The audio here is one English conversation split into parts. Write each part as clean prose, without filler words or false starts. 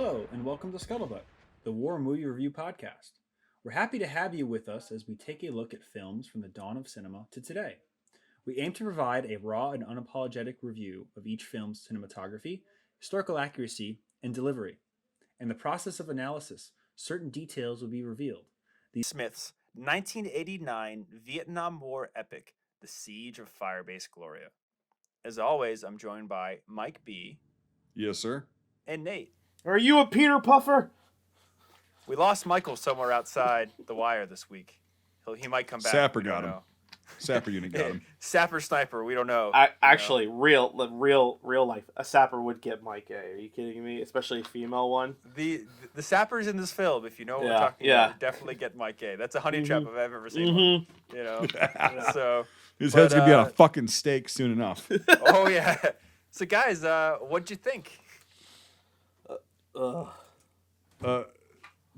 Hello, and welcome to Scuttlebutt, the War Movie Review Podcast. We're happy to have you with us as we take a look at films from the dawn of cinema to today. We aim to provide a raw and unapologetic review of each film's cinematography, historical accuracy, and delivery. In the process of analysis, certain details will be revealed. Smith's 1989 Vietnam War epic, The Siege of Firebase Gloria. As always, I'm joined by Mike B. Yes, sir. And Nate. Are you a Peter Puffer? We lost Michael somewhere outside the wire this week. He might come back. Sapper got him. Sapper unit got him. Sapper sniper, we don't know. Actually, real life, a sapper would get Mike A. Are you kidding me? Especially a female one. The sappers in this film, if you know what we're talking about, definitely get Mike A. That's a honey trap if I've ever seen one. You know, so his head's gonna be on a fucking stake soon enough. Oh yeah. So guys, what'd you think? Do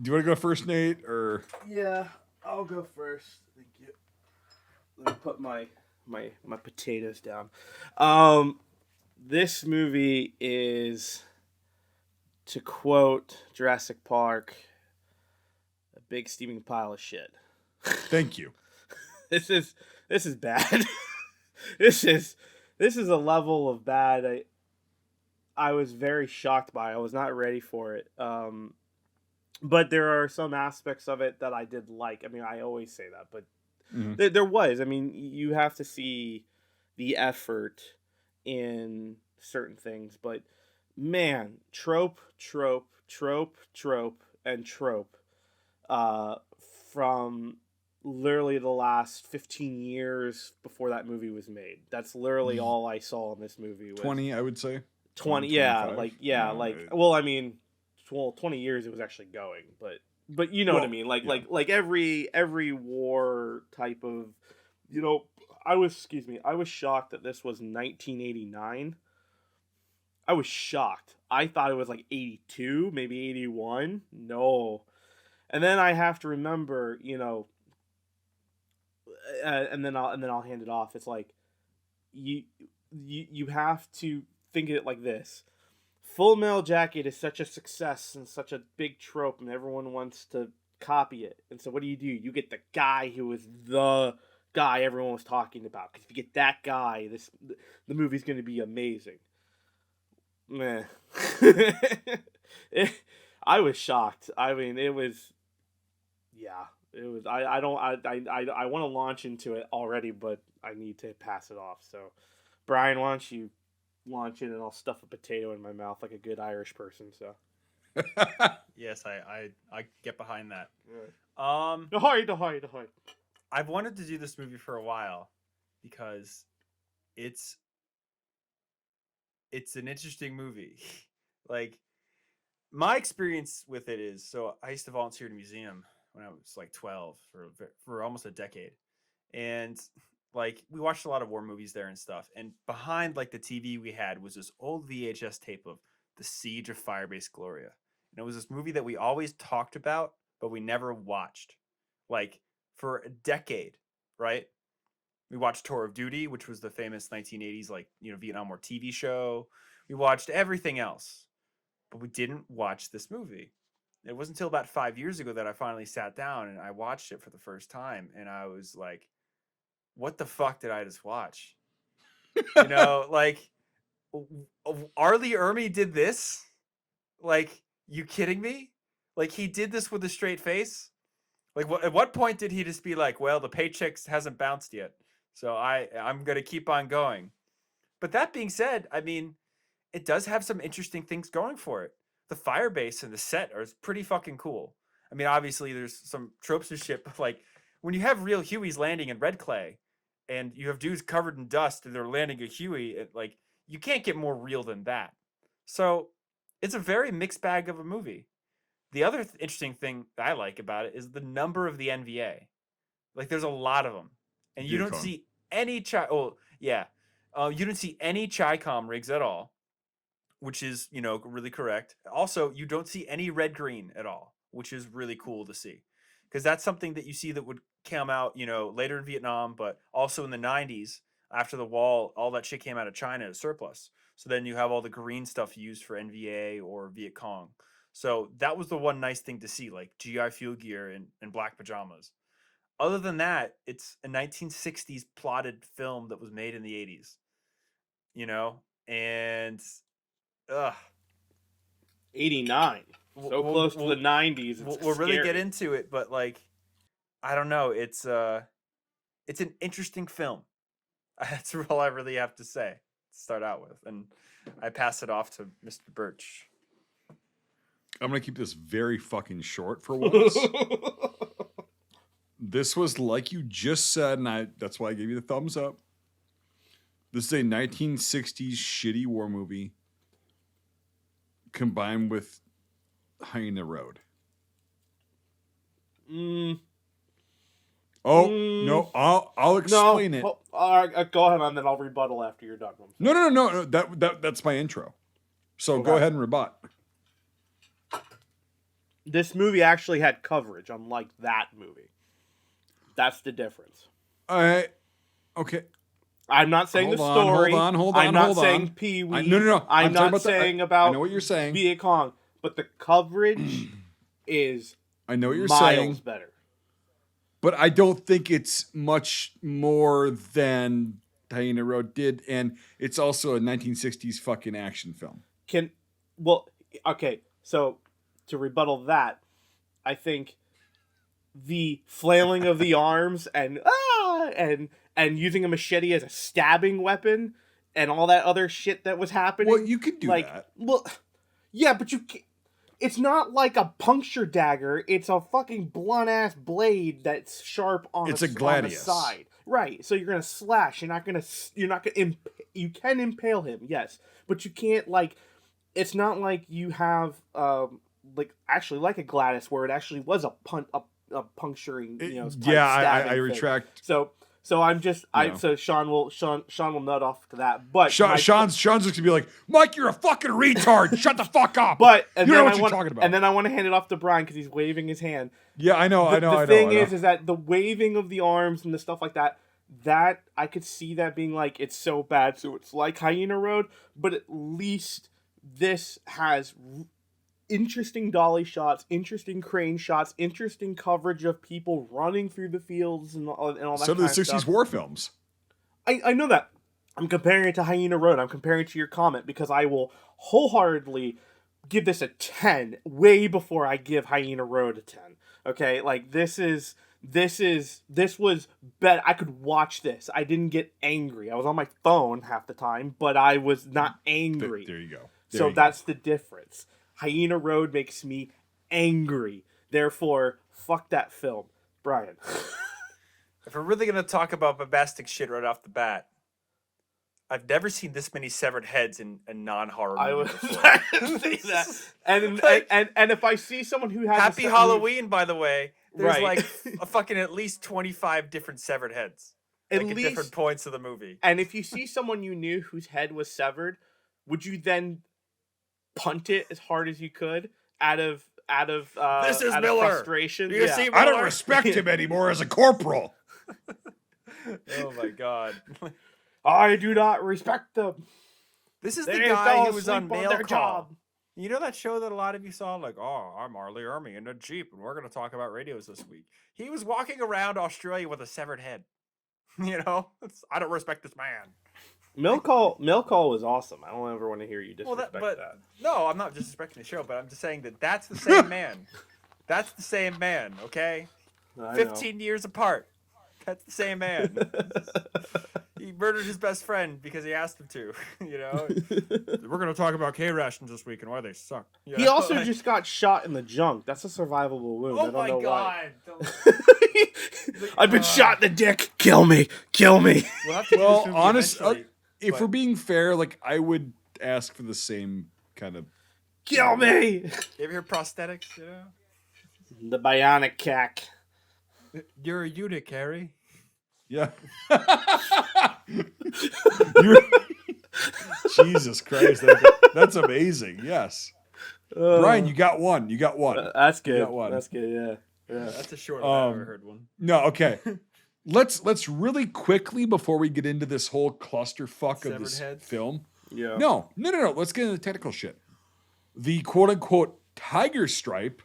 you want to go first, Nate, or? Yeah, I'll go first. Thank you. Let me put my potatoes down. This movie is, to quote Jurassic Park, a big steaming pile of shit. Thank you. This is bad. This is a level of bad I was very shocked by. I was not ready for it. But there are some aspects of it that I did like. I mean, I always say that, but there was. I mean, you have to see the effort in certain things. But, man, trope, and trope from literally the last 15 years before that movie was made. That's literally all I saw in this movie. 20, I would say. 20, well, I mean... 20 years it was actually going, but you know what I mean, like every war type of, you know, I was shocked that this was 1989. I was shocked. I thought it was like 82, maybe 81. No. And then I have to remember, you know, and then I'll hand it off. It's like you have to think of it like this. Full Metal Jacket is such a success and such a big trope, and everyone wants to copy it. And so what do? You get the guy who was the guy everyone was talking about. Because if you get that guy, the movie's going to be amazing. Meh. I was shocked. I mean, it was... Yeah. It was... I want to launch into it already, but I need to pass it off. So, Brian, why don't you... launch in and I'll stuff a potato in my mouth like a good Irish person. So Yes, I get behind that. Ahoy. I've wanted to do this movie for a while because it's an interesting movie. Like, my experience with it is, so I used to volunteer at a museum when I was like 12 for almost a decade, and like, we watched a lot of war movies there and stuff. And behind, like, the TV we had was this old VHS tape of The Siege of Firebase Gloria. And it was this movie that we always talked about, but we never watched. Like, for a decade, right? We watched Tour of Duty, which was the famous 1980s, like, you know, Vietnam War TV show. We watched everything else, but we didn't watch this movie. It wasn't until about 5 years ago that I finally sat down and I watched it for the first time. And I was like, what the fuck did I just watch? You know, like, R Lee Ermey did this? Like, you kidding me? Like, he did this with a straight face? Like, at what point did he just be like, well, the paycheck hasn't bounced yet, so I'm going to keep on going? But that being said, I mean, it does have some interesting things going for it. The fire base and the set are pretty fucking cool. I mean, obviously, there's some tropes and shit, but, like, when you have real Hueys landing in red clay, and you have dudes covered in dust and they're landing a Huey, like, you can't get more real than that. So it's a very mixed bag of a movie. The other interesting thing that I like about it is the number of the NVA. Like, there's a lot of them. And you don't see any you don't see any Chi-Com rigs at all, which is, you know, really correct. Also, you don't see any red-green at all, which is really cool to see. Because that's something that you see that would come out, you know, later in Vietnam, but also in the 90s, after the wall, all that shit came out of China as surplus. So then you have all the green stuff used for NVA or Vietcong. So that was the one nice thing to see, like GI Fuel gear and black pajamas. Other than that, it's a 1960s plotted film that was made in the 80s, you know? And, ugh. 89. So close to the 90s. We'll really get into it, but like, I don't know. It's an interesting film. That's all I really have to say to start out with. And I pass it off to Mr. Birch. I'm going to keep this very fucking short for once. This was like you just said, and that's why I gave you the thumbs up. This is a 1960s shitty war movie combined with Hyena Road. No, I'll explain it. All right, go ahead, and then I'll rebuttal after you're done. No. That's my intro. So Okay. Go ahead and rebut. This movie actually had coverage, unlike that movie. That's the difference. Okay. I'm not saying Hold the on, story. hold on, I'm not hold saying on. Pee Wee. No. I'm talking not saying about. I know what you're saying. Vietcong, but the coverage is. I know what you're miles saying. better. But I don't think it's much more than Hyena Road did, and it's also a 1960s fucking action film. Okay, so to rebuttal that, I think the flailing of the arms and using a machete as a stabbing weapon and all that other shit that was happening. Well, you could do that. Well, yeah, but you can't. It's not like a puncture dagger. It's a fucking blunt-ass blade that's sharp on It's a a gladius. on the side. Right. So you're going to slash. You can impale him, yes. But you can't, like, it's not like you have, actually like a gladius where it actually was a puncturing, I retract. So I'm just so Sean will nut off to that. But Sean's just gonna be like, Mike, you're a fucking retard. Shut the fuck up. But you know what you're talking about. And then I want to hand it off to Brian because he's waving his hand. Yeah, I know. The thing is that the waving of the arms and the stuff like that I could see that being like it's so bad, so it's like Hyena Road. But at least this has interesting dolly shots, interesting crane shots, interesting coverage of people running through the fields and all that. So do the 60s war films. I know that. I'm comparing it to Hyena Road. I'm comparing it to your comment because I will wholeheartedly give this a 10 way before I give Hyena Road a 10. Okay, like this was bet I could watch this. I didn't get angry. I was on my phone half the time, but I was not angry. There you go. That's the difference. Hyena Road makes me angry. Therefore, fuck that film. Brian. If we're really going to talk about bombastic shit right off the bat, I've never seen this many severed heads in a non-horror movie. I would before. say that. And if I see someone who has Happy Halloween, by the way, there's Right. like a fucking at least 25 different severed heads. At different points of the movie. And if you see someone you knew whose head was severed, would you then punt it as hard as you could out of This is out Miller. of frustration? You see I don't Miller? respect him anymore as a corporal. Oh my god. I do not respect them. This is the They guy fell who was on asleep on Mail their Call. job. You know that show that a lot of you saw? Like, oh, I'm R Lee Ermey in a Jeep, and we're going to talk about radios this week. He was walking around Australia with a severed head. You know? I don't respect this man. Mail Call was awesome. I don't ever want to hear you disrespect that. No, I'm not disrespecting the show, but I'm just saying that that's the same man. That's the same man, okay? I 15 years apart. That's the same man. He murdered his best friend because he asked him to, you know? We're going to talk about K-rations this week and why they suck. You He know? also just got shot in the junk. That's a survivable wound. I Oh don't my know why. god. I've been shot in the dick. Kill me. Kill me. We'll have to do this Well, movie honest, eventually, if but- we're being fair, like I would ask for the same kind of. Kill me. You ever hear prosthetics, you know? The bionic cack. You're a eunuch, Harry. Yeah. You're- Jesus Christ, that's amazing. Yes, Brian, you got one. You got one. That's good. You got one. That's good. Yeah. That's a short one. I've never heard one. No, okay. Let's really quickly before we get into this whole clusterfuck of Severed this heads? film. Yeah. No. Let's get into the technical shit. The quote unquote tiger stripe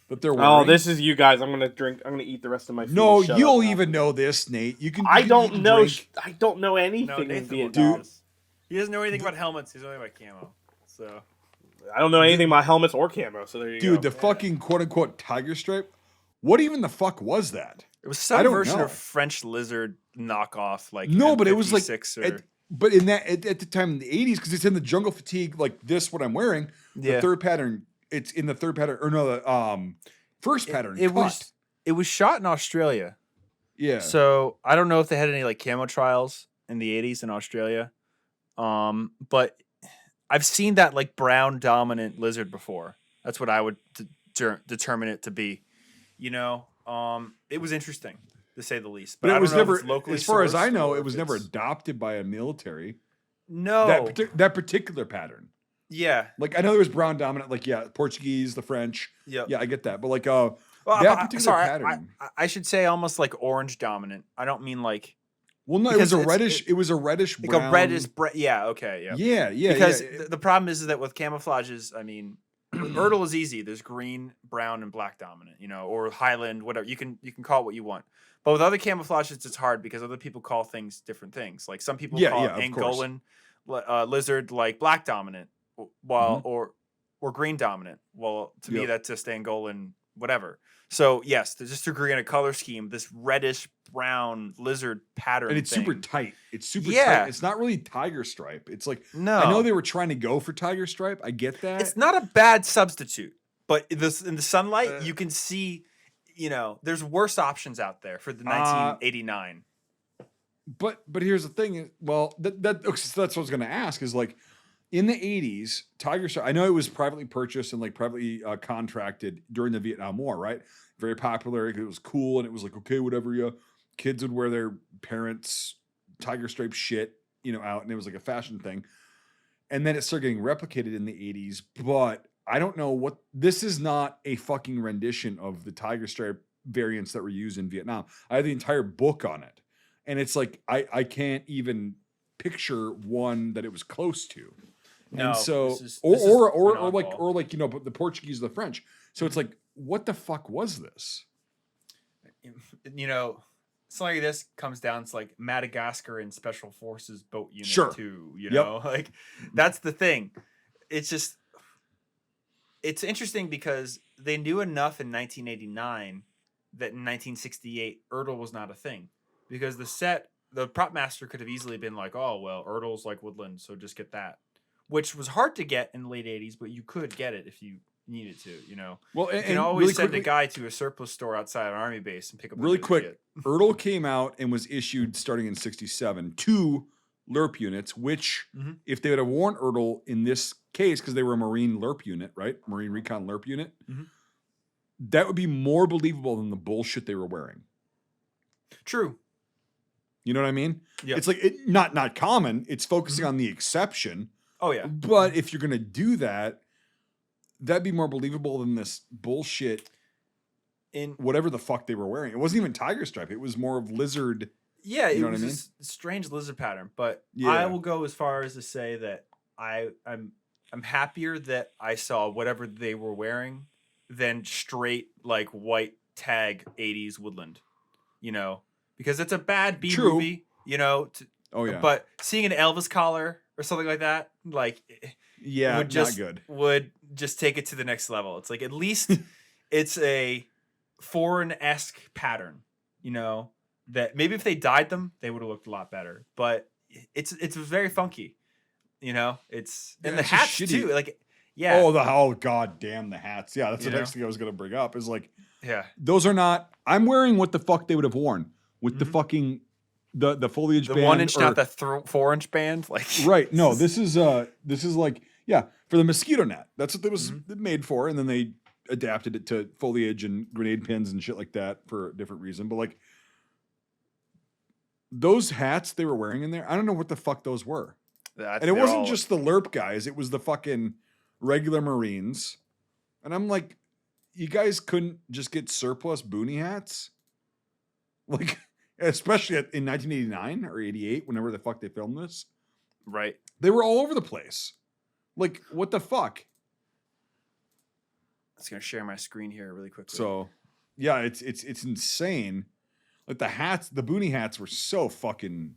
that they're Oh, wearing. this is you guys. I'm gonna eat the rest of my food. No, Shut you'll up now. even know this, Nate. You can. I you can eat don't and know. drink. I don't know anything No, in Nathan will Vietnam. do this. He doesn't know anything about helmets. He's only about camo. So I don't know anything about helmets or camo. So there you Dude, go. the fucking quote unquote tiger stripe. What even the fuck was that? it was I some don't version know. of French lizard knockoff, like No, but it was like, M56 or but in that at the time in the 80s, because it's in the jungle fatigue, like this, what I'm wearing, the Yeah. third pattern. It's in the third pattern, or no, the first pattern. It cut. was shot in Australia. Yeah. So I don't know if they had any like camo trials in the 80s in Australia. But I've seen that like brown dominant lizard before. That's what I would determine it to be. You know, it was interesting to say the least. But I it was don't know if never, it's locally as far as I sourced know, or it if was never it's- adopted by a military. No. That particular pattern. Yeah. Like I know there was brown dominant, like Portuguese, the French. Yep. Yeah, I get that. But like Well, that particular pattern. I should say almost like orange dominant. I don't mean like Well, no, it because was a it's- reddish. It was a reddish like brown. a reddish. Yeah. Okay. Yeah. Yeah, yeah. Because yeah. the problem is that with camouflages, I mean, Erdl is easy. There's green, brown, and black dominant, you know, or Highland, whatever. You can call it what you want. But with other camouflages, it's hard because other people call things different things. Like some people call yeah, it of course. Angolan lizard like black dominant, while Mm-hmm. or green dominant. Well, to me, Yep. that's just Angolan, whatever. So yes, there's just to agree on a color scheme. This reddish brown lizard pattern, And it's super thing. tight. It's super Yeah. tight. It's not really tiger stripe. It's like No, I know they were trying to go for tiger stripe. I get that. it's not a bad substitute, but in the sunlight, Uh, you can see, you know, there's worse options out there for the 1989. But here's the thing. Well, that's what I was going to ask. Is like in the 80s, tiger stripe. I know it was privately purchased and like privately contracted during the Vietnam War, right? Very popular. It was cool, and it was like okay, whatever. Kids would wear their parents' tiger stripe shit, you know, out, and it was like a fashion thing. And then it started getting replicated in the 80s, but I don't know what this is not a fucking rendition of the tiger stripe variants that were used in Vietnam. I have the entire book on it. And it's like I can't even picture one that it was close to. No, and so this is or an like oddball. or like, you know, but the Portuguese, the French. So it's like, what the fuck was this? You know, something like this comes down to like Madagascar and Special Forces boat unit Sure. 2, you Yep. know, like that's the thing. It's just, it's interesting because they knew enough in 1989 that in 1968, Erdl was not a thing because the prop master could have easily been like, oh, well, Erdl's like woodland, so just get that, which was hard to get in the late 80s, but you could get it if you needed to, you know. Well, You can always send a guy to a surplus store outside an army base and pick up really the quick. shit. Erdl came out and was issued starting in 67 2 LERP units, which Mhm. if they would have worn Erdl in this case, because they were a Marine LERP unit, right? Marine Recon LERP unit, Mhm. that would be more believable than the bullshit they were wearing. True. You know what I mean? Yep. It's like not common. It's focusing on the exception. Oh yeah. But if you're gonna do that, that'd be more believable than this bullshit. In Whatever the fuck they were wearing, it wasn't even tiger stripe. It was more of lizard. yeah, You it know what was I mean? a strange lizard pattern, but Yeah. I will go as far as to say that I'm happier that I saw whatever they were wearing than straight like white tag 80s woodland. You know, because it's a bad B True. movie, you know, Oh yeah, but seeing an Elvis collar or something like that, like yeah, would just not good. would just take it to the next level. It's like at least it's a foreign-esque pattern, you know, that maybe if they dyed them, they would have looked a lot better. But it's very funky, you know. It's and Yeah, the it's just hats shitty. too. Like yeah, Oh god damn the hats. Yeah, that's You the know? next thing I was gonna bring up. Is like yeah, those are not. I'm wearing what the fuck they would have worn with the Mhm. fucking the foliage the band 1 inch, or- not the 4-inch band. Like right. No, this is like for the mosquito net. That's what it was Mm-hmm. made for, and then they adapted it to foliage and grenade pins and shit like that for a different reason. But like those hats they were wearing in there, I don't know what the fuck those were. And it wasn't just the LERP guys; it was the fucking regular Marines. And I'm like, you guys couldn't just get surplus boonie hats, like especially in 1989 or 88, whenever the fuck they filmed this. right. They were all over the place. Like, what the fuck? just gonna share my screen here really quickly. So, yeah, it's insane. Like the hats, the boonie hats were so fucking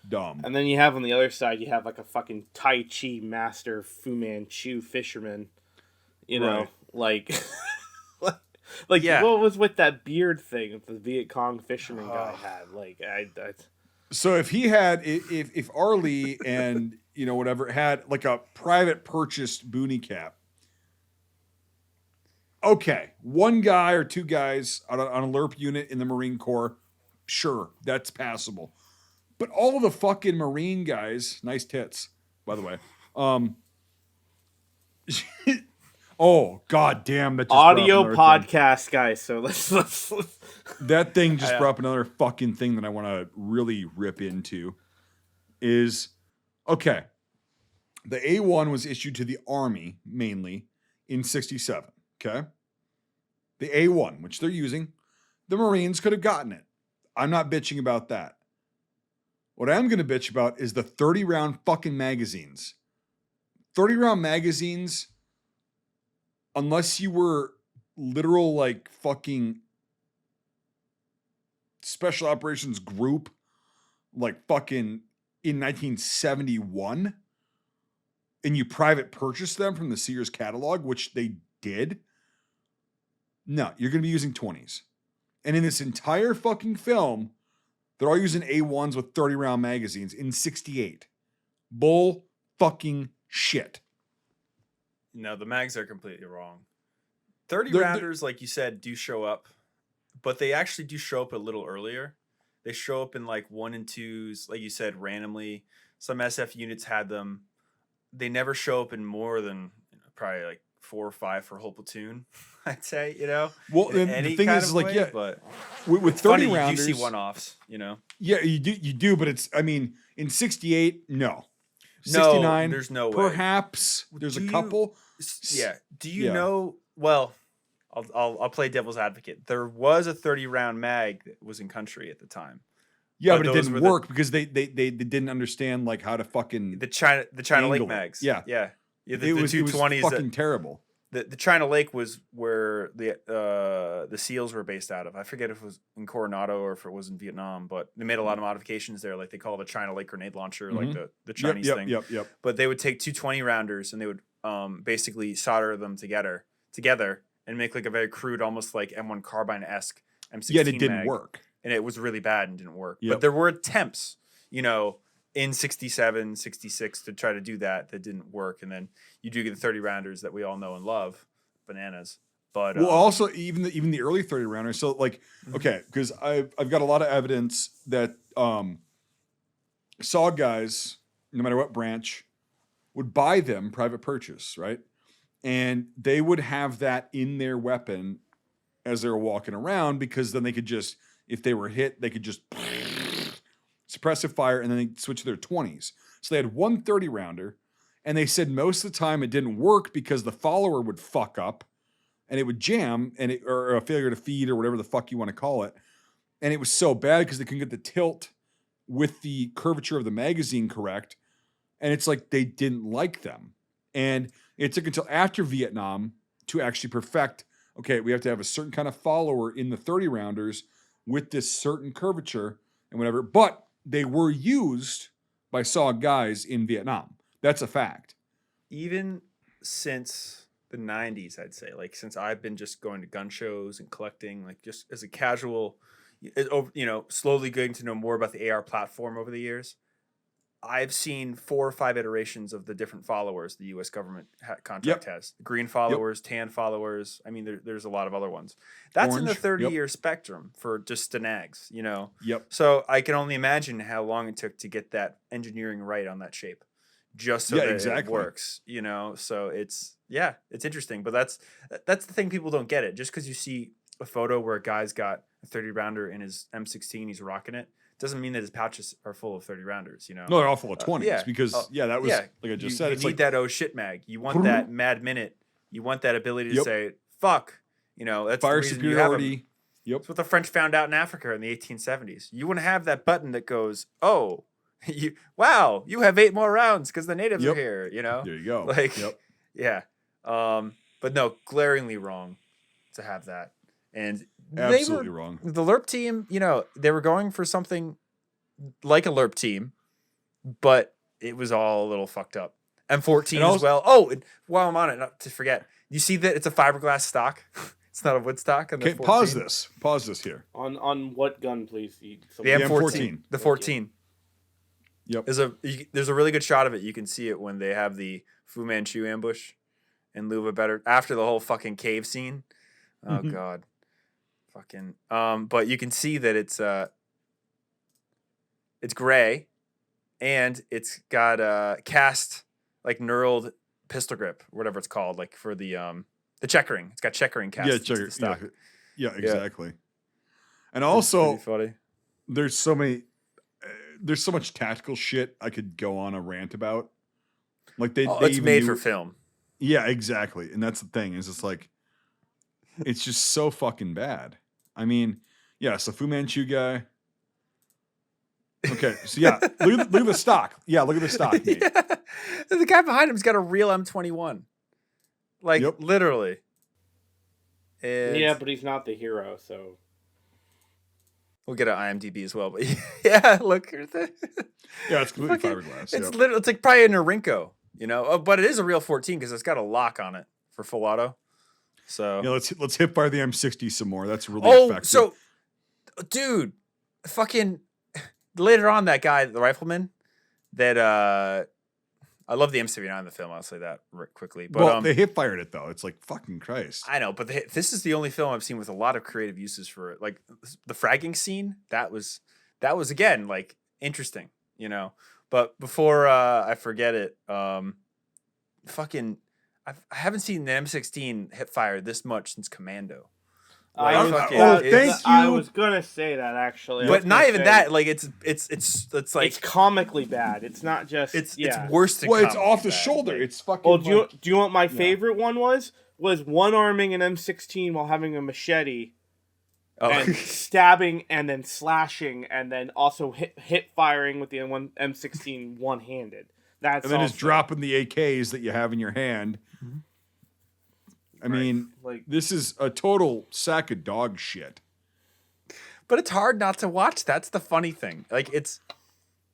dumb. And then you have on the other side, you have like a fucking Tai Chi master Fu Manchu fisherman. You know, Right. like Yeah. what was with that beard thing that the Vietcong fisherman guy had? Like, I So if he had, if R Lee and whatever had like a private purchased boonie cap, okay, one guy or two guys on a LERP unit in the Marine Corps, sure, that's passable. But all of the fucking Marine guys, nice tits, by the way. Oh god damn! That just brought up audio another podcast guys. So let's thing. That thing just Yeah. brought up another fucking thing that I want to really rip into. Is okay. The A1 was issued to the Army mainly in '67. Okay. The A1, which they're using, the Marines could have gotten it. I'm not bitching about that. What I'm going to bitch about is the 30-round fucking magazines. 30-round magazines, unless you were literal like fucking special operations group, like fucking in 1971, and you private purchased them from the Sears catalog, which they did, no, you're going to be using 20s. And in this entire fucking film, they're all using A1s with 30-round magazines in 68. Bull fucking shit. No, the mags are completely wrong. 30 They're- rounders, like you said, do show up, but they actually do show up a little earlier. They show up in like 1 and 2s, like you said, randomly. Some SF units had them. They never show up in more than probably like 4 or 5 for a whole platoon, I'd say, Well, in and any the thing kind is, of like, way, yeah, but with funny, 30 rounders, you do see one-offs, yeah, you do, but it's, I mean, in 68, no. No, 69, there's no way. perhaps there's Do a you- couple. Yeah. Do you Yeah. know? Well, I'll play devil's advocate. There was a 30-round mag that was in country at the time. Yeah, but but it those didn't were the- work because they didn't understand like how to fucking. The China Angle Lake it. mags. Yeah. Yeah. It The was 220s. fucking terrible. The China Lake was where the SEALs were based out of. I forget if it was in Coronado or if it was in Vietnam, but they made a lot of modifications there. Like they call it the China Lake grenade launcher, like the Chinese thing. Yep. But they would take 220 rounders and they would basically solder them together and make like a very crude, almost like M1 carbine-esque M16 Yeah, it didn't mag. work. And it was really bad and didn't work. Yep. But there were attempts, in 67, 66 to try to do that didn't work. And then you do get the 30 rounders that we all know and love, bananas. But Well, also even the early 30 rounders. So like, Mhm. okay, because I've got a lot of evidence that SOG guys, no matter what branch, would buy them private purchase, right? And they would have that in their weapon as they were walking around because then they could just, if they were hit, they could just suppressive fire and then they switch to their 20s. So they had one 30 rounder and they said most of the time it didn't work because the follower would fuck up and it would jam or a failure to feed or whatever the fuck you want to call it. And it was so bad because they couldn't get the tilt with the curvature of the magazine correct. And it's like they didn't like them. And it took until after Vietnam to actually perfect, okay, we have to have a certain kind of follower in the 30 rounders with this certain curvature and whatever. But they were used by SOG guys in Vietnam. That's a fact. even since the 90s, I'd say, like since I've been just going to gun shows and collecting, like just as a casual, slowly getting to know more about the AR platform over the years, I've seen 4 or 5 iterations of the different followers the U.S. government contract has. Green followers, tan followers. I mean, there's a lot of other ones. That's in the Orange, 30-year spectrum for just Stanags, Yep. So I can only imagine how long it took to get that engineering right on that shape, just so that exactly. it works. So it's interesting, but that's the thing, people don't get it. Just because you see a photo where a guy's got a 30 rounder in his M16, he's rocking it, doesn't mean that his pouches are full of 30 rounders. No, they're all full of 20s yeah. because that was like I just said. You It's need like that oh shit mag. You want that mad minute. You want that ability to say fuck. That's fire the reason you have 'em. superiority. Yep. That's what the French found out in Africa in the 1870s. You want to have that button that goes, oh, you have 8 more rounds because the natives are here. There you go. Like, Yep. yeah. But no, glaringly wrong to have that. And Absolutely wrong. The LERP team, they were going for something like a LERP team, but it was all a little fucked up. M14 as well. Oh, and while I'm on it, not to forget, you see that it's a fiberglass stock. It's not a wood stock. Okay, pause this. Pause this here. On what gun, please? The M14. The 14. Yep. There's a really good shot of it. You can see it when they have the Fu Manchu ambush in lieu of a better after the whole fucking cave scene. Oh God. Fucking but you can see that it's gray and it's got cast like knurled pistol grip, whatever it's called, like for the checkering. It's got checkering cast. Yeah, into the stock. Yeah, exactly. And also funny. There's so much tactical shit I could go on a rant about. Like it's made for film. Yeah, exactly. And that's the thing, is it's like it's just so fucking bad. I mean, yeah, so Fu Manchu guy. Okay, so yeah, look at the stock. Yeah, look at the stock, mate. Yeah. The guy behind him's got a real M21. Like, literally. And yeah, but he's not the hero, so. We'll get an IMDb as well, but yeah, look. Yeah, it's completely fiberglass. It's literally, it's like probably a Norinco, but it is a real 14 because it's got a lock on it for full auto. So yeah, let's hip fire the M60 some more. That's really effective. So, dude, fucking later on, that guy, the rifleman, that I love the M79 in the film. I'll say that quickly. But they hip fired it though. It's like fucking Christ. I know, but this is the only film I've seen with a lot of creative uses for it. Like the fragging scene, that was again like interesting, But before I forget it, I haven't seen the M16 hip fire this much since Commando. Thank you. I was gonna say that actually, but not even that. Like it's like it's comically bad. It's not just it's worse than it's off the shoulder. Like, it's fucking. Oh, do you want my favorite one was one arming an M16 while having a machete, and stabbing and then slashing and then also hit firing with the M16 one handed. And then just dropping the AKs that you have in your hand. Mm-hmm. I mean, this is a total sack of dog shit. But it's hard not to watch. That's the funny thing. Like it's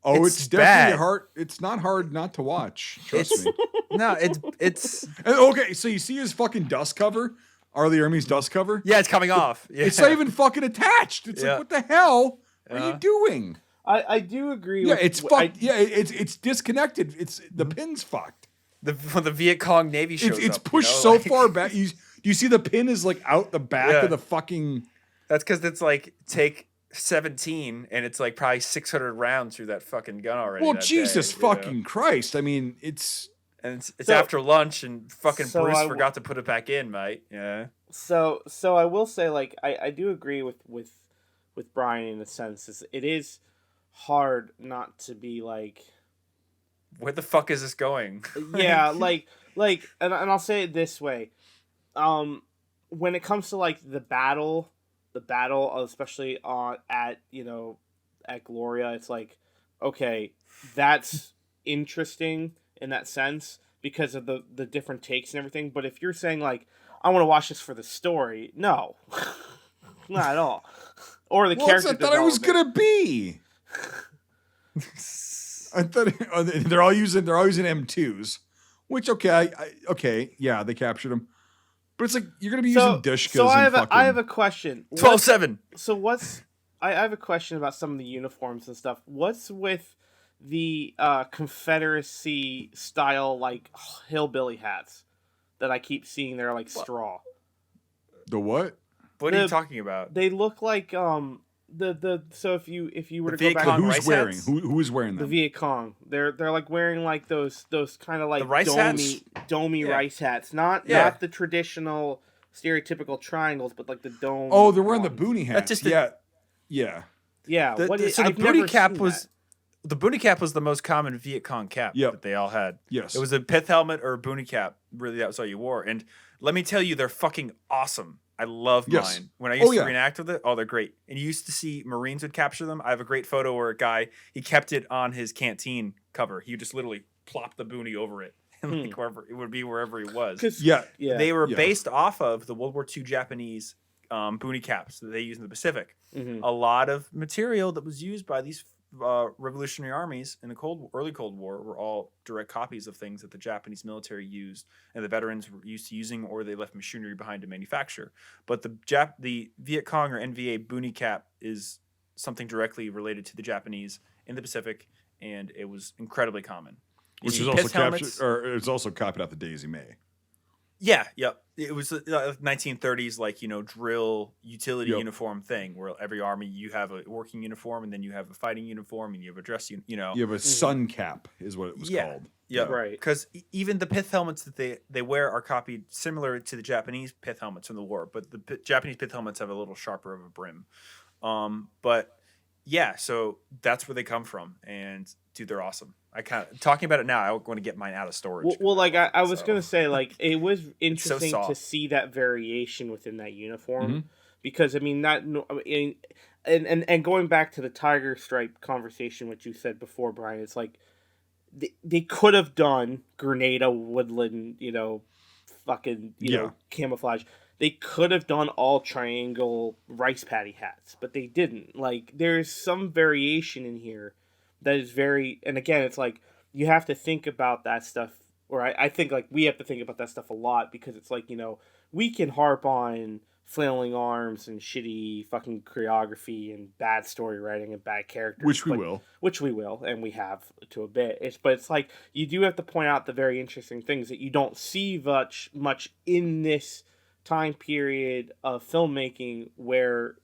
definitely bad. hard. It's not hard not to watch. Trust me. No, it's okay. So you see his fucking dust cover, R Lee Ermey's dust cover. Yeah, it's coming off. Yeah. It's not even fucking attached. It's like, what the hell are you doing? I do agree. Yeah, it's fucked. It's disconnected. It's the pin's fucked. When the Vietcong Navy shows it's up, pushed so far back. You see the pin is like out the back of the fucking. That's because it's like take 17 and it's like probably 600 rounds through that fucking gun already. Well, Jesus fucking Christ! I mean, it's after lunch and fucking Bruce forgot to put it back in, mate. Yeah. So I will say, like, I do agree with Brian in a sense. It is hard not to be like, where the fuck is this going? Yeah, and I'll say it this way. When it comes to like the battle, especially at Gloria, it's like, okay, that's interesting in that sense because of the different takes and everything. But if you're saying like, I want to watch this for the story, no, not at all. Or the character. I thought I was gonna be. I thought they're all using M2s, which yeah, they captured them, but it's like you're gonna be using Dushkas. So I have a question. 12-7. So I have a question about some of the uniforms and stuff. What's with the Confederacy style like hillbilly hats that I keep seeing? They're like straw. The what? What are you talking about? They look like so if you were to go back, who's wearing who is wearing them? The Vietcong. They're like wearing like those kind of like domey rice hats. Not the traditional stereotypical triangles, but like the dome. Oh, they're wearing the boonie hats. That's just yeah. So the boonie cap was the boonie cap was the most common Vietcong cap that they all had. Yes, it was a pith helmet or a boonie cap. Really, that was all you wore. And let me tell you, they're fucking awesome. I love mine. When I used to reenact with it, they're great. And you used to see Marines would capture them. I have a great photo where a guy, he kept it on his canteen cover. He just literally plopped the boonie over it. and like wherever it would be, wherever he was. Yeah. They were Yeah. based off of the World War II Japanese boonie caps that they used in the Pacific. Mhm. A lot of material that was used by these revolutionary armies in the early Cold War were all direct copies of things that the Japanese military used and the veterans were used to using, or they left machinery behind to manufacture. But the Vietcong or NVA boonie cap is something directly related to the Japanese in the Pacific, and it was incredibly common. Which You is see also pith helmets. or it's also copied out the Daisy May. Yeah, yep. It was 1930s, like, drill utility Yep. uniform thing where every army, you have a working uniform and then you have a fighting uniform and you have a dress, You have a sun cap is what it was Yeah. called. Yeah, Right. Because even the pith helmets that they wear are copied similar to the Japanese pith helmets from the war, but the Japanese pith helmets have a little sharper of a brim. But yeah, so that's where they come from, and dude, they're awesome. I kind of talking about it now. I want to get mine out of storage. Well, like I was So- gonna say, like it was interesting to soft. see that variation within that uniform, Mhm. because I mean that and going back to the tiger stripe conversation, which you said before, Brian, it's like they could have done Grenada woodland, fucking camouflage. They could have done all triangle rice paddy hats, but they didn't. Like there's some variation in here that is very, and again, it's like you have to think about that stuff, or I think like we have to think about that stuff a lot, because it's like, we can harp on flailing arms and shitty fucking choreography and bad story writing and bad characters, Which we but- will. and we have to a bit. But it's like you do have to point out the very interesting things that you don't see much in this time period of filmmaking, where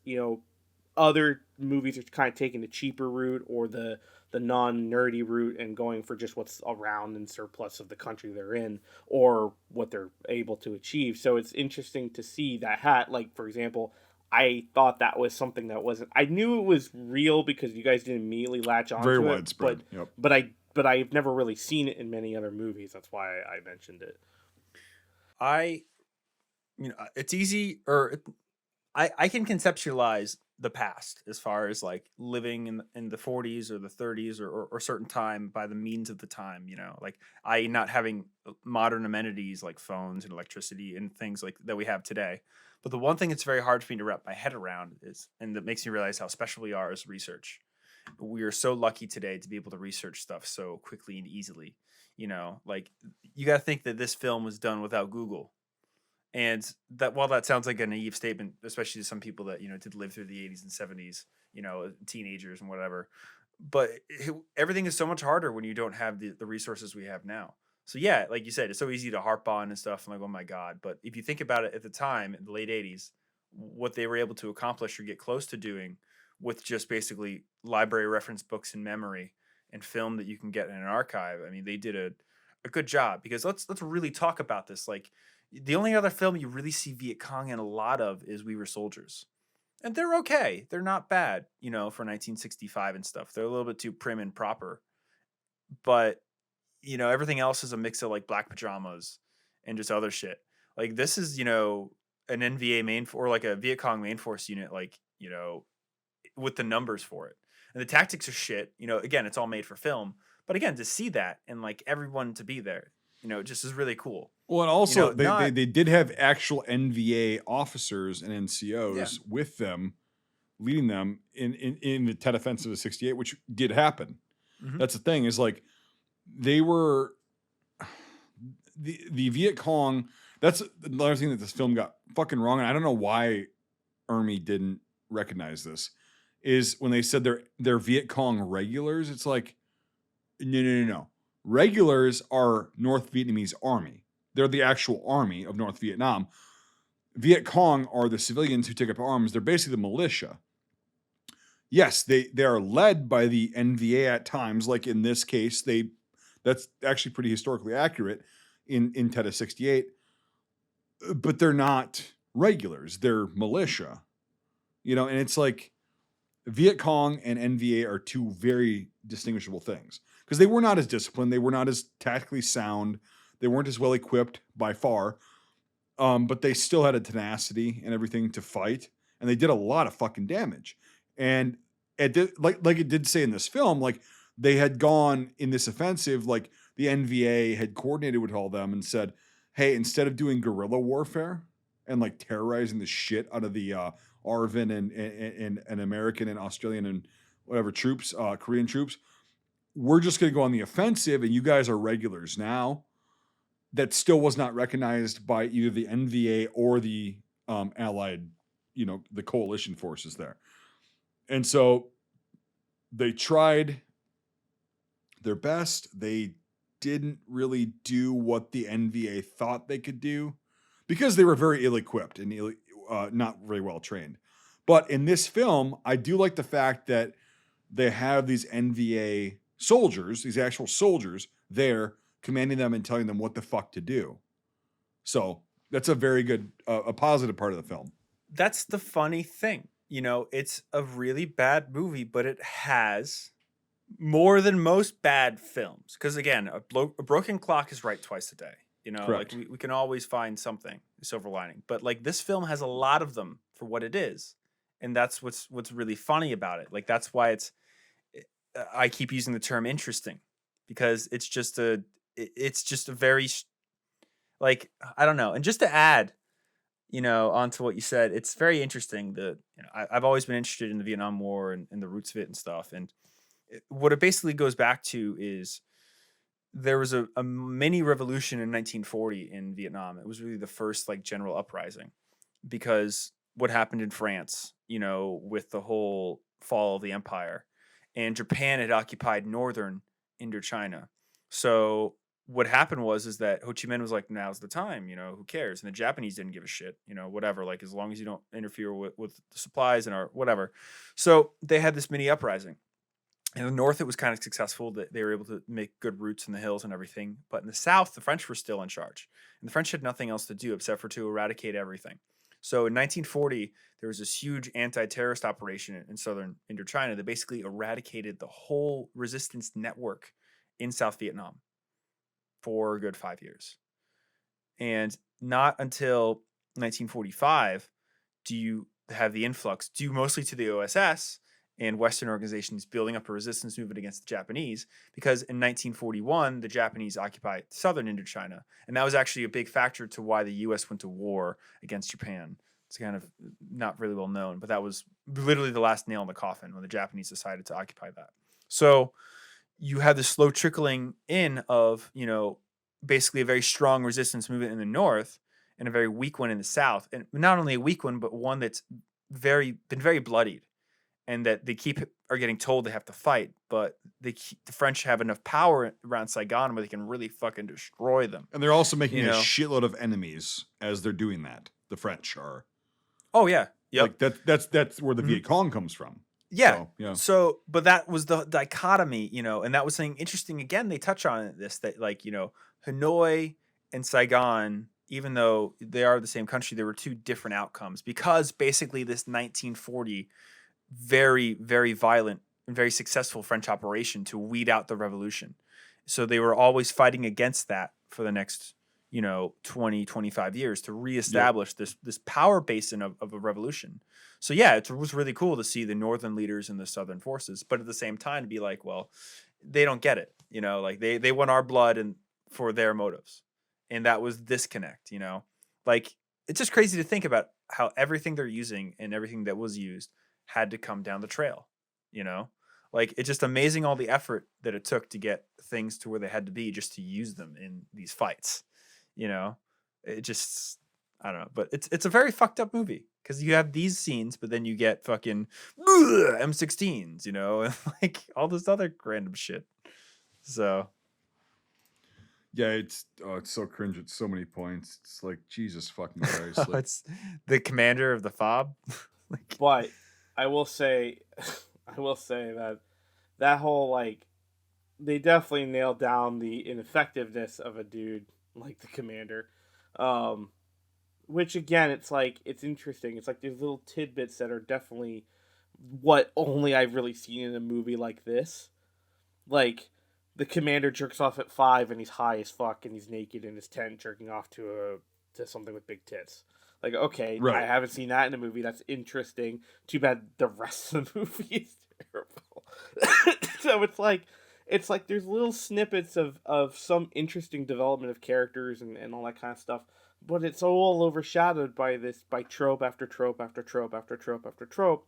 other movies are kind of taking the cheaper route or the non-nerdy route and going for just what's around and surplus of the country they're in or what they're able to achieve. So it's interesting to see that hat. Like, for example, I thought that was something that wasn't, I knew it was real because you guys didn't immediately latch on Very to widespread. it, Yep. but I've never really seen it in many other movies. That's why I mentioned it. It's easy, or I can conceptualize the past as far as like living in the 40s or the 30s or certain time by the means of the time, like not having modern amenities like phones and electricity and things like that we have today. But the one thing that's very hard for me to wrap my head around and that makes me realize how special we are, is research. We are so lucky today to be able to research stuff so quickly and easily. Like you got to think that this film was done without Google. And that, while that sounds like a naive statement, especially to some people that, did live through the 80s and 70s, teenagers and whatever, but everything is so much harder when you don't have the resources we have now. So yeah, like you said, it's so easy to harp on and stuff. I'm like, oh my God. But if you think about it at the time, in the late 80s, what they were able to accomplish or get close to doing with just basically library reference books in memory and film that you can get in an archive. I mean, they did a good job, because let's really talk about this. Like, the only other film you really see Vietcong in a lot of is We Were Soldiers. And they're okay. They're not bad, for 1965 and stuff. They're a little bit too prim and proper. But, everything else is a mix of like Black Pajamas and just other shit. Like this is, an NVA or like a Vietcong main force unit, like, with the numbers for it. And the tactics are shit. Again, it's all made for film. But again, to see that and like everyone to be there, just is really cool. Well, and also they did have actual NVA officers and NCOs with them, leading them in the Tet Offensive of '68, which did happen. Mhm. That's the thing, is like they were the Viet Cong. That's another thing that this film got fucking wrong, and I don't know why Ermey didn't recognize this. Is when they said they're Viet Cong regulars, it's like no. Regulars are North Vietnamese army. They're the actual army of North Vietnam. Viet Cong are the civilians who take up arms. They're basically the militia. Yes, they are led by the NVA at times. Like in this case, that's actually pretty historically accurate in Tet of '68. But they're not regulars. They're militia. And it's like Viet Cong and NVA are two very distinguishable things, because they were not as disciplined. They were not as tactically sound. They weren't as well equipped by far. But they still had a tenacity and everything to fight. And they did a lot of fucking damage. And it did, like it did say in this film, like they had gone in this offensive, like the NVA had coordinated with all of them and said, hey, instead of doing guerrilla warfare and like terrorizing the shit out of the ARVN and American and Australian and whatever troops, Korean troops, we're just going to go on the offensive and you guys are regulars now. That still was not recognized by either the NVA or the allied, the coalition forces there. And so they tried their best. They didn't really do what the NVA thought they could do because they were very ill-equipped and not very well trained. But in this film, I do like the fact that they have these NVA soldiers, these actual soldiers there commanding them and telling them what the fuck to do. So that's a very good, a positive part of the film. That's the funny thing. It's a really bad movie, but it has more than most bad films. Because again, a broken clock is right twice a day. Correct. Like we can always find something, silver lining. But like this film has a lot of them for what it is. And that's what's really funny about it. Like that's why I keep using the term interesting, because it's just a very, like, I don't know. And just to add, onto what you said, it's very interesting that, I've always been interested in the Vietnam War and the roots of it and stuff. And what it basically goes back to is there was a mini revolution in 1940 in Vietnam. It was really the first like general uprising, because what happened in France, with the whole fall of the empire, and Japan had occupied northern Indochina. So what happened is that Ho Chi Minh was like, now's the time, who cares? And the Japanese didn't give a shit, whatever, like as long as you don't interfere with the supplies and our whatever. So they had this mini uprising. In the north, it was kind of successful that they were able to make good routes in the hills and everything. But in the south, the French were still in charge. And the French had nothing else to do except for to eradicate everything. So in 1940, there was this huge anti-terrorist operation in southern Indochina that basically eradicated the whole resistance network in South Vietnam for a good 5 years. And not until 1945 do you have the influx, due mostly to the OSS and Western organizations building up a resistance movement against the Japanese, because in 1941, the Japanese occupied southern Indochina. And that was actually a big factor to why the U.S. went to war against Japan. It's kind of not really well known, but that was literally the last nail in the coffin when the Japanese decided to occupy that. So you have this slow trickling in of, basically a very strong resistance movement in the north and a very weak one in the south. And not only a weak one, but one that's been very bloodied. And that they are getting told they have to fight, but the French have enough power around Saigon where they can really fucking destroy them. And they're also making a shitload of enemies as they're doing that. The French are. Oh yeah, yeah. Like that's where the Vietcong comes from. Yeah. So, yeah. So, but that was the dichotomy, and that was something interesting. Again, they touch on this, that like, Hanoi and Saigon, even though they are the same country, there were two different outcomes, because basically this 1940 very, very violent and very successful French operation to weed out the revolution. So they were always fighting against that for the next, 20, 25 years to reestablish this power basin of a revolution. So yeah, it was really cool to see the northern leaders and the southern forces, but at the same time to be like, well, they don't get it, like they want our blood and for their motives. And that was disconnect, like it's just crazy to think about how everything they're using and everything that was used had to come down the trail, like it's just amazing all the effort that it took to get things to where they had to be just to use them in these fights. It just, I don't know, but it's a very fucked up movie because you have these scenes, but then you get fucking M16s, and like all this other random shit. So yeah, it's so cringe at so many points. It's like Jesus fucking Christ. Like, it's the commander of the FOB. But I will say that whole, like, they definitely nailed down the ineffectiveness of a dude like the commander. Which again, it's like, it's interesting. It's like these little tidbits that are definitely what only I've really seen in a movie like this. Like, the commander jerks off at 5 and he's high as fuck and he's naked in his tent jerking off to something with big tits. Like, okay, right. I haven't seen that in a movie. That's interesting. Too bad the rest of the movie is terrible. So it's like, it's like there's little snippets of some interesting development of characters and all that kind of stuff, but it's all overshadowed by trope after trope after trope after trope after trope.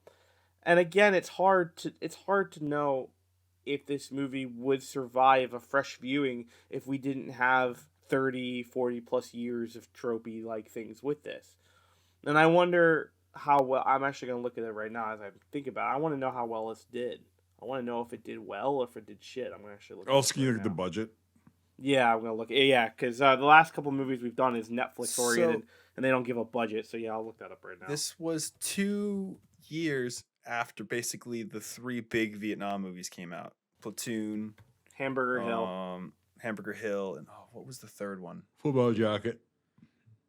And again, it's hard to know if this movie would survive a fresh viewing if we didn't have 30, 40 plus years of tropey like things with this. And I wonder how well, I'm actually going to look at it right now as I think about it. I want to know how well this did. I want to know if it did well or if it did shit. I'm going to actually look at it. Also, can you right look at the now. budget? Yeah, I'm going to look at it. Yeah, because the last couple movies we've done is Netflix oriented, and they don't give a budget. So yeah, I'll look that up right now. This was 2 years after basically the 3 big Vietnam movies came out. Platoon, Hamburger Hill. Hamburger Hill, and what was the third one? Football Jacket.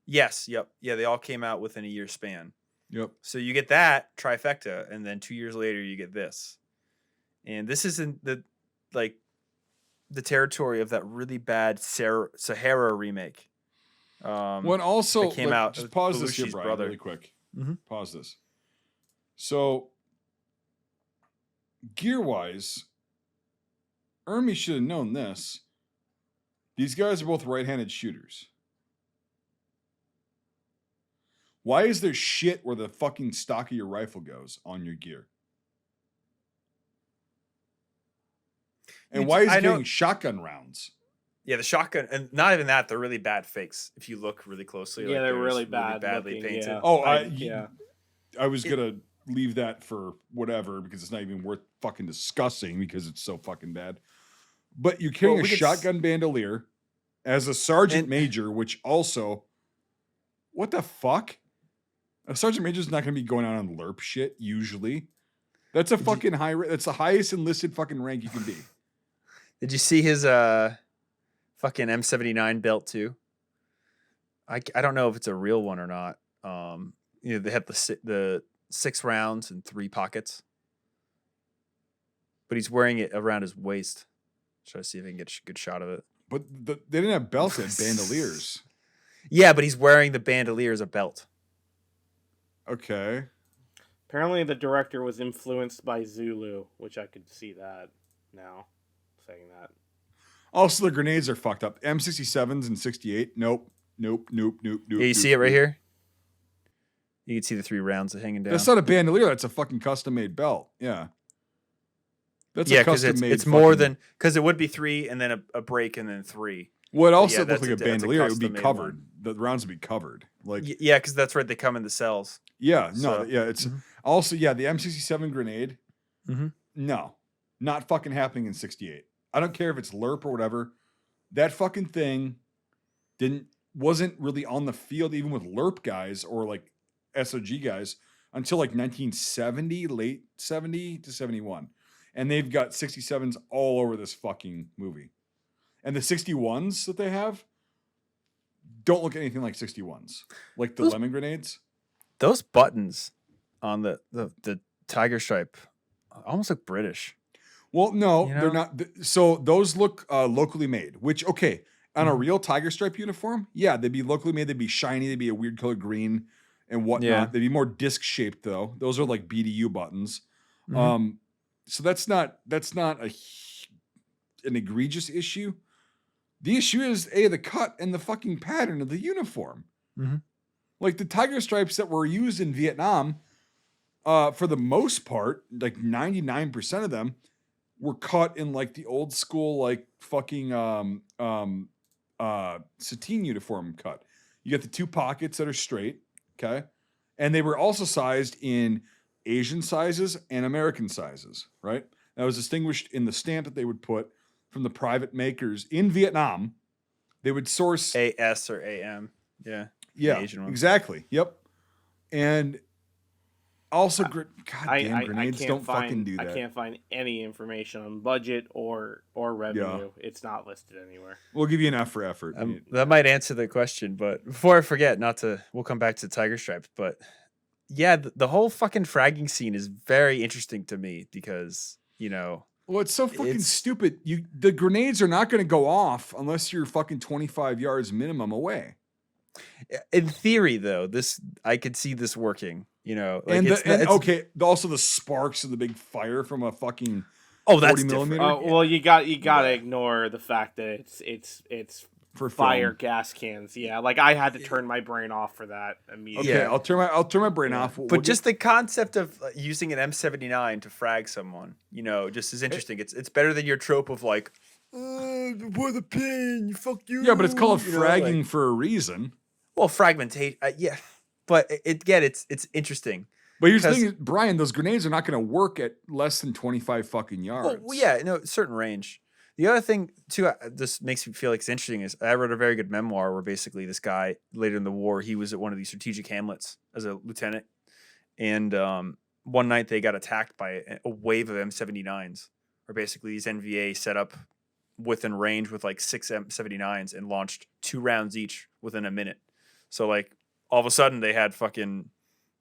Yes, yep. Yeah, they all came out within a year span. Yep. So you get that trifecta, and then 2 years later you get this. And this is in the territory of that really bad Sahara remake. When also that came out. Just pause this here, Belushi's Brian, brother. really quick. Mhm. Pause this. So, gear-wise, Ermey should have known this. These guys are both right-handed shooters. Why is there shit where the fucking stock of your rifle goes on your gear? And why is he getting shotgun rounds? Yeah, the shotgun, and not even that, they're really bad fakes. If you look really closely, Yeah, they're they're really just bad badly looking, painted. yeah. Oh, yeah. I was gonna leave that for whatever because it's not even worth fucking discussing because it's so fucking bad. But you're carrying Well, a shotgun bandolier as a sergeant major, which also, what the fuck? A sergeant major is not gonna be going out on LERP shit usually. That's a fucking high. That's the highest enlisted fucking rank you can be. Did you see his fucking M79 belt too? I don't know if it's a real one or not. They have the 6 rounds and 3 pockets, but he's wearing it around his waist. Try to see if I can get a good shot of it. But they didn't have belts; they had bandoliers. Yeah, but he's wearing the bandolier as a belt. Okay. Apparently, the director was influenced by Zulu, which I could see that now. Saying that. Also, the grenades are fucked up. M67s and 68. Nope. Yeah, you see it right here? You can see the 3 rounds hanging down. That's not a bandolier. That's a fucking custom made belt. Yeah. That's yeah, a because custom made. It's more than, because it would be 3 and then a break and then 3. Well, it also Yeah, looks like a that's a bandolier. It would be custom-made covered. one. The rounds would be covered. Like Yeah, because that's right. They come in the cells. yeah, no, So- yeah. It's also the M67 grenade. Mhm. No, not fucking happening in 68. I don't care if it's LERP or whatever. That fucking thing wasn't really on the field even with LERP guys or like SOG guys until like 1970, late 70 to 71. And they've got 67s all over this fucking movie. And the 61s that they have don't look anything like 61s. Like the lemon grenades. Those buttons on the tiger stripe almost look British. Well, no, You they're know? not. So those look locally made, which, okay, on a real tiger stripe uniform, yeah, they'd be locally made. They'd be shiny. They'd be a weird color green and whatnot. Yeah. They'd be more disc shaped though. Those are like BDU buttons. Mhm. So that's not an egregious issue. The issue is the cut and the fucking pattern of the uniform. Mhm. Like the tiger stripes that were used in Vietnam, for the most part, like 99% of them were cut in like the old school, like fucking sateen uniform cut. You get the 2 pockets that are straight, okay? And they were also sized in Asian sizes and American sizes, right? That was distinguished in the stamp that they would put from the private makers in Vietnam. They would source AS or AM. Yeah. yeah, Asian ones. exactly. Yep. And also, goddamn I grenades can't don't find, fucking do that. I can't find any information on budget or revenue. It's not listed anywhere. We'll give you an F for effort. That might answer the question, but before I forget, we'll come back to tiger stripes, but yeah, the whole fucking fragging scene is very interesting to me because, well, it's so fucking it's- stupid. The grenades are not going to go off unless you're fucking 25 yards minimum away. in theory though, I could see this working, like And, it's also the sparks of the big fire from a fucking Oh, that's 40 different. millimeter? Well, you gotta Yeah. ignore the fact that it's For fire film. gas cans. Yeah, like I had to turn my brain off for that immediately. Okay, Yeah. I'll turn my brain Yeah. off. But just the concept of using an M79 to frag someone, just is interesting. It's better than your trope of like, for the pin, fuck you. yeah, but it's called you know, fragging like- for a reason. well, fragmentation. Yeah, but it's interesting. But here's the Because- thing, is, Brian, those grenades are not going to work at less than 25 fucking yards. Well, yeah, no, certain range. The other thing too, this makes me feel like it's interesting is I wrote a very good memoir where basically this guy later in the war he was at one of these strategic hamlets as a lieutenant, and one night they got attacked by a wave of M79s, where basically these NVA set up within range with like 6 M79s and launched 2 rounds each within a minute. So like all of a sudden they had fucking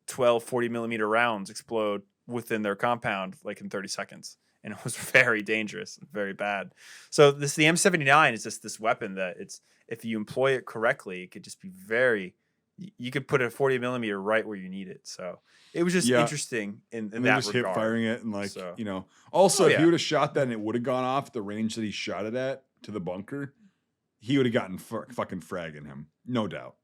12 40 millimeter rounds explode within their compound like in 30 seconds. And it was very dangerous and very bad. So the M79 is just this weapon that if you employ it correctly, it could just be you could put a 40 millimeter right where you need it. So it was just interesting in and that they just regard. hip firing it and like, So- Also, Oh, if yeah. he would have shot that and it would have gone off the range that he shot it at to the bunker, he would have gotten fucking fragging him. No doubt.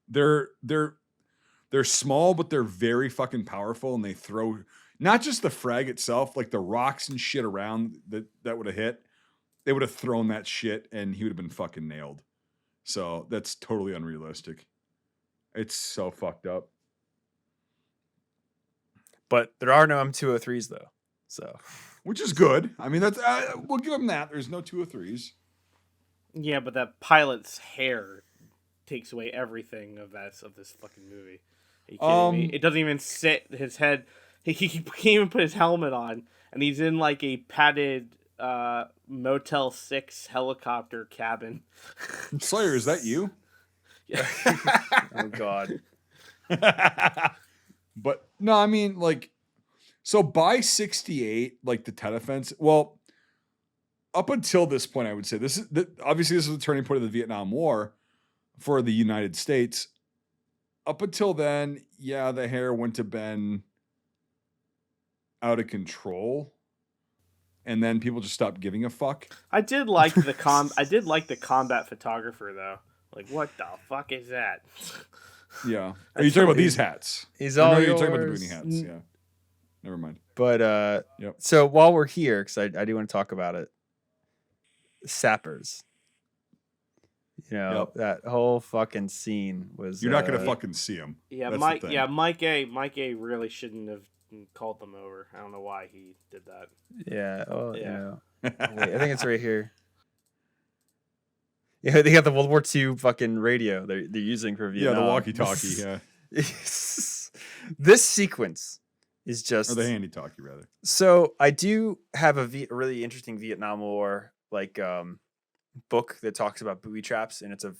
They're small, but they're very fucking powerful, and they throw not just the frag itself, like the rocks and shit around that would have hit. They would have thrown that shit, and he would have been fucking nailed. So that's totally unrealistic. It's so fucked up. But there are no M203s though. So Which is good. I mean, that's we'll give him that. There's no 203s. Yeah, but that pilot's hair takes away everything of this fucking movie. Are you kidding me? It doesn't even sit his head. He can't even put his helmet on, and he's in like a padded Motel 6 helicopter cabin. Slayer, is that you? oh god. But no, I mean, like, so by 68, like the Tet Offense, well, up until this point, I would say obviously this is the turning point of the Vietnam War for the United States. Up until then, yeah, the hair wouldn't have been out of control, and then people just stopped giving a fuck. I did like the combat photographer though. Like, what the fuck is that? Yeah. Are you talking about these hats? He's Or all no, yours. you're talking about the booty hats. Yeah. Never mind. But Yep. so while we're here, because I do want to talk about it, sappers. Yep. That whole fucking scene was. You're not gonna fucking see them. Yeah, That's Mike. the thing. Yeah, Mike A really shouldn't have called them over. I don't know why he did that. Yeah. Oh, Yeah. Wait, I think it's right here. Yeah, they got the World War II fucking radio they're using for Yeah, Vietnam. the walkie-talkie. Yeah, This sequence is just or the handy-talkie rather. So I do have a really interesting Vietnam War book that talks about booby traps, and it's a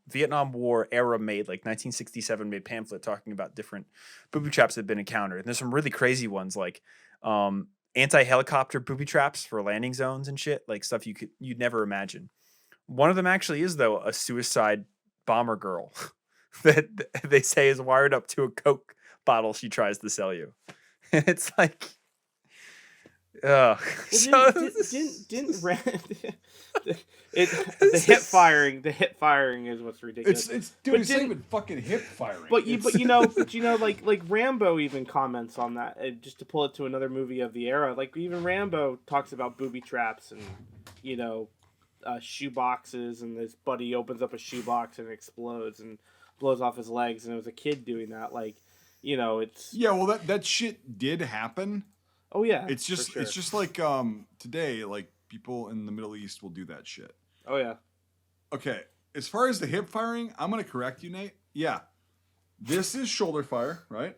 Vietnam War era made, like 1967 made pamphlet talking about different booby traps that have been encountered. And there's some really crazy ones like anti-helicopter booby traps for landing zones and shit, like stuff you'd never imagine. One of them actually is though a suicide bomber girl that they say is wired up to a Coke bottle she tries to sell you. And it's like Well, the hip firing is what's ridiculous. It's But dude, it's not didn't- even fucking hip firing. But you know, like Rambo even comments on that. Just to pull it to another movie of the era, like even Rambo talks about booby traps and shoe boxes, and this buddy opens up a shoebox and it explodes and blows off his legs, and it was a kid doing that. Like, it's yeah, well that shit did happen. oh yeah, It's just for sure. it's just like today, like people in the Middle East will do that shit. oh yeah. Okay, as far as the hip firing, I'm gonna correct you, Nate. Yeah, this is shoulder fire, right?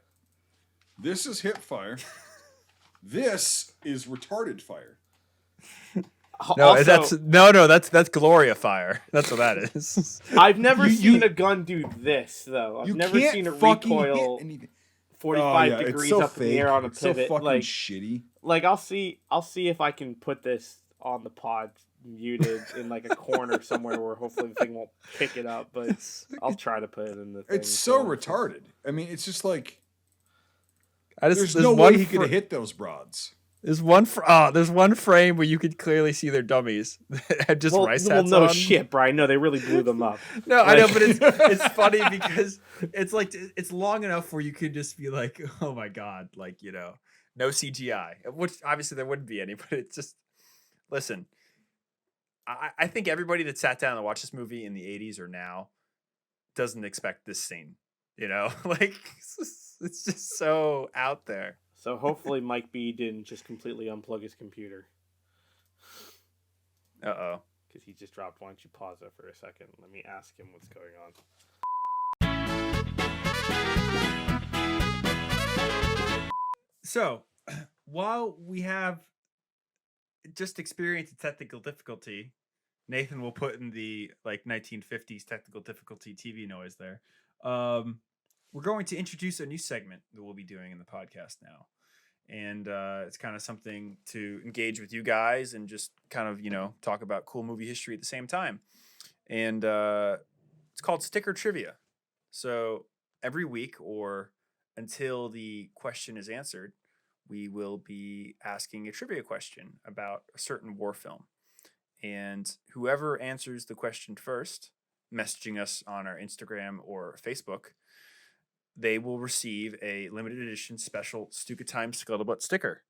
This is hip fire. This is retarded fire. No, Also, that's Gloria fire. That's what that is. I've never You- seen a gun do this though. I've You never can't seen a fucking recoil hit anything. 45 it's degrees so up in the air on a It's pivot. So fucking like shitty. I'll see if I can put this on the pod muted in like a corner somewhere where hopefully the thing won't pick it up, but I'll try to put it in the thing. It's so retarded. I mean, it's just like There's there's no one way he could have hit those broads. There's one frame where you could clearly see their dummies that had just rice hats no on. shit, Brian. No, they really blew them up. No, I know, but it's funny because it's like it's long enough where you could just be like, oh my god, like, you know, no CGI, which obviously there wouldn't be any, but it's just, listen, I think everybody that sat down and watched this movie in the 80s or now doesn't expect this scene, you know, like it's just so out there. So hopefully Mike B didn't just completely unplug his computer. Uh-oh. Because he just dropped. Why don't you pause that for a second? Let me ask him what's going on. So, while we have just experienced technical difficulty, Nathan will put in the like 1950s technical difficulty TV noise there. We're going to introduce a new segment that we'll be doing in the podcast now. And it's kind of something to engage with you guys and just kind of, you know, talk about cool movie history at the same time. And it's called Sticker Trivia. So every week or until the question is answered, we will be asking a trivia question about a certain war film. And whoever answers the question first, messaging us on our Instagram or Facebook, they will receive a limited edition special Stuka Time Scuttlebutt sticker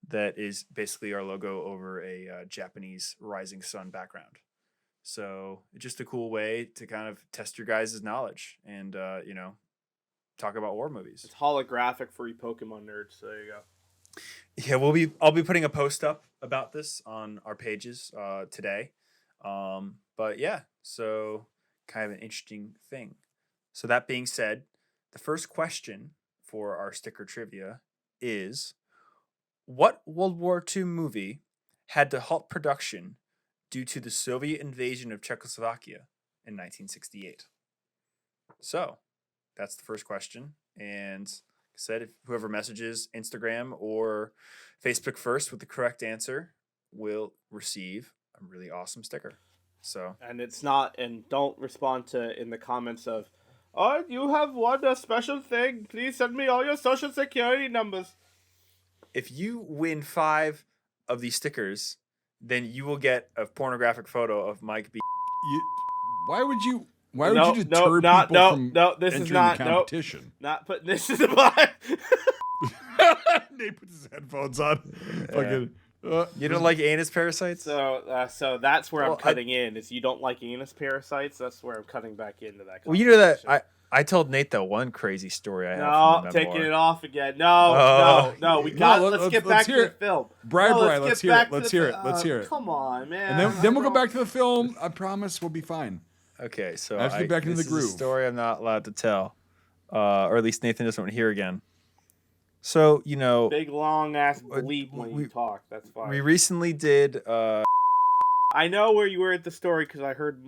that is basically our logo over a Japanese rising sun background. So it's just a cool way to kind of test your guys' knowledge and, you know, talk about war movies. It's holographic for you Pokemon nerds. So there you go. Yeah, I'll be putting a post up about this on our pages today. But yeah, so kind of an interesting thing. So that being said, the first question for our sticker trivia is, what World War II movie had to halt production due to the Soviet invasion of Czechoslovakia in 1968? So that's the first question. And like I said, if whoever messages Instagram or Facebook first with the correct answer will receive a really awesome sticker. So, and it's not, and don't respond to in the comments of, oh, you have won a special thing. Please send me all your social security numbers. if you win 5 of these stickers, then you will get a pornographic photo of Mike B. Why would you deter people from this entering is not the competition? Not putting this in the box. Nate puts his headphones on. Fucking, You don't like anus parasites? So that's where I'm cutting in. Is you don't like anus parasites? That's where I'm cutting back into that. Well, you know that I told Nate that one crazy story I have. No, taking it off again. No. We got. Let's get back to the film. Brian, let's hear it. Let's hear it. Come on, man. And then we'll go back to the film. I promise we'll be fine. Okay, so I have to get back into the groove. This is a story I'm not allowed to tell, or at least Nathan doesn't want to hear again. So, you know, big long ass bleep when you talk. That's fine. We recently did. I know where you were at the story because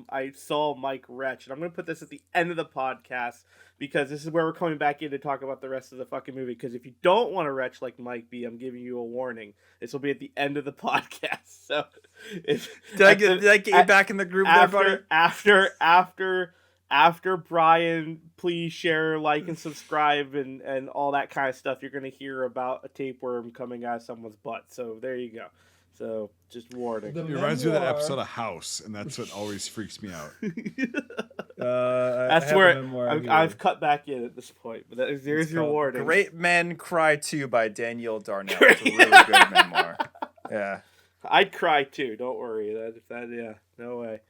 I saw Mike retch, and I'm gonna put this at the end of the podcast because this is where we're coming back in to talk about the rest of the fucking movie. Because if you don't want to retch like Mike B, I'm giving you a warning. This will be at the end of the podcast. So, did I get you back in the group there, buddy? After Brian, please share, like, and subscribe, and all that kind of stuff. You're gonna hear about a tapeworm coming out of someone's butt. So there you go. So just warning. It reminds me of that episode of House, and that's what always freaks me out. That's where I've cut back in at this point. But there's your warning. Great Men Cry Too by Daniel Darnell. It's a really good memoir. Yeah, I'd cry too. Don't worry. Yeah, no way.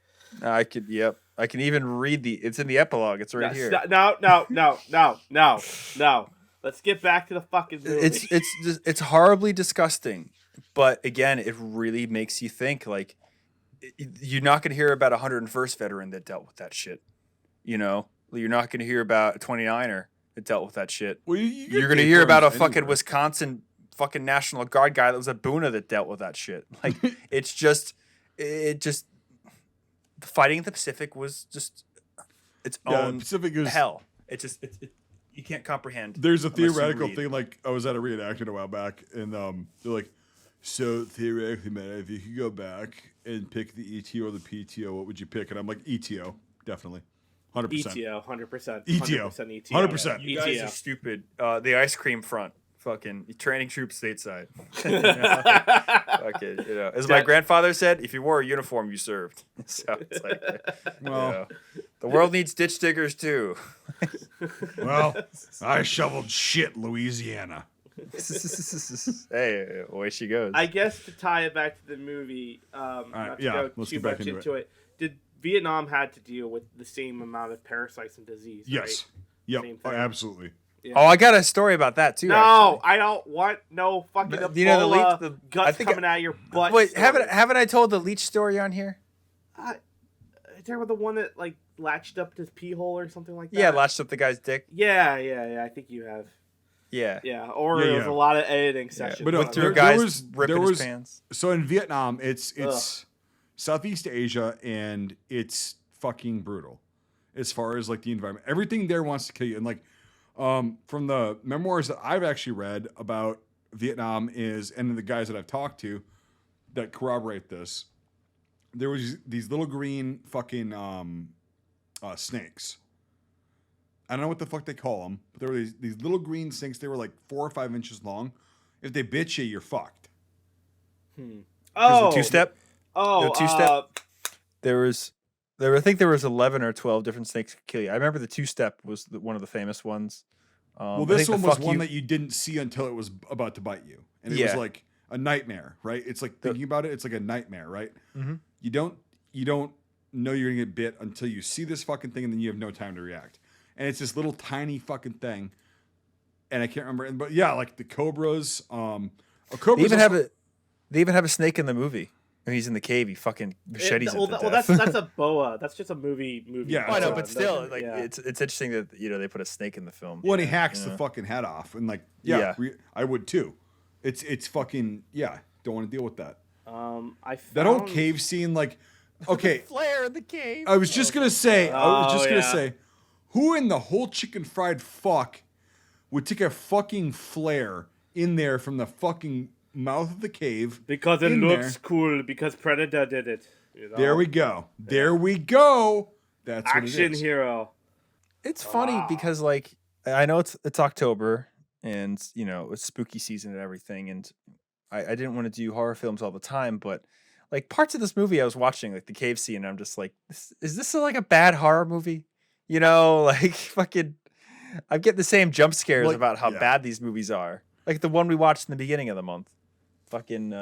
I can even read it's in the epilogue. It's right here. No. Let's get back to the fucking movie. It's horribly disgusting. But again, it really makes you think. Like, you're not going to hear about a 101st veteran that dealt with that shit. You know, you're not going to hear about a 29er that dealt with that shit. Well, you're going to hear about a fucking Wisconsin fucking National Guard guy that was a Boona that dealt with that shit. Like, the fighting in the Pacific was just its own hell. You can't comprehend. There's a theoretical thing. Like, I was at a reenactment a while back, and they're like, so theoretically, man, if you could go back and pick the ETO or the PTO, what would you pick? And I'm like, ETO, definitely, 100%. ETO, 100%. ETO, 100%. You guys are stupid. The ice cream front. fucking training troops stateside. Fucking, as my grandfather said, if you wore a uniform, you served. So it's like, Well, the world needs ditch diggers too. well, I shoveled shit in Louisiana. Hey, away she goes. I guess to tie it back to the movie, not to go let's too get back much into into it. Did Vietnam had to deal with the same amount of parasites and disease? Yes. Right? Yep. Same Oh, thing. absolutely. Yeah. Oh, I got a story about that too. No, actually. I don't want no fucking Do you know the Ebola leech- I guts think coming out of your butt. Wait, story. haven't I told the leech story on here? Is there the one that like latched up his pee hole or something like that? Yeah, latched up the guy's dick. Yeah. I think you have. Yeah. Yeah, or Yeah, it was yeah. a lot of editing sessions. But no, Went through there- a guy's there was- ripping there his was- pants. So in Vietnam, it's Ugh. Southeast Asia, and it's fucking brutal as far as like the environment. Everything there wants to kill you. And like from the memoirs that I've actually read about Vietnam and the guys that I've talked to that corroborate this, there was these little green fucking snakes. I don't know what the fuck they call them, but there were these little green snakes. They were like 4 or 5 inches long. If they bit you, you're fucked. Oh, Two-step. Oh, The two-step? I think there was 11 or 12 different snakes could kill you. I remember the two-step was one of the famous ones. Well, this one was one that you didn't see until it was about to bite you, and it was Yeah. like a nightmare, right? It's like thinking about it, it's like a nightmare, right? Mhm. You don't know you're gonna get bit until you see this fucking thing, and then you have no time to react. And it's this little tiny fucking thing, and I can't remember. But yeah, like the cobras. A cobra. They even have a snake in the movie. When he's in the cave, he fucking machetes him to death. that's a boa. That's just a movie. Yeah, Oh, I know, so- but still, like yeah. it's interesting that they put a snake in the film. When he hacks you know? the fucking head off, and like, Yeah. I would too. It's fucking don't want to deal with that. I found... That whole cave scene, like, okay. Flare in the cave. I was just gonna say, yeah. who in the whole chicken fried fuck would take a fucking flare in there from the fucking mouth of the cave? Because it in looks there. cool. Because Predator did it. You know? There we go. There we go. That's what Action it is. hero. It's funny because like I know it's October and it's spooky season and everything, and I didn't want to do horror films all the time, but like parts of this movie I was watching, like the cave scene, and I'm just like, is this like a bad horror movie? Like fucking, I'm getting the same jump scares Like, about how yeah. bad these movies are. Like the one we watched in the beginning of the month, fucking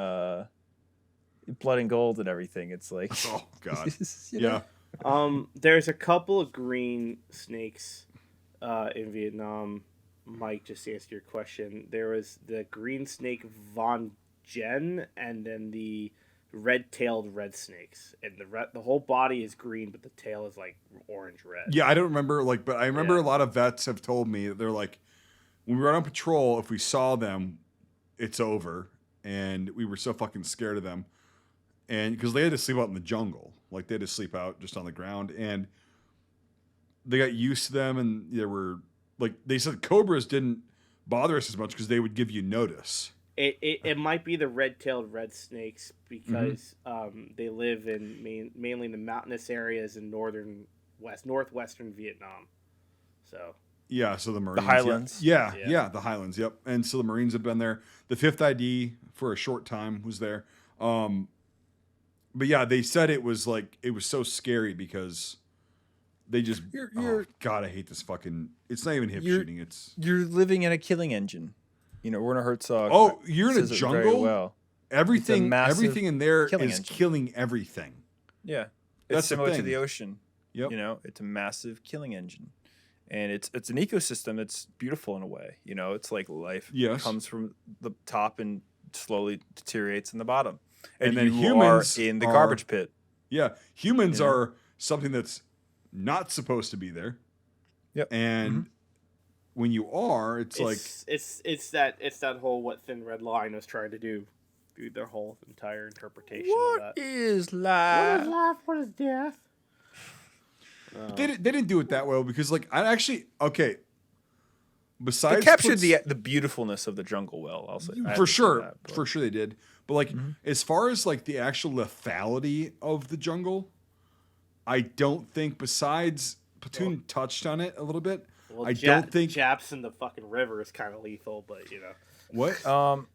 Blood and Gold and everything. It's like, Oh god. you know? Yeah. There's a couple of green snakes in Vietnam. Mike, just to answer your question, there was the green snake Von Jen, and then the red-tailed red snakes, and the whole body is green, but the tail is like orange red. Yeah, I don't remember but I remember Yeah. a lot of vets have told me that they're like, when we were out on patrol, if we saw them, it's over, and we were so fucking scared of them, and because they had to sleep out in the jungle, like they had to sleep out just on the ground, and they got used to them, and there were like they said cobras didn't bother us as much because they would give you notice. It might be the red-tailed red snakes because they live in mainly in the mountainous areas in northwestern Vietnam. So Yeah, so the Marines. Highlands. Yeah, the Highlands, yep. And so the Marines have been there. The 5th ID for a short time was there. But yeah, they said it was so scary because they just You're- God, I hate this fucking it's not even hip You're- shooting, it's You're living in a killing engine. Werner Herzog. Oh, you're in a says it very jungle? well. everything massive everything in there killing is engine. killing everything. Yeah, That's it's the similar to thing. the ocean. Yep. It's a massive killing engine, and it's an ecosystem that's beautiful in a way. It's like life Yes. comes from the top and slowly deteriorates in the bottom, And then you humans are in the are- garbage pit. Yeah, humans Yeah. are something that's not supposed to be there. Yep. And when you are, it's like it's that whole what Thin Red Line was trying to do through their whole entire interpretation of What that. is What life? is life? What is death? they didn't do it that well because like I actually They besides captured puts- the beautifulness of the jungle well. I'll say I have for to say sure that, but- for sure they did, but like as far as like the actual lethality of the jungle, I don't think besides Platoon touched on it a little bit. Well, I don't think Japs in the fucking river is kind of lethal, but What?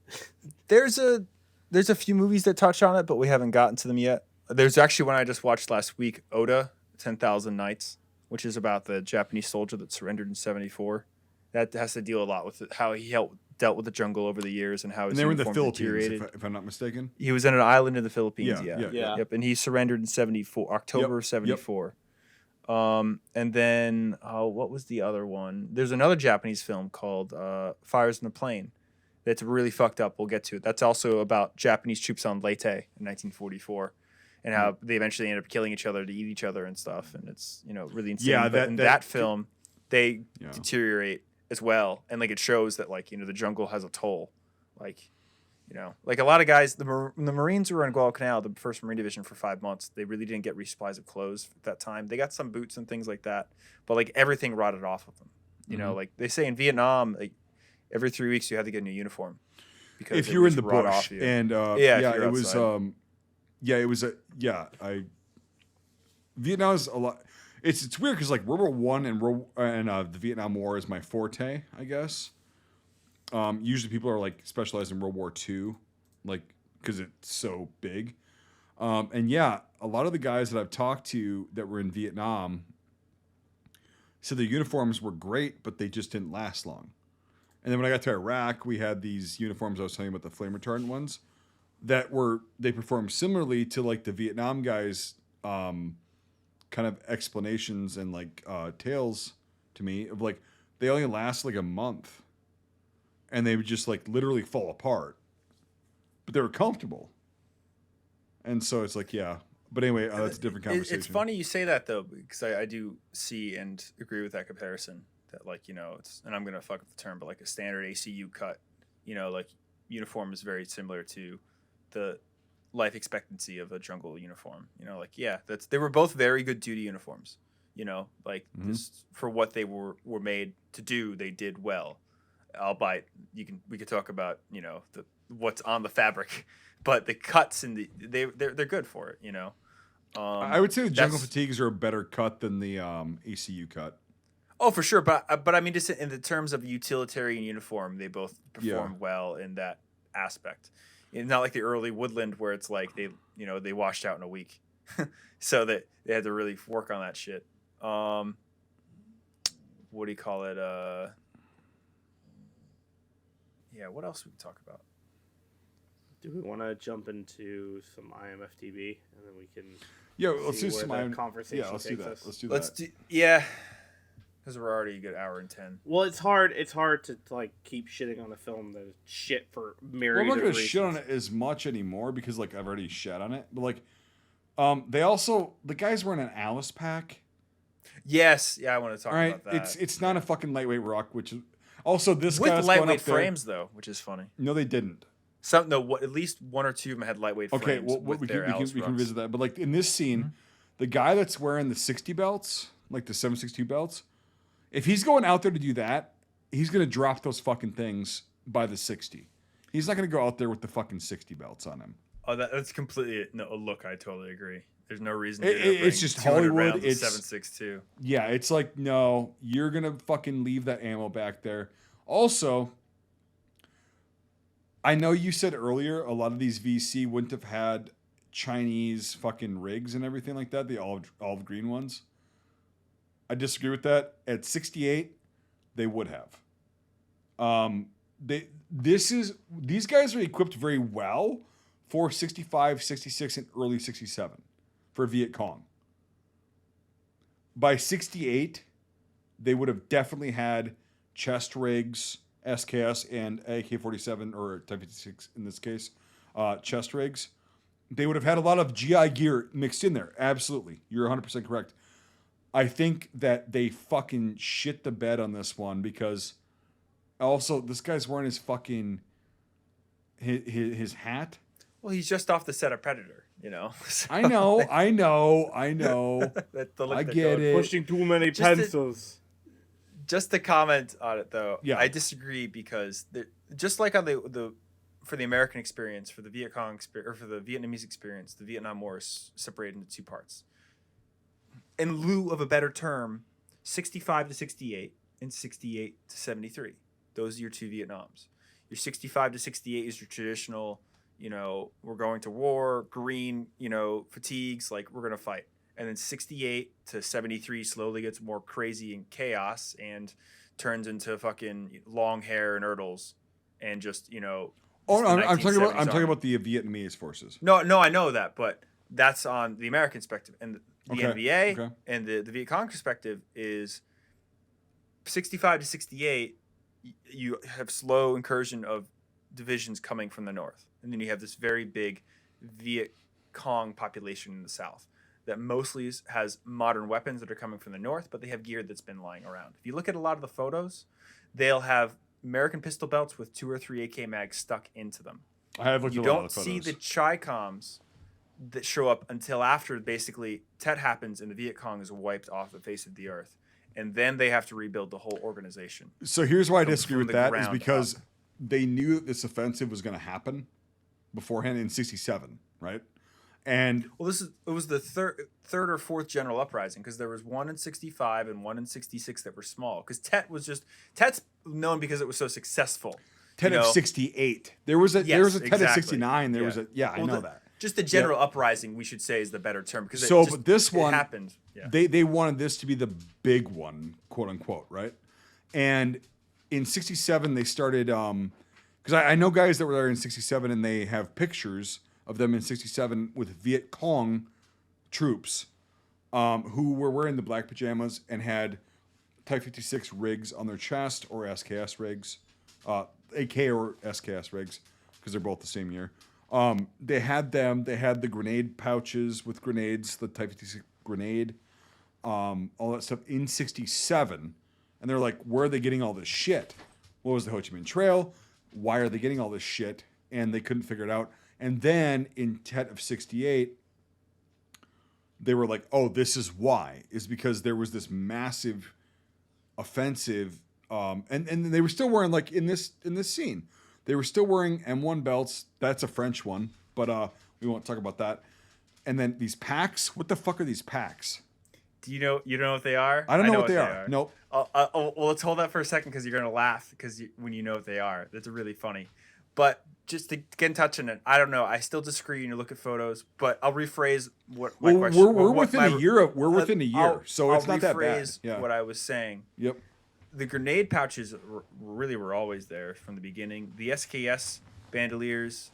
There's a few movies that touch on it, but we haven't gotten to them yet. There's actually one I just watched last week, Oda, 10,000 Nights, which is about the Japanese soldier that surrendered in 74. That has to deal a lot with how he dealt with the jungle over the years and how his And they were in the uniform Philippines, deteriorated. if I'm not mistaken. He was in an island in the Philippines, Yeah. Yep, and he surrendered in 74, October of 74. And then, what was the other one? There's another Japanese film called Fires in the Plain that's really fucked up. We'll get to it. That's also about Japanese troops on Leyte in 1944 and how they eventually end up killing each other to eat each other and stuff. And it's, really insane. Yeah, But in that film, they deteriorate as well. And, it shows that, the jungle has a toll. Like a lot of guys, the Marines were in Guadalcanal, the 1st Marine Division, for 5 months. They really didn't get resupplies of clothes at that time. They got some boots and things like that, but everything rotted off of them. Like they say in Vietnam, every 3 weeks you had to get a new uniform because If you're in the bush, and Vietnam is a lot. It's weird because World War One and the Vietnam War is my forte, I guess. Usually people are specialized in World War II, because it's so big. And a lot of the guys that I've talked to that were in Vietnam said their uniforms were great, but they just didn't last long. And then when I got to Iraq, we had these uniforms I was telling you about, the flame retardant ones, they performed similarly to the Vietnam guys' kind of explanations and tales to me of they only last a month. And they would just literally fall apart, but they were comfortable. And so it's but anyway, that's a different conversation. It's funny you say that though, because I do see and agree with that comparison that it's, and I'm going to fuck up the term, but a standard ACU cut, uniform is very similar to the life expectancy of a jungle uniform, they were both very good duty uniforms, this, for what they were made to do, they did well. Albeit we could talk about what's on the fabric, but the cuts and they're good for it. I would say the jungle fatigues are a better cut than the ACU cut. Oh, for sure, but I mean, just in the terms of utilitarian uniform, they both perform well in that aspect. It's not like the early Woodland where it's they washed out in a week, so that they had to really work on that shit. What do you call it? Yeah, what else we can talk about? Do we want to jump into some IMFDB and then we can? Yeah, let's do some conversation. Yeah, let's do that. Let's do yeah, because we're already a good hour and 10. Well, it's hard. It's hard to keep shitting on a film that is shit for myriad. I'm not going to shit on it as much anymore because I've already shat on it. But they also, the guys wearing an Alice pack. Yes, yeah, I want to talk about that. It's not a fucking lightweight rock, which is also this with guy's lightweight frames though, which is funny. No, they didn't. At least one or two of them had lightweight frames. Okay, well, we can visit that. But in this scene, the guy that's wearing the 60 belts, the 762 belts, if he's going out there to do that, he's gonna drop those fucking things by the 60. He's not gonna go out there with the fucking 60 belts on him. Oh, that's completely a look. I totally agree. There's no reason. It's just Hollywood. It's 762. Yeah, it's no, you're gonna fucking leave that ammo back there. Also, I know you said earlier a lot of these VC wouldn't have had Chinese fucking rigs and everything like that. The olive green ones. I disagree with that. At 68, they would have. These guys are equipped very well for 65, 66, and early 67 for Vietcong. By 68, they would have definitely had chest rigs, SKS, and AK-47 or Type 56 in this case, chest rigs. They would have had a lot of GI gear mixed in there. Absolutely. You're 100% correct. I think that they fucking shit the bed on this one because also this guy's wearing his fucking his hat. Well, he's just off the set of Predator, So I know. I get it. Pushing too many pencils. Just to comment on it, though, yeah. I disagree because just like on the for the American experience, for the Vietcong experience, or for the Vietnamese experience, the Vietnam War is separated into two parts. In lieu of a better term, 65 to 68 and 68 to 73. Those are your two Vietnams. Your 65 to 68 is your traditional, we're going to war, green, fatigues, like we're going to fight. And then 68 to 73 slowly gets more crazy and chaos and turns into fucking long hair and urdles and just, Oh, just the I'm talking about 1970s I'm talking army. about the Vietnamese forces. No, I know that, but that's on the American perspective. And the Okay, NBA okay. and the Vietcong perspective is 65 to 68, you have slow incursion of divisions coming from the north. And then you have this very big Viet Cong population in the south that mostly has modern weapons that are coming from the north, but they have gear that's been lying around. If you look at a lot of the photos, they'll have American pistol belts with 2 or 3 AK mags stuck into them. I have looked You at a lot don't of the see photos. the Chi-Coms that show up until after basically Tet happens and the Viet Cong is wiped off the face of the earth. And then they have to rebuild the whole organization. So here's why I from- disagree from with the that is ground because up. they knew that this offensive was going to happen beforehand in 67, right? And Well, it was the third or fourth general uprising because there was one in 65 and one in 66 that were small. Because Tet's known because it was so successful. 10 you of know? 68. There was a Yes, 10 of exactly. 69. There Yeah. was a I Well, know that. Just the general uprising, we should say, is the better term because But this one it happened. Yeah. They wanted this to be the big one, quote unquote, right? And in 67 they started because I know guys that were there in 67 and they have pictures of them in 67 with Viet Cong troops who were wearing the black pajamas and had Type 56 rigs on their chest or SKS rigs, AK or SKS rigs because they're both the same year. They had the grenade pouches with grenades, the Type 56 grenade, all that stuff in 67. And they're like, where are they getting all this shit? What was the Ho Chi Minh Trail? Why are they getting all this shit? And they couldn't figure it out. And then in Tet of 68, they were like, oh, this is why. Is because there was this massive offensive. And they were still wearing, like, in this scene, they were still wearing M1 belts. That's a French one, but we won't talk about that. And then these packs. What the fuck are these packs? Do you know what they are? I don't know what they are. Nope. Well, let's hold that for a second because you're gonna laugh when you know what they are. That's really funny. But just to get in touch on it, I don't know. I still disagree when you look at photos, but I'll rephrase what my question. We're within a year. We're within a year, so it's not that bad. Rephrase Yeah. what I was saying. Yep. The grenade pouches really were always there from the beginning. The SKS bandoliers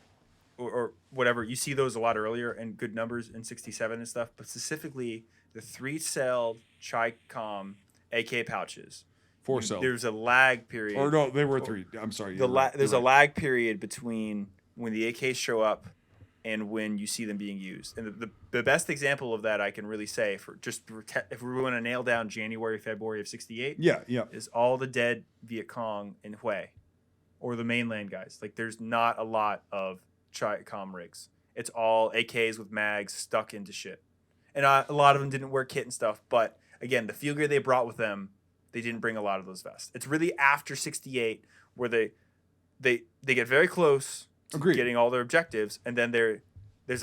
or whatever, you see those a lot earlier and good numbers in 67 and stuff, but specifically the 3-celled Chi-Com AK pouches. 4-cell. There's a lag period. Or no, they were 3. I'm sorry. There's a lag period between when the AKs show up and when you see them being used. And the best example of that I can really say if we want to nail down January, February of 68, Yeah. is all the dead Viet Cong in Hue or the mainland guys. Like there's not a lot of Chi-Com rigs. It's all AKs with mags stuck into shit. And a lot of them didn't wear kit and stuff. But again, the field gear they brought with them, they didn't bring a lot of those vests. It's really after 68 where they get very close to Agreed. getting all their objectives, and then there's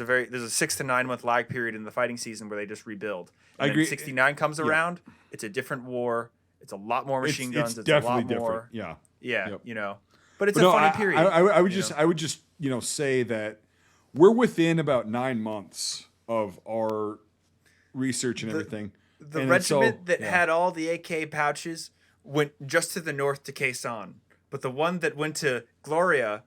a 6 to 9 month lag period in the fighting season where they just rebuild. And I agree. Then 69 comes around, it's a different war. It's a lot more machine guns. It's definitely a lot different. more. Yeah. Yeah, Yep. But it's But a funny period. I would just say that we're within about 9 months of our research and everything. The And regiment that yeah. had all the AK pouches went just to the north to Quezon, but the one that went to Gloria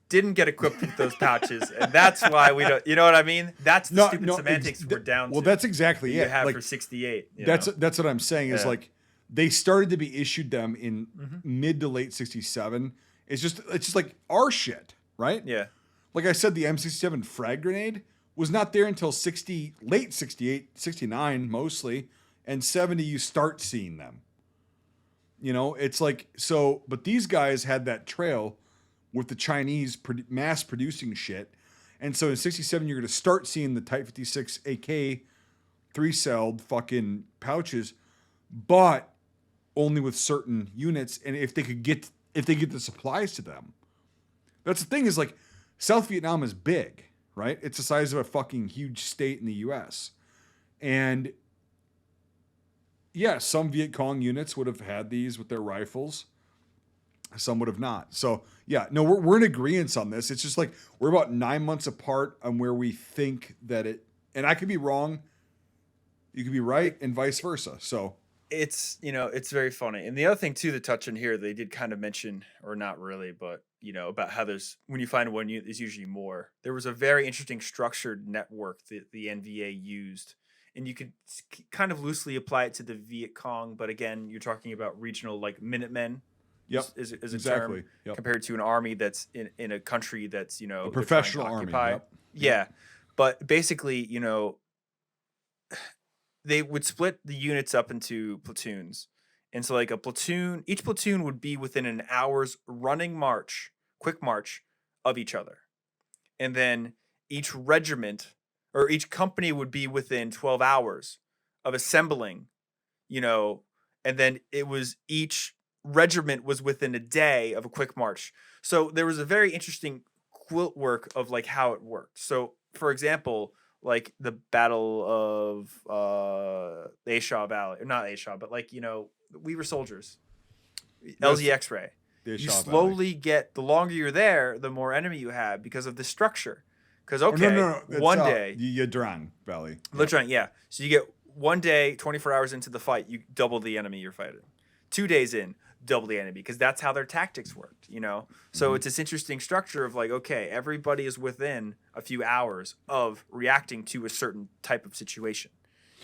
didn't get equipped with those pouches, and that's why we don't. You know what I mean? That's the stupid semantics we're down to. Well, that's exactly that you it. have Like, for 68. that's what I'm saying is Yeah. like they started to be issued them in mid to late 67. It's just like our shit, right? yeah. Like I said, the M67 frag grenade was not there until late 68, 69 mostly, and 70 you start seeing them. It's like, so, but these guys had that trail with the Chinese mass producing shit. And so in 67, you're going to start seeing the Type 56 AK 3-celled fucking pouches, but only with certain units. And if they get the supplies to them. That's the thing is like South Vietnam is big, right? It's the size of a fucking huge state in the US. And yeah, some Viet Cong units would have had these with their rifles. Some would have not. So yeah, no, we're in agreement on this. It's just like we're about 9 months apart on where we think that it, and I could be wrong. You could be right, and vice versa. So It's, it's very funny. And the other thing too, to touch on here, they did kind of mention, or not really, but about how when you find one unit, there's usually more. There was a very interesting structured network that the NVA used, and you could kind of loosely apply it to the Vietcong. But again, you're talking about regional, like Minutemen. Yep, is a exactly. term Yep. compared to an army that's in a country that's A they're trying to professional army. occupy. Yep. Yeah, but basically, they would split the units up into platoons. And so like each platoon would be within an hour's running march, quick march of each other. And then each regiment or each company would be within 12 hours of assembling, and then it was each regiment was within a day of a quick march. So there was a very interesting quilt work of like how it worked. So for example, like the Battle of the Aishaw Valley, or not Aishaw, but like, we were soldiers. LZ X-ray. You slowly get, the longer you're there, the more enemy you have because of the structure. Because no. One day. Yadrang Valley. Yadrang, yeah. So you get 1 day, 24 hours into the fight, you double the enemy you're fighting. 2 days in, double the enemy, because that's how their tactics worked, So it's this interesting structure of like, okay, everybody is within a few hours of reacting to a certain type of situation,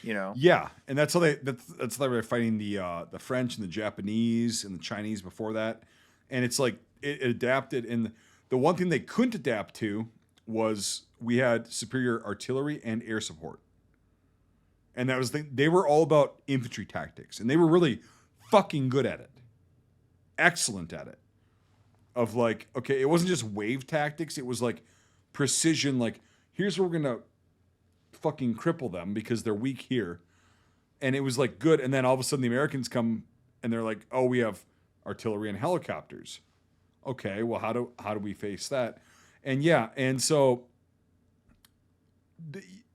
Yeah, and that's how that's how they were fighting the French and the Japanese and the Chinese before that, and it's like it adapted. And the one thing they couldn't adapt to was we had superior artillery and air support, and that was they were all about infantry tactics, and they were really fucking good at it, excellent at it. Of like, okay, it wasn't just wave tactics; it was like precision. Like, here's where we're gonna fucking cripple them because they're weak here, and it was like good. And then all of a sudden, the Americans come and they're like, "Oh, we have artillery and helicopters." Okay, well, how do we face that? And yeah, and so,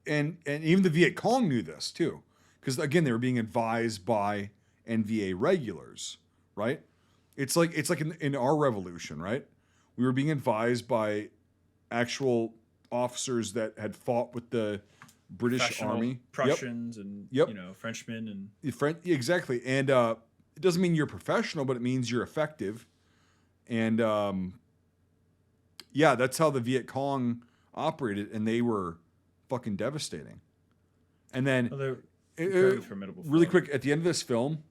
and even the Viet Cong knew this too, because again, they were being advised by NVA regulars, right? It's like in our revolution, right? We were being advised by actual officers that had fought with the British Army, Prussians, and Frenchmen, and exactly. And it doesn't mean you're professional, but it means you're effective. And yeah, that's how the Viet Cong operated, and they were fucking devastating. And then, very formidable. Really quick, at the end of this film,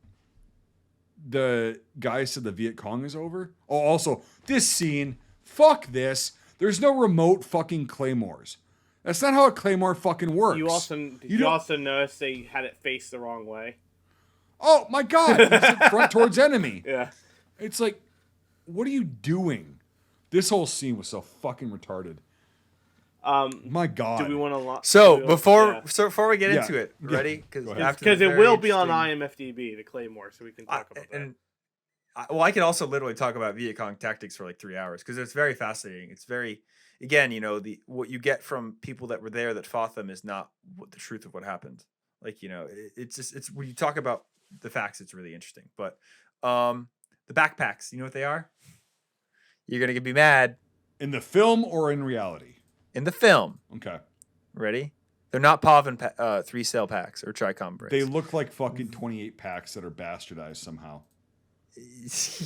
the guy said the Viet Cong is over. Oh, also, this scene, fuck this. There's no remote fucking claymores. That's not how a claymore fucking works. You also notice they had it faced the wrong way. Oh my god! It's front towards enemy. Yeah. It's like, what are you doing? This whole scene was so fucking retarded. My god. Do we want to? So before we get into it, ready? Because it will be on IMFDB, the Claymore, so we can talk about that. And I could also literally talk about Vietcong tactics for like 3 hours because it's very fascinating. It's very, again, what you get from people that were there that fought them is not the truth of what happened. Like, it's when you talk about the facts, it's really interesting. But the backpacks, you know what they are? You're gonna be mad. In the film or in reality? In the film. Okay. Ready? They're not Pavin 3-cell packs or Tricom bricks. They look like fucking 28 packs that are bastardized somehow.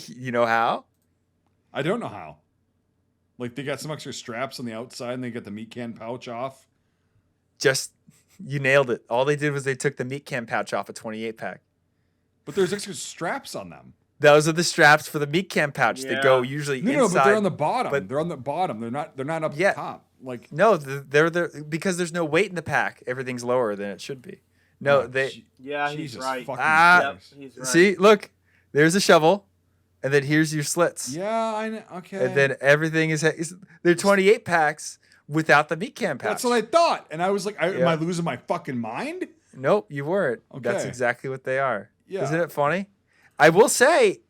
You know how? I don't know how. Like, they got some extra straps on the outside and they got the meat can pouch off. You nailed it. All they did was they took the meat can pouch off a 28 pack. But there's extra straps on them. Those are the straps for the meat can pouch. Yeah. They go usually inside. No, but they're on the bottom. But they're on the bottom. They're not up the top. Like, no, they're because there's no weight in the pack. Everything's lower than it should be. No, he's right. He's right. See, look, there's a shovel, and then here's your slits. Yeah, I know. Okay. And then everything is they're 28 packs without the meat can pouch. That's what I thought, and I was like, am I losing my fucking mind? Nope, you weren't. Okay. That's exactly what they are. Yeah. Isn't it funny? I will say,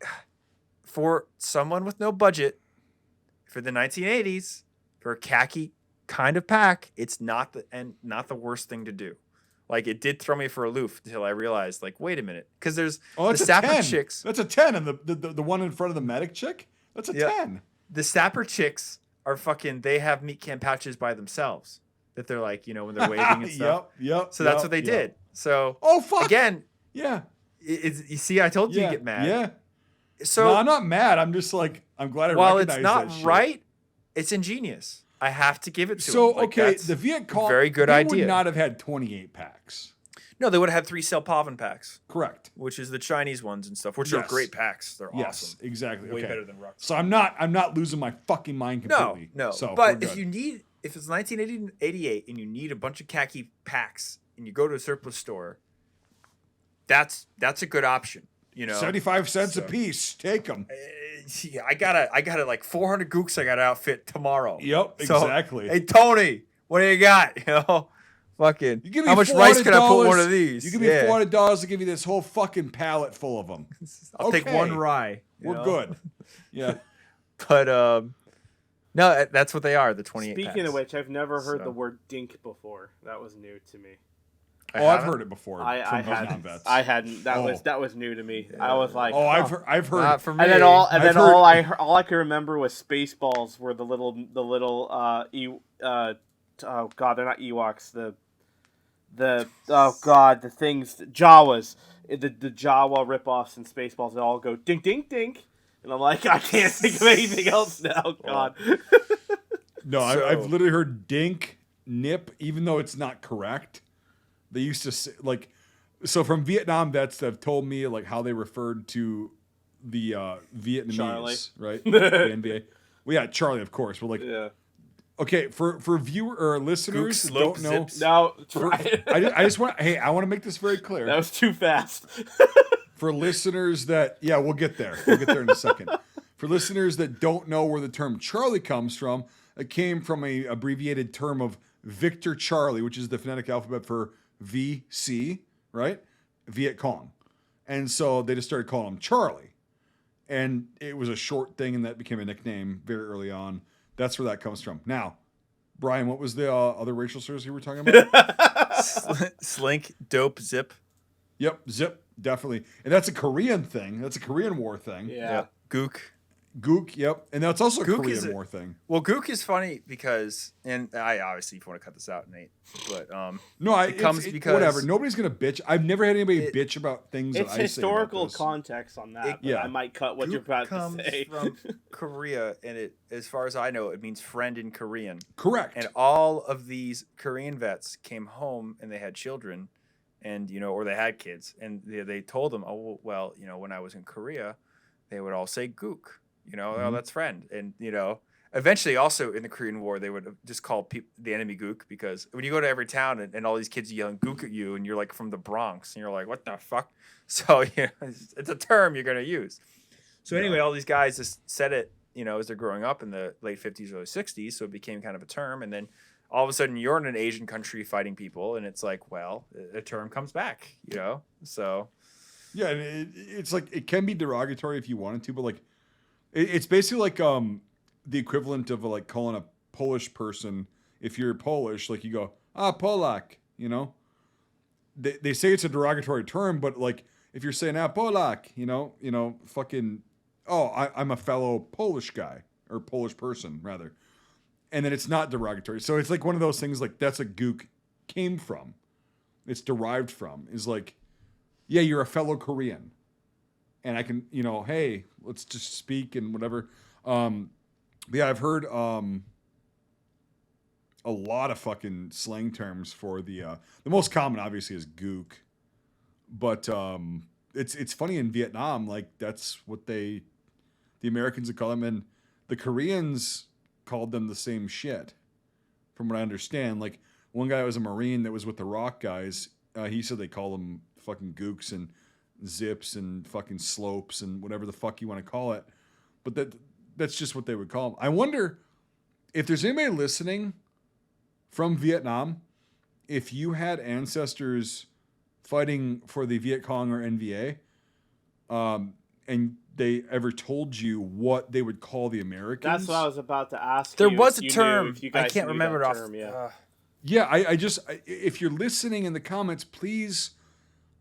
for someone with no budget, for the 1980s, for a khaki kind of pack, it's not the worst thing to do. Like, it did throw me for a loop until I realized, like, wait a minute, because there's the sapper chicks. That's a 10, and the one in front of the medic chick That's a Yeah. 10. The sapper chicks are fucking. They have meat can pouches by themselves that they're like, when they're waving and stuff. Yep. So that's what they did. So Oh fuck. again, Yeah. you see, I told you to get mad. Yeah. So No, I'm not mad. I'm just like, I'm glad I while recognize it's not that shit. right, it's ingenious. I have to give it to So them. Like, okay, that's the Vietcong, very good they idea. would not have had 28 packs. No, they would have had 3 Selpavan packs, Correct. which is the Chinese ones and stuff, which are Yes. great packs. They're Yes, awesome. exactly. Way Okay. better than Rucks. So I'm not losing my fucking mind completely. No. So But we're if good. if it's 1988 and you need a bunch of khaki packs and you go to a surplus store, that's a good option. 75 cents a So- piece, take them. Yeah, I gotta like 400 gooks I gotta outfit tomorrow. Yep, So, exactly. Hey Tony, what do you got? Fucking. You give me How much rice can I put $400, one of these? You give me $400 to give you this whole fucking pallet full of them. I'll take Okay. one rye. We're good. Yeah. But no, that's what they are. The 28. Speaking packs. of which, I've never heard So. the word dink before. That was new to me. Oh, I've heard it before. I from hadn't. non-vets. I hadn't. That Oh. was new to me. I was like, Oh, huh. I've heard. Not for me. And then I've heard- all I can remember was Spaceballs, were the little oh god, they're not Ewoks, the things, Jawas, the Jawa ripoffs and Spaceballs, they all go dink dink dink, and I'm like, I can't think of anything else now. God. No, So- I've literally heard dink, nip, even though it's not correct. They used to say, like, so from Vietnam vets that have told me like how they referred to the Vietnamese, Charlie. right? The NBA. Well, yeah, Charlie, of course. But like, Yeah. okay, for viewer or listeners that don't know, No, I just want. Hey, I want to make this very clear. that was too fast. For listeners that, yeah, we'll get there. We'll get there in a second. For listeners that don't know where the term Charlie comes from, it came from a abbreviated term of Victor Charlie, which is the phonetic alphabet for VC, right? Vietcong. And so they just started calling him Charlie. And it was a short thing, and that became a nickname very early on. That's where that comes from. Now, Brian, what was the other racial slurs you were talking about? Slink, dope, zip. Yep, zip, definitely. And that's a Korean thing. That's a Korean War thing. Yeah. Gook. Gook, yep. And that's also a Gook Korean is a- War thing. Well, Gook is funny because, and I obviously, if you want to cut this out, Nate, but No, It comes because- whatever. Nobody's gonna bitch. I've never had anybody It- bitch about things. It's that I historical say about this. context on that. But yeah. I might cut what you're Gook about comes to say. from Korea, and it, as far as I know, it means friend in Korean. Correct. And all of these Korean vets came home and they had children, and or they had kids, and they told them, oh well, when I was in Korea, they would all say gook, oh Mhm. that's friend, and eventually also in the Korean War they would just call the enemy gook, because when you go to every town and all these kids yelling gook at you, and you're like from the Bronx, and you're like, what the fuck? So it's a term you're gonna use. So Yeah. anyway, all these guys just said it, as they're growing up in the late 50s, early 60s, so it became kind of a term, and then all of a sudden you're in an Asian country fighting people, and it's like, well, a term comes back, so Yeah, and it's like it can be derogatory if you wanted to, but like it's basically like the equivalent of like calling a Polish person, if you're Polish, like you go, Polak, They say it's a derogatory term, but like if you're saying Polak, fucking I'm a fellow Polish guy, or Polish person rather. And then it's not derogatory. So it's like one of those things, like that's a gook came from. It's derived from, is like, yeah, you're a fellow Korean. And I can, hey, let's just speak and whatever. But yeah, I've heard a lot of fucking slang terms for the most common obviously is gook. But it's funny in Vietnam, like that's what the Americans would call them, and the Koreans called them the same shit, from what I understand. Like one guy was a Marine that was with the Rock guys. He said they call them fucking gooks and zips and fucking slopes and whatever the fuck you want to call it. But that's just what they would call them. I wonder if there's anybody listening from Vietnam, if you had ancestors fighting for the Vietcong or NVA, and they ever told you what they would call the Americans. That's what I was about to ask. there you, was if a you term. knew, if you I guys can't knew remember it that off. term, yeah. Yeah, I if you're listening in the comments, please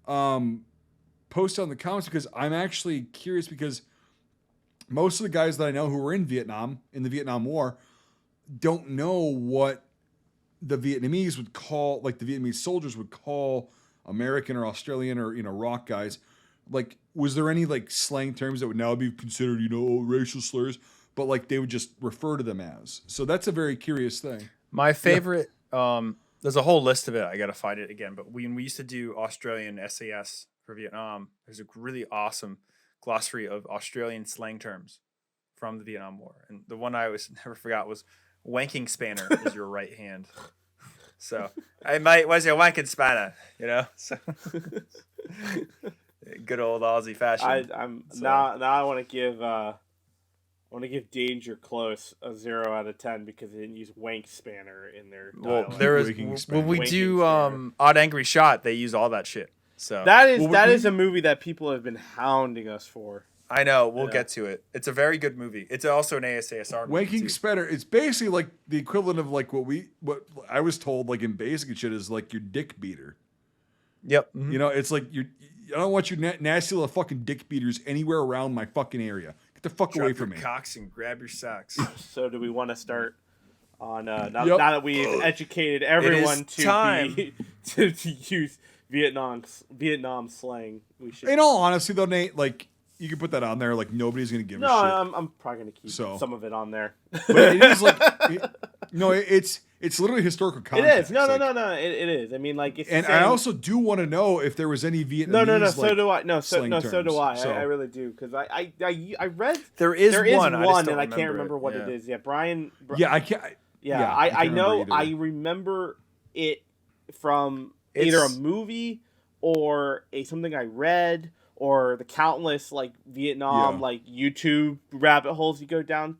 post on the comments, because I'm actually curious, because most of the guys that I know who were in Vietnam, in the Vietnam War, don't know what the Vietnamese would call, like the Vietnamese soldiers would call American or Australian or, rock guys. Like, was there any like slang terms that would now be considered, racial slurs, but like they would just refer to them as? So that's a very curious thing. My favorite, there's a whole list of it. I got to find it again. But when we used to do Australian SAS for Vietnam, there's a really awesome glossary of Australian slang terms from the Vietnam War. And the one I always never forgot was wanking spanner is your right hand. So, hey mate, where's your wanking spanner? So good old Aussie fashion. Now I want to give Danger Close a 0 out of 10 because they didn't use wank spanner in their dialogue. Well, there is when we do Odd Angry Shot, they use all that shit. So that is a movie that people have been hounding us for. I know. We'll get to it. It's a very good movie. It's also an ASASR movie. Wanking spanner. It's basically like the equivalent of like what I was told like in basic and shit is like your dick beater. Yep. Mm-hmm. It's like I don't want your nasty little fucking dick beaters anywhere around my fucking area. Get the fuck away from me. Cocks and grab your socks. So do we want to start on now that we've educated everyone to use Vietnam slang? We should. In all honesty, though, Nate, like you can put that on there. Like nobody's gonna give a shit. No, I'm probably gonna keep some of it on there. But it is like it's literally historical context. It is. No. It is. I mean, like, it's and I also do want to know if there was any Vietnamese. No. Like, so do I. So do I. So. I really do because I read there is one and I can't remember what it is. Yeah, Brian. I can't. I know. I remember it from either a movie or something I read or the countless like Vietnam like YouTube rabbit holes you go down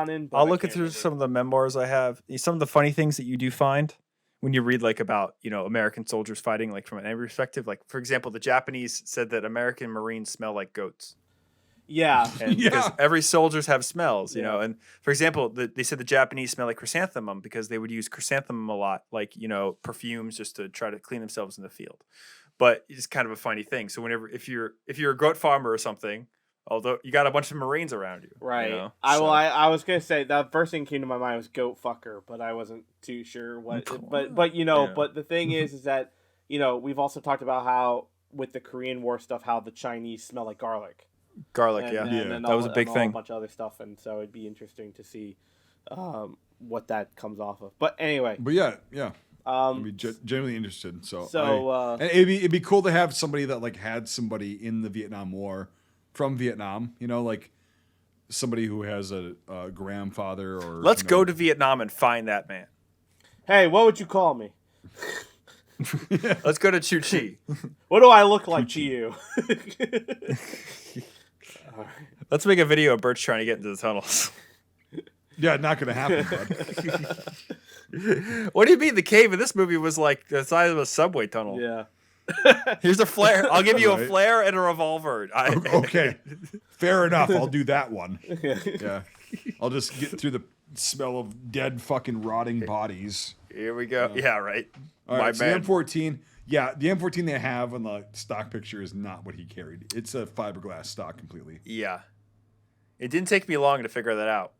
in. I'll look through some of the memoirs I have. Some of the funny things that you do find when you read like about American soldiers fighting, like from an perspective. Like for example, the Japanese said that American Marines smell like goats. Yeah, because every soldiers have smells, And for example, they said the Japanese smell like chrysanthemum because they would use chrysanthemum a lot, like perfumes, just to try to clean themselves in the field. But it's kind of a funny thing. So if you're a goat farmer or something, although you got a bunch of Marines around you, right? I was gonna say the first thing that came to my mind was goat fucker, but I wasn't too sure what. But but the thing is that we've also talked about how with the Korean War stuff, how the Chinese smell like garlic. And that was a big thing. A bunch of other stuff, and so it'd be interesting to see what that comes off of. But anyway. But yeah. I'd be genuinely interested. And it'd be cool to have somebody that like had somebody in the Vietnam War from Vietnam, like somebody who has a grandfather or. Let's go to Vietnam and find that man. Hey, what would you call me? Let's go to Chu Chi. What do I look like to you? Let's make a video of Birch trying to get into the tunnels. Yeah, not gonna happen, bud. What do you mean the cave in this movie was like the size of a subway tunnel? Yeah. Here's a flare. I'll give you a flare and a revolver. Okay. Fair enough. I'll do that one. Yeah. I'll just get through the smell of dead fucking rotting bodies. Here we go. Yeah, right. All right, so the M14. Yeah, the M14 they have on the stock picture is not what he carried. It's a fiberglass stock completely. Yeah. It didn't take me long to figure that out.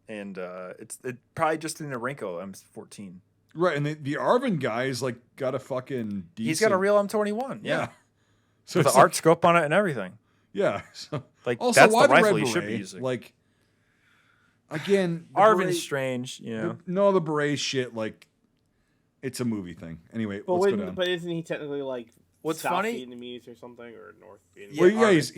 And it's probably just in the Renko M14. Right, and the Arvin guy's like got a fucking decent... He's got a real M21. Yeah. So with the art scope on it and everything. Yeah. So, like also, that's why the rifle you beret? should be using. Like, again, Arvin's strange. The beret shit. Like, it's a movie thing. Anyway, but let's go down. But isn't he technically like what's South funny? Vietnamese or something or North Vietnamese? Well, yeah, he's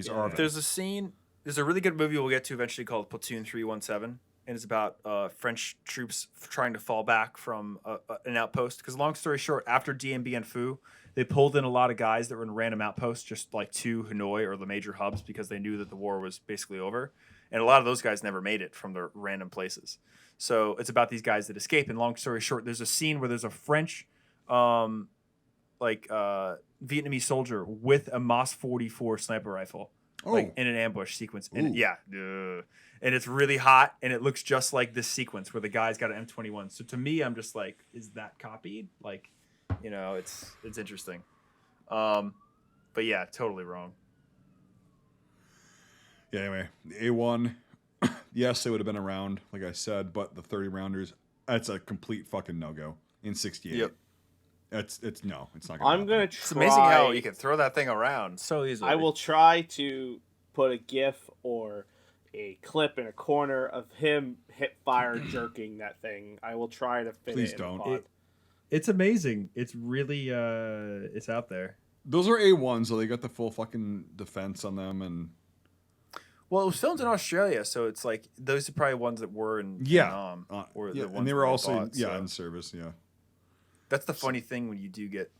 Arvin. There's a scene. There's a really good movie we'll get to eventually called Platoon 317, and it's about French troops trying to fall back from an outpost. Because long story short, after Dien Bien Phu, they pulled in a lot of guys that were in random outposts, just like to Hanoi or the major hubs, because they knew that the war was basically over. And a lot of those guys never made it from their random places. So it's about these guys that escape. And long story short, there's a scene where there's a French, Vietnamese soldier with a Moss 44 sniper rifle. Like in an ambush sequence. And and it's really hot and it looks just like this sequence where the guy's got an M21. So to me, I'm just like, is that copied? Like, it's interesting. But yeah, totally wrong. Yeah, anyway, the A1, yes, they would have been around, like I said, but the 30 rounders, that's a complete fucking no-go in 68. Yep. It's not gonna I'm happen. gonna try. It's amazing how you can throw that thing around so easily. I will try to put a GIF or a clip in a corner of him hip fire jerking that thing. I will try to fit Please it don't. in the pod. It's amazing. It's really it's out there. Those are A1s, so they got the full fucking defense on them, and Well, it was filmed in Australia, so it's like those are probably ones that were in Vietnam, or yeah, the ones and they were that also bought, so. in service. Yeah, That's the funny thing when you do get,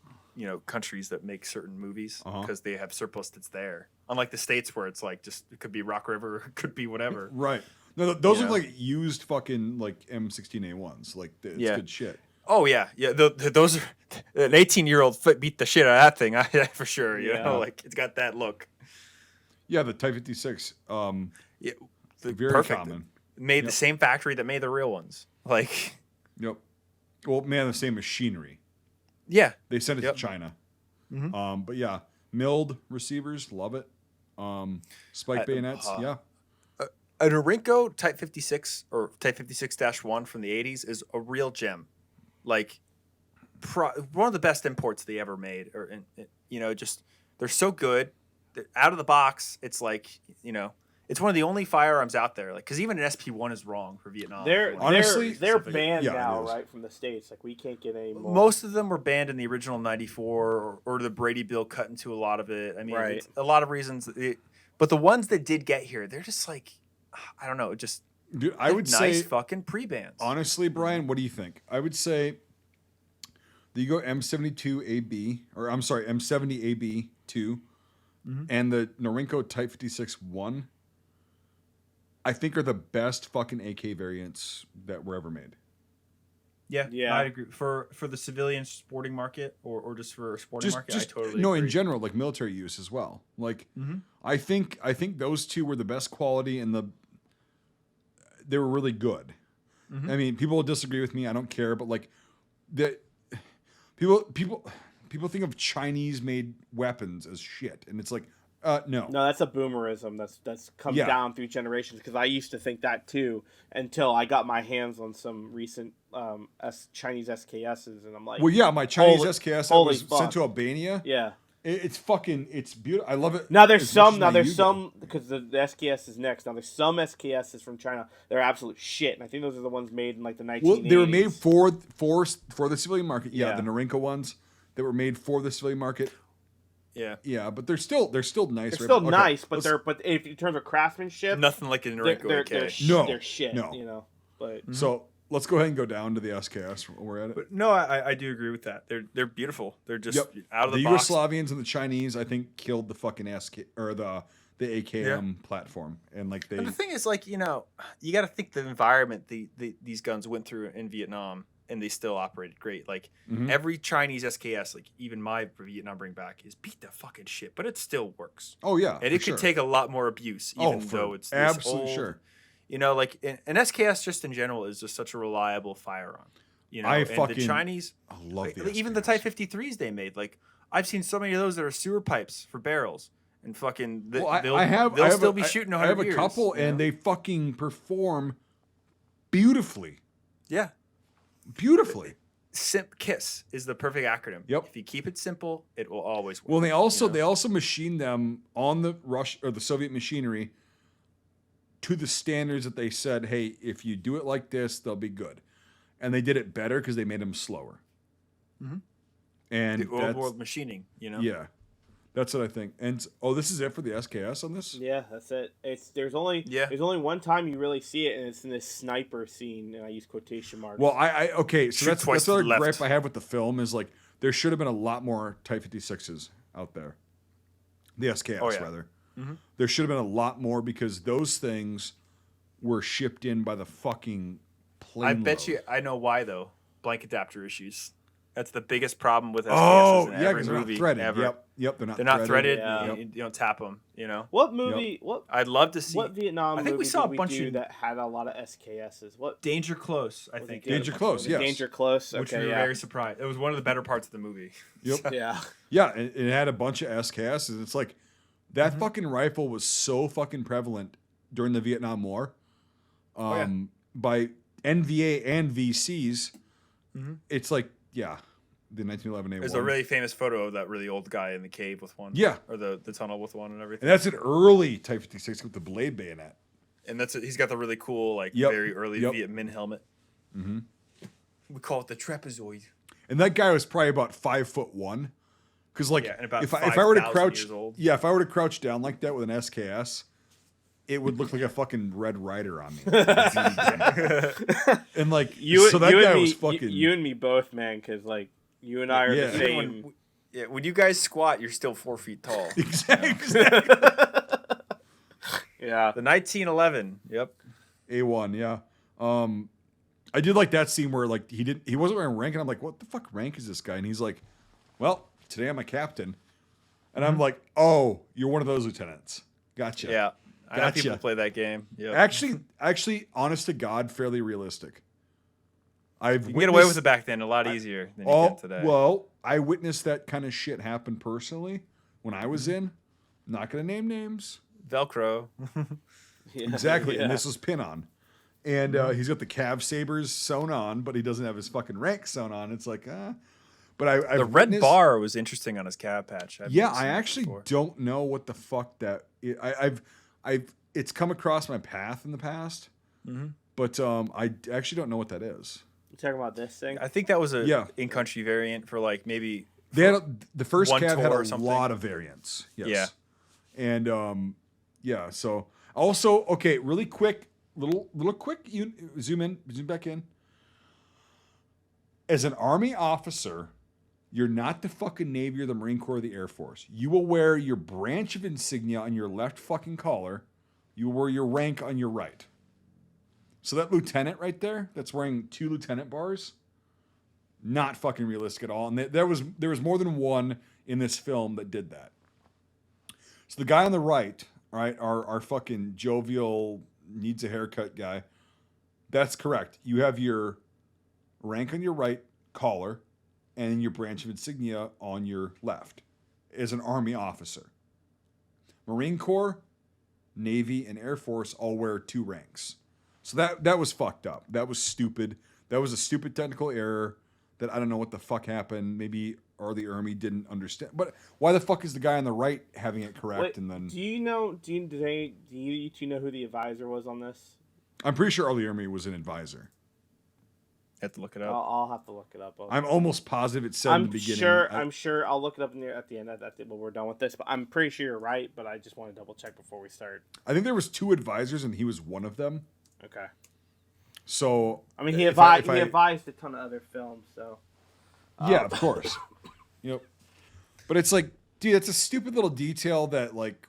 countries that make certain movies because they have surplus that's there. Unlike the States where it's like just it could be Rock River, it could be whatever. right. No, those You are know? like used fucking like M16A1s. Like it's good shit. Oh yeah. Those are an 18-year-old beat the shit out of that thing. For sure. You know, like it's got that look. Yeah, the Type 56. Yeah, Very perfect. common. Made the same factory that made the real ones. Like, Yep. Well, man, the same machinery. yeah, They sent it to China. Mhm. But yeah, milled receivers, love it. Spike bayonets, yeah. a Norinco Type 56 or Type 56-1 from the 80s is a real gem. Like, one of the best imports they ever made. Or just they're so good. They're out of the box, it's like, it's one of the only firearms out there. Like, because even an SP1 is wrong for Vietnam. Honestly, they're specific. banned Yeah, now, it is. right, from the States. Like we can't get any more. Most of them were banned in the original 94 or the Brady bill cut into a lot of it. I mean, Right. it's a lot of reasons. But the ones that did get here, they're just like, I don't know, just Dude, I would nice say, fucking pre-bans. honestly, Brian, what do you think? I would say that you go M72AB, or I'm sorry, M70AB2, and the Norinco Type 56-1, I think are the best fucking AK variants that were ever made. Yeah, Yeah. I agree. For the civilian sporting market or just for a sporting market, I totally no, agree. in general, like military use as well. Like, Mhm. I think those two were the best quality, and they were really good. I mean, people will disagree with me. I don't care, but like, people think of Chinese made weapons as shit, and it's like, no. No, that's a boomerism. That's come Yeah. down through generations. Because I used to think that too until I got my hands on some recent Chinese SKSs, and I'm like, Well, yeah, my Chinese Holy- SKS that holy was fuck. sent to Albania. yeah. It's beautiful. I love it. Now there's as much some. as Now my there's Yugo. some because the SKS is next. Now there's some SKSs from China. They're absolute shit, and I think those are the ones made in like the 1980s. Well, they were made for the civilian market. Yeah, Yeah. the Norinco ones that were made for the civilian market. Yeah, Yeah, but they're still nice. They're right? still Okay, nice, but let's- but if in terms of craftsmanship, nothing like a they're Norinco AK. No, they're shit. no. You know, but So let's go ahead and go down to the SKS while we're at it. But no, I do agree with that. They're beautiful. They're just out of the, the box. Yugoslavians and the Chinese, I think, killed the fucking SK or the AKM platform, and like And the thing is, like, you got to think the environment these guns went through in Vietnam, and they still operated great. Like, every Chinese SKS, like even my Vietnam bring back, is beat the fucking shit, but it still works. Oh yeah, And it could take a lot more abuse, even though it's this absolutely old, sure. Like an SKS just in general is just such a reliable firearm. And the Chinese, I love like, the even the SKS. Type 53s they made. Like, I've seen so many of those that are sewer pipes for barrels, and fucking Well, they'll still be shooting 100 I have a years, couple, and they fucking perform beautifully. yeah. Beautifully. KISS is the perfect acronym. Yep. If you keep it simple, it will always work. Well, they also machine them on the the Soviet machinery to the standards that they said, hey, if you do it like this, they'll be good. And they did it better because they made them slower. And the old world machining, yeah, that's what I think. And this is it for the SKS on this. yeah, that's it. There's only one time you really see it, and it's in this sniper scene, and I use quotation marks. Well, okay, so Shoot that's twice to another the left. gripe I have with the film is like there should have been a lot more Type 56s out there. The SKS rather. There should have been a lot more because those things were shipped in by the fucking plane. I bet load. you I know why though. Blank adapter issues. That's the biggest problem with SKSs Oh, in yeah, every because they're not movie threaded. ever. Yep, they're not. They're not threaded. Yeah. You don't tap them. what movie? What I'd love to see. what Vietnam? I think we movie saw did a bunch do of that had a lot of SKSs. What? Danger Close. I was think. it Danger Close, yes. Danger Close. Which Okay, we were yeah. very surprised. It was one of the better parts of the movie. Yep. Yeah. Yeah, and it had a bunch of SKSs. It's like, That fucking rifle was so fucking prevalent during the Vietnam War. By NVA and VCs. It's like, yeah, the 1911 A1. There's a really famous photo of that really old guy in the cave with one. Yeah. Or the tunnel with one and everything. And that's an early Type 56 with the blade bayonet. And he's got the really cool, like, very early Viet Minh helmet. We call it the trapezoid. And that guy was probably about 5'1". Because, like, and about if I were to 5,000 crouch, years old. if I were to crouch down like that with an SKS, it would look like a fucking Red Rider on me. And like, so that guy was fucking. You and me both, man, because like you and I are the same. When you guys squat, you're still 4 feet tall. Exactly. Yeah. The 1911. Yep. A1. Yeah. I did like that scene where like he wasn't wearing rank, and I'm like, what the fuck rank is this guy? And he's like, well, today I'm a captain, and I'm like, oh, you're one of those lieutenants. Gotcha. Yeah. I know people play that game. Yeah. Actually, honest to God, fairly realistic. You can get away with it back then a lot easier than you can today. Well, I witnessed that kind of shit happen personally when I was in. Not gonna name names. Velcro. Exactly, and this was pin on. And he's got the Cav Sabers sewn on, but he doesn't have his fucking rank sewn on. It's like, But I've the red bar was interesting on his cab patch. I actually don't know what the fuck that. It's come across my path in the past, but I actually don't know what that is. You talking about this thing? I think that was a in-country variant for like maybe. They had the first cab had a something. lot of variants. Yes. Yeah. And so also really quick, little quick. You zoom back in. As an Army officer, you're not the fucking Navy or the Marine Corps or the Air Force. You will wear your branch of insignia on your left fucking collar. You will wear your rank on your right. So that lieutenant right there, that's wearing 2 lieutenant bars, not fucking realistic at all. And there was more than one in this film that did that. So the guy on the right, our fucking jovial, needs a haircut guy, that's correct. You have your rank on your right collar and your branch of insignia on your left as an Army officer. Marine Corps, Navy, and Air Force all wear 2 ranks. So that was fucked up. That was stupid. That was a stupid technical error that I don't know what the fuck happened. Maybe R Lee Ermey didn't understand. But why the fuck is the guy on the right having it correct? Wait, and then do you know who the advisor was on this? I'm pretty sure R Lee Ermey was an advisor. Have to look it up. I'll have to look it up. I'm almost positive it said in the beginning. I'm sure. I'll look it up at the end when we're done with this. But I'm pretty sure you're right. But I just want to double check before we start. I think there was 2 advisors, and he was one of them. Okay. So I mean, he advised a ton of other films. So yeah, of course. Yep. But it's like, dude, it's a stupid little detail that, like,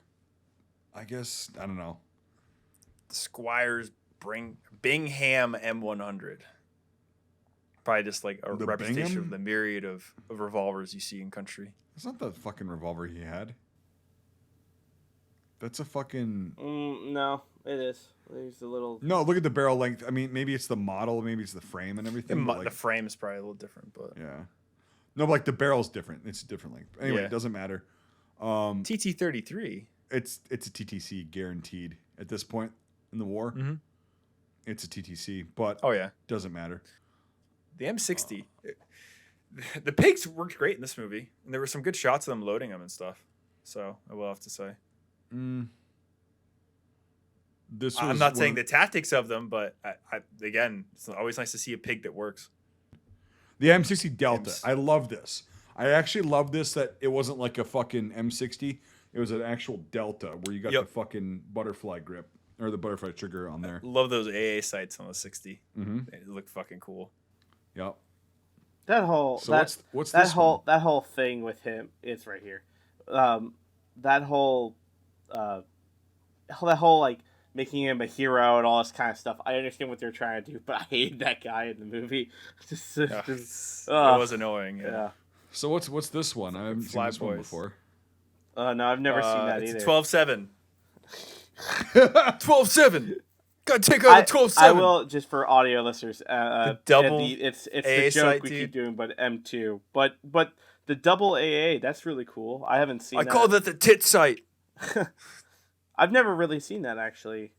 I guess I don't know. Squire's Bingham M100. Probably just like a representation Bingham? of the myriad of revolvers you see in country. It's not the fucking revolver he had. That's a fucking. No, it is. There's a little. No, look at the barrel length. I mean, maybe it's the model, maybe it's the frame and everything. The frame is probably a little different, but yeah. No, but like the barrel's different. It's a different length. Anyway, Yeah. It doesn't matter. TT-33. It's a TTC guaranteed at this point in the war. Mm-hmm. It's a TTC, but doesn't matter. The M60. The pigs worked great in this movie, and there were some good shots of them loading them and stuff. So I will have to say. I'm not saying the tactics of them, but again, it's always nice to see a pig that works. The M60 Delta. I love this. I actually love this that it wasn't like a fucking M60. It was an actual Delta where you got the fucking butterfly grip or the butterfly trigger on there. Love those AA sights on the 60. Mm-hmm. They look fucking cool. Yep. That whole what's that this whole one? that whole thing with him. It's right here. That whole like making him a hero and all this kind of stuff. I understand what they're trying to do, but I hated that guy in the movie. It was annoying. Yeah. So what's this one? I haven't seen this one before. No, I've never seen that either. It's 12-7. 12-7. Gotta take out the 12-7. I will, just for audio listeners. The double it's AA the joke we sight, keep doing, but M2. But the double AA, that's really cool. I haven't seen that. I call that the tit sight. I've never really seen that actually.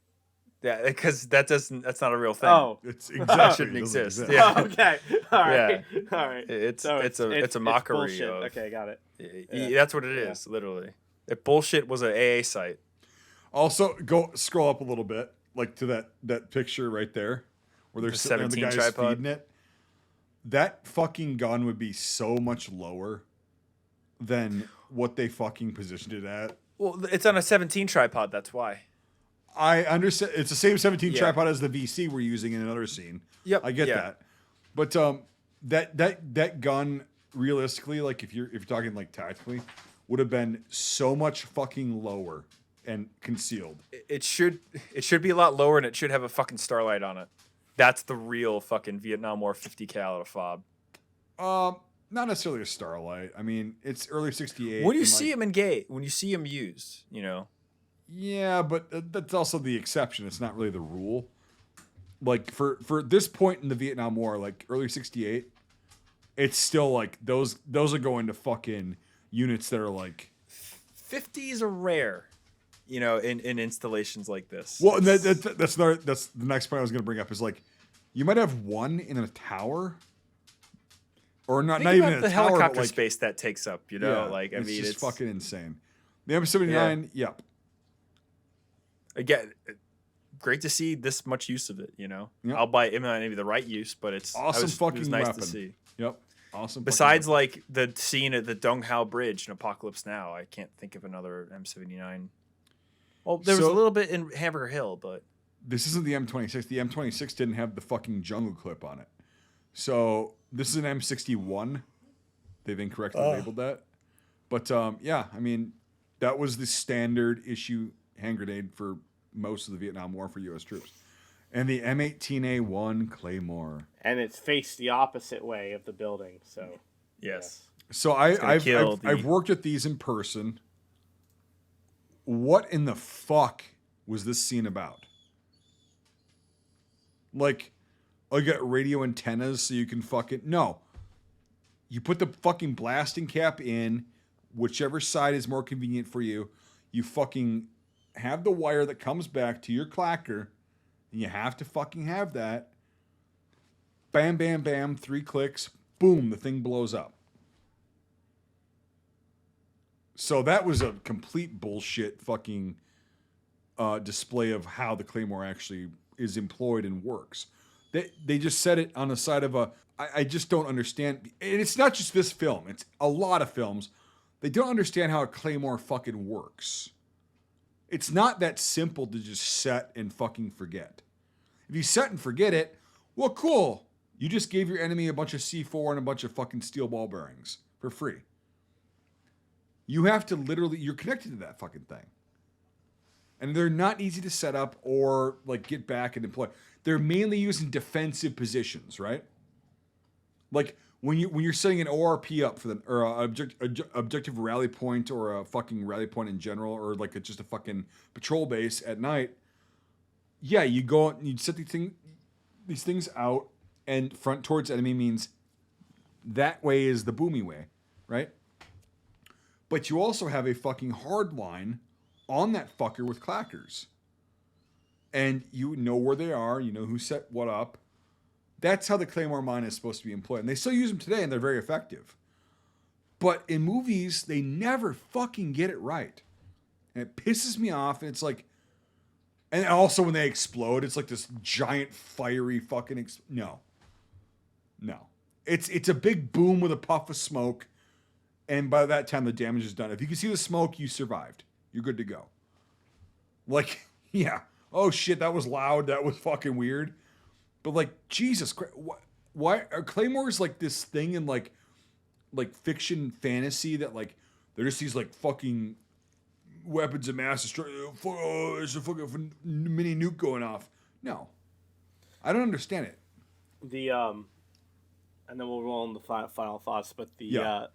Yeah, because that's not a real thing. Oh, It's That exactly shouldn't it doesn't exist. exist. Yeah. okay, all right, all right. It's So it's a mockery bullshit. of. Okay, got it. Yeah. That's what it Yeah. is, literally. If bullshit was an AA site. Also, go scroll up a little bit, like to that picture right there, where The there's sitting there, the 17 guy's tripod. feeding it. That fucking gun would be so much lower than what they fucking positioned it at. Well, it's on a 17 tripod. That's why. I understand it's the same 17 Yeah. tripod as the VC we're using in another scene. Yep. I get yeah. that, but that gun realistically, like if you're talking like tactically, would have been so much fucking lower and concealed. It should be a lot lower, and it should have a fucking starlight on it. That's the real fucking Vietnam War 50 cal fob. Not necessarily a starlight. I mean, it's early '68. When you and, see like, him engage, when you see him used, yeah, but that's also the exception. It's not really the rule. Like for this point in the Vietnam War, like early '68, it's still like those are going to fucking units that are like 50s are rare, in installations like this. Well, and that's the next point I was going to bring up is like you might have one in a tower, or not Think even about in a the tower, helicopter but like, space that takes up. I it's mean, just it's fucking insane. The M79, yep. Again, great to see this much use of it. Yep. I'll buy it. Maybe the right use, but it's Awesome it fucking was nice weapon. to see. Yep. Awesome. Besides, fucking like the scene at the Dong Hao Bridge in Apocalypse Now, I can't think of another M79. Well, there was a So- little bit in Hamburger Hill, but this isn't the M26. The M26 didn't have the fucking jungle clip on it. So this is an M61. They've incorrectly labeled that. But yeah, I mean, that was the standard issue hand grenade for most of the Vietnam War for U.S. troops. And the M18A1 Claymore. And it's faced the opposite way of the building. So yes. So gonna kill I've worked with these in person. What in the fuck was this scene about? Like, I got radio antennas so you can fucking no. You put the fucking blasting cap in, whichever side is more convenient for you. You fucking have the wire that comes back to your clacker, and you have to fucking have that. Bam, bam, bam, 3 clicks, boom, the thing blows up. So that was a complete bullshit fucking display of how the Claymore actually is employed and works. They just said it on the side of a... I just don't understand. And it's not just this film. It's a lot of films. They don't understand how a Claymore fucking works. It's not that simple to just set and fucking forget. If you set and forget it, well, cool. You just gave your enemy a bunch of C4 and a bunch of fucking steel ball bearings for free. You have to literally... You're connected to that fucking thing. And they're not easy to set up or like get back and deploy. They're mainly used in defensive positions, right? Like when you're setting an ORP up for them, or objective rally point, or a fucking rally point in general, or like just a fucking patrol base at night. Yeah, you go and you set these things out, and front towards enemy means that way is the boomy way, right? But you also have a fucking hard line on that fucker with clackers. And you know where they are, you know who set what up. That's how the Claymore mine is supposed to be employed. And they still use them today, and they're very effective. But in movies, they never fucking get it right. And it pisses me off, and it's like... And also when they explode, it's like this giant fiery fucking... No. It's a big boom with a puff of smoke, and by that time, the damage is done. If you can see the smoke, you survived. You're good to go. Like, yeah. Oh, shit, that was loud. That was fucking weird. But, like, Jesus Christ. Why are Claymores like this thing in, like fiction fantasy that, like, they're just these, like, fucking weapons of mass destruction. Oh, there's a fucking mini nuke going off. No. I don't understand it. And then we'll roll in the final thoughts. But Yeah.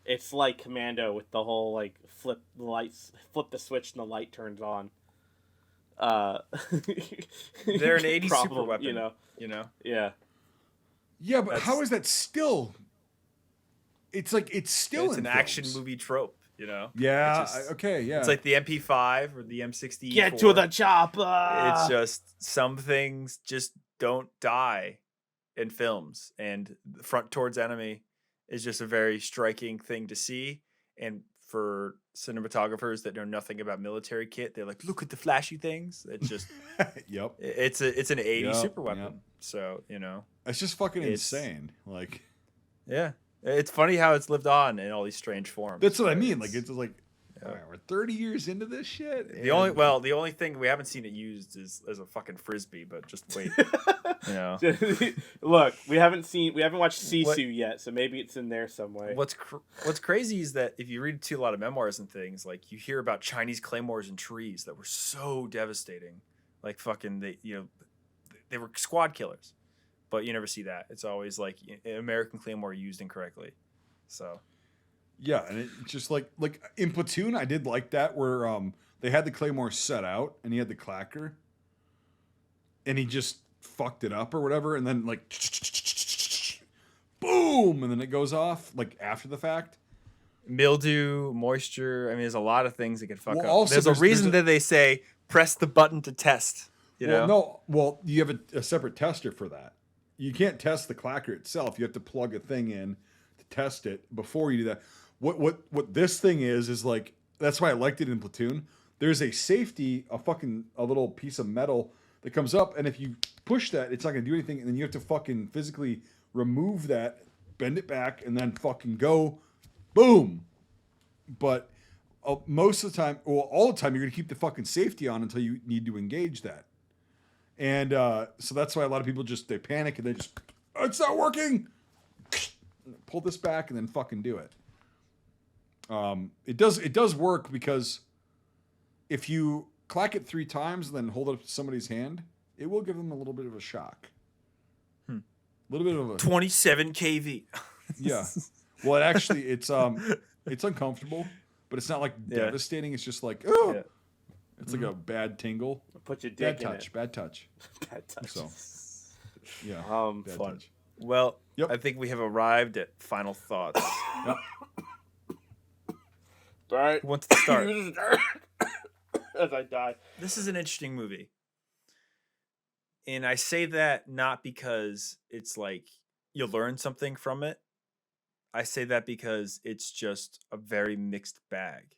it's like Commando with the whole like flip the switch and the light turns on. They're an 80s problem, super weapon. you know. Yeah. Yeah, but how is that still? It's like it's still It's in an action films. movie trope. you know? Yeah. It's just, Okay. Yeah. it's like the MP5 or the M60. Get to the chopper. It's just some things just don't die in films, and front towards enemy is just a very striking thing to see. And for cinematographers that know nothing about military kit, they're like, look at the flashy things. It's just Yep. it's an 80s Yep, super weapon. yep. So, you know. It's just fucking It's- insane. Like, Yeah. It's funny how it's lived on in all these strange forms. that's what I mean. Like, it's like, Yeah. all right, we're 30 years into this shit. the only thing we haven't seen it used is as a fucking frisbee, but just wait. You know. Look, we haven't watched Sisu What- yet, so maybe it's in there some way. What's crazy is that if you read a lot of memoirs and things, like you hear about Chinese claymores in trees that were so devastating, like fucking they were squad killers, but you never see that. It's always like American claymore used incorrectly. So Yeah, and it's just like in Platoon, I did like that where they had the Claymore set out and he had the clacker, and he just fucked it up or whatever, and then like boom, and then it goes off like after the fact. mildew, moisture. I mean, there's a lot of things that can fuck Well, up. also There's a reason there's that they say press the button to test. You know? You have a separate tester for that. You can't test the clacker itself. You have to plug a thing in to test it before you do that. What this thing is like, that's why I liked it in Platoon. There's a safety, a little piece of metal that comes up, and if you push that, it's not gonna do anything, and then you have to fucking physically remove that, bend it back, and then fucking go, boom. But most of the time, or all the time, you're gonna keep the fucking safety on until you need to engage that. And so that's why a lot of people they panic and they just, oh, it's not working. Pull this back and then fucking do it. It does work because if you clack it 3 times and then hold it up to somebody's hand, it will give them a little bit of a shock. A little bit of a 27 kV. Yeah. Well, it's uncomfortable, but it's not like devastating. It's just like, oh, Yeah. it's like a bad tingle. Put your dick Bad touch. in Bad touch. it. Bad touch. So, yeah. Bad Fun. touch. Well, Yep. I think we have arrived at final thoughts. Yep. All right. Who wants to start? As I die. This is an interesting movie. And I say that not because it's like you'll learn something from it. I say that because it's just a very mixed bag.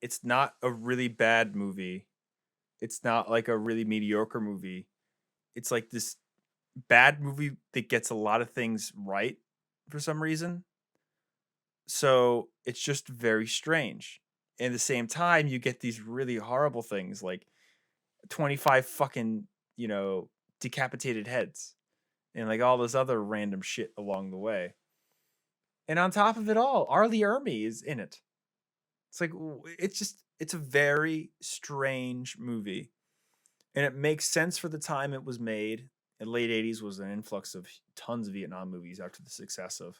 It's not a really bad movie. It's not like a really mediocre movie. It's like this bad movie that gets a lot of things right for some reason. So it's just very strange. And at the same time, you get these really horrible things like 25 fucking, decapitated heads and like all this other random shit along the way. And on top of it all, R Lee Ermey is in it. It's like, it's a very strange movie. And it makes sense for the time it was made. In the late 80s was an influx of tons of Vietnam movies after the success of,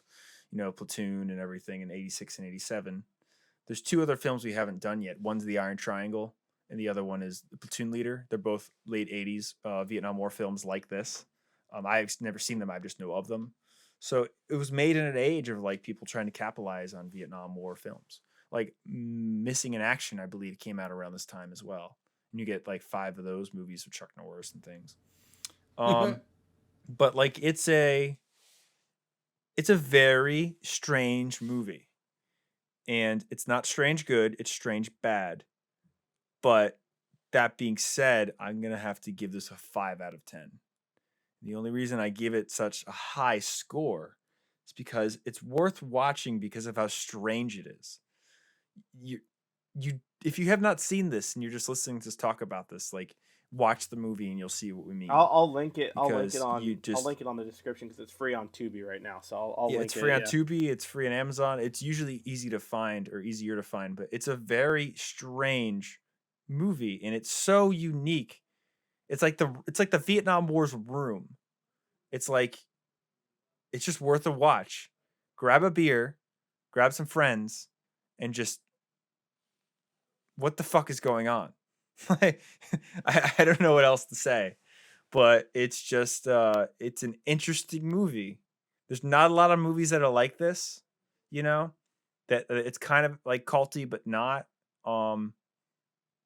Platoon and everything in 86 and 87. There's 2 other films we haven't done yet. One's The Iron Triangle, and the other one is The Platoon Leader. They're both late 80s Vietnam War films like this. I've never seen them. I just know of them. So it was made in an age of like people trying to capitalize on Vietnam War films. Like Missing in Action, I believe, came out around this time as well. And you get like 5 of those movies with Chuck Norris and things. But like it's a very strange movie. And it's not strange good, it's strange bad. But that being said, I'm going to have to give this a 5 out of 10. The only reason I give it such a high score is because it's worth watching because of how strange it is. You if you have not seen this and you're just listening to us talk about this, like watch the movie and you'll see what we mean. I'll link it. I'll link Because it on. you just- I'll link it on the description because it's free on Tubi right now. So I'll link it. It's free on Tubi. It's free on Amazon. It's usually easy to find or easier to find, but it's a very strange movie and it's so unique. It's like the Vietnam War's room. It's just worth a watch. Grab a beer, grab some friends, and just what the fuck is going on? I don't know what else to say, but it's just it's an interesting movie. There's not a lot of movies that are like this, that it's kind of like culty, but not.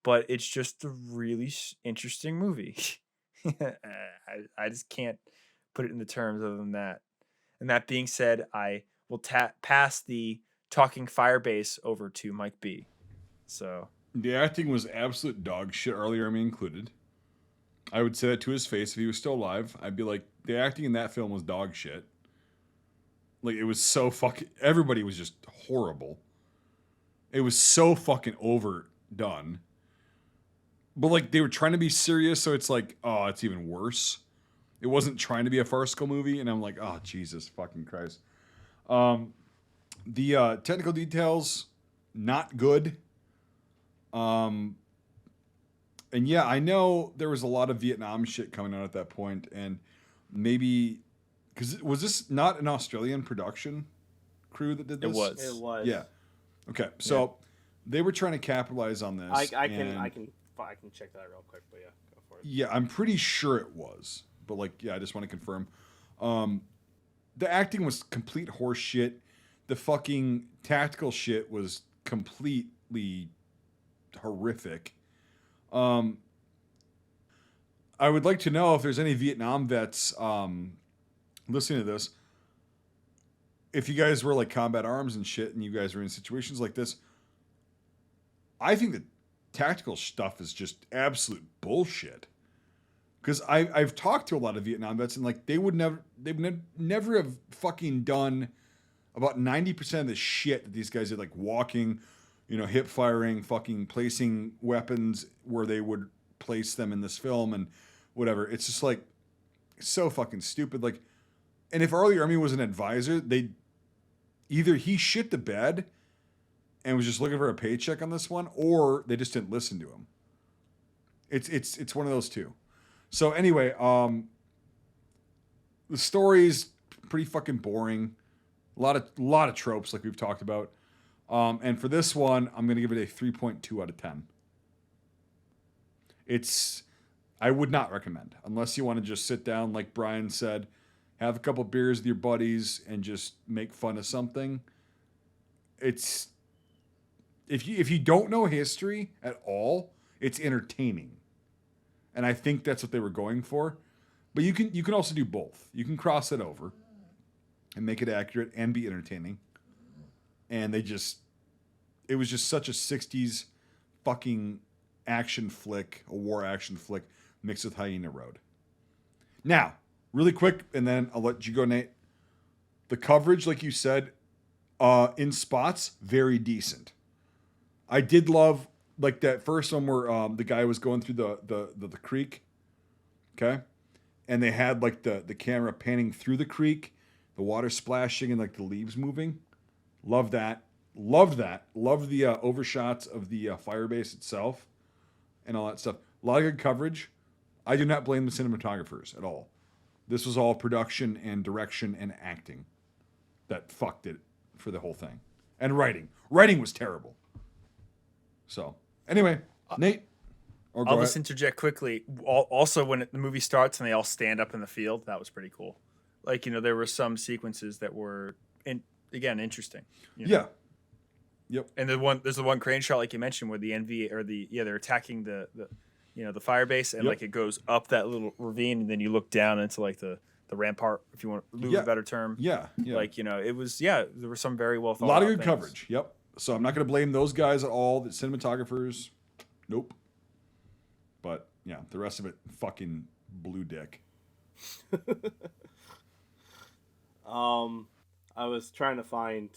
But it's just a really interesting movie. I just can't put it in the terms other than that. And that being said, I will pass the talking Firebase over to Mike B. So The acting was absolute dog shit, R Lee Ermey included. I would say that to his face if he was still alive. I'd be like, the acting in that film was dog shit. Like, it was so fucking... Everybody was just horrible. It was so fucking overdone. But, like, they were trying to be serious, so it's like, oh, it's even worse. It wasn't trying to be a farcical movie, and I'm like, oh, Jesus fucking Christ. The technical details, not good. And yeah, I know there was a lot of Vietnam shit coming out at that point, and maybe because was this not an Australian production crew that did this? It was. Yeah. Okay, so they were trying to capitalize on this. I can check that real quick, but yeah, go for it. Yeah, I'm pretty sure it was, but like, yeah, I just want to confirm. The acting was complete horse shit. The fucking tactical shit was completely horrific. I would like to know if there's any Vietnam vets listening to this. If you guys were like combat arms and shit, and you guys were in situations like this, I think the tactical stuff is just absolute bullshit. Because I've talked to a lot of Vietnam vets, and like they've never have fucking done about 90% of the shit that these guys did, like walking, hip firing, fucking placing weapons where they would place them in this film and whatever. It's just like so fucking stupid. Like, and if R Lee Ermey was an advisor, either he shit the bed and was just looking for a paycheck on this one, or they just didn't listen to him. It's one of those two. So anyway, the story's pretty fucking boring. A lot of tropes, like we've talked about. And for this one, I'm gonna give it a 3.2 out of 10. I would not recommend, unless you want to just sit down, like Brian said, have a couple beers with your buddies and just make fun of something. If you don't know history at all, it's entertaining. And I think that's what they were going for. But you can also do both. You can cross it over and make it accurate and be entertaining. And it was just such a 60s fucking action flick, a war action flick mixed with Hyena Road. Now, really quick, and then I'll let you go, Nate. The coverage, like you said, in spots, very decent. I did love like that first one where the guy was going through the creek, okay, and they had like the camera panning through the creek, the water splashing and like the leaves moving. Love that. Loved that. Loved the overshots of the firebase itself and all that stuff. A lot of good coverage. I do not blame the cinematographers at all. This was all production and direction and acting that fucked it for the whole thing. And writing. Writing was terrible. So, anyway, Nate. I'll just interject quickly. Also, when the movie starts and they all stand up in the field, that was pretty cool. Like, there were some sequences that were, interesting. Yeah. Yep. And there's the one crane shot, like you mentioned, where the NV or they're attacking the firebase, and like it goes up that little ravine, and then you look down into like the rampart, if you want to use a better term. Yeah. Like, it was, there were some very well thought out. A lot of good things. coverage. Yep. So I'm not going to blame those guys at all. The cinematographers, nope. But yeah, the rest of it, fucking blue dick. I was trying to find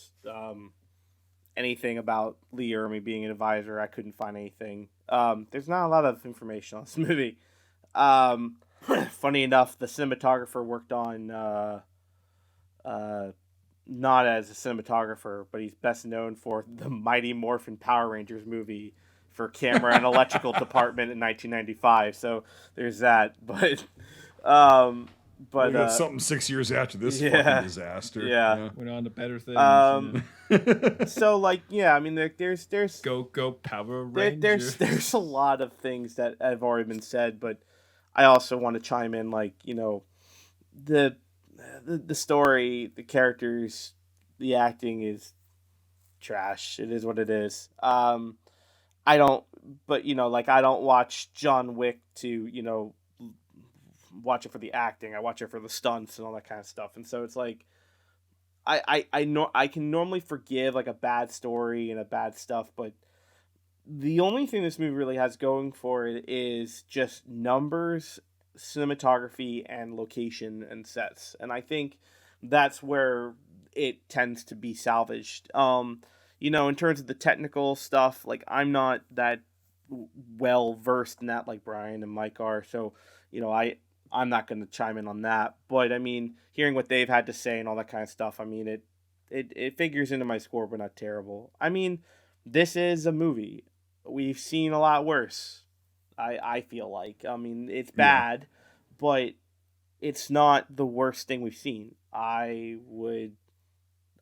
anything about Lee Ermey being an advisor. I couldn't find anything. There's not a lot of information on this movie. Funny enough, the cinematographer worked on not as a cinematographer, but he's best known for the Mighty Morphin Power Rangers movie for camera and electrical department in 1995. So there's that. But we got something 6 years after this fucking disaster. Yeah. Went on to better things. So like, yeah, I mean, there's go Power Rangers. There's a lot of things that have already been said, but I also want to chime in, like, the story, the characters, the acting is trash. It is what it is. I don't, but I don't watch John Wick to watch it for the acting. I watch it for the stunts and all that kind of stuff. And so it's like, I know I can normally forgive like a bad story and a bad stuff, but the only thing this movie really has going for it is just numbers, cinematography, and location and sets. And I think that's where it tends to be salvaged. In terms of the technical stuff, like I'm not that well versed in that like Brian and Mike are. So, I'm not going to chime in on that. But I mean, hearing what they've had to say and all that kind of stuff, I mean, it figures into my score, but not terrible. I mean, this is a movie. We've seen a lot worse. I feel like. I mean, it's bad, but it's not the worst thing we've seen. I would,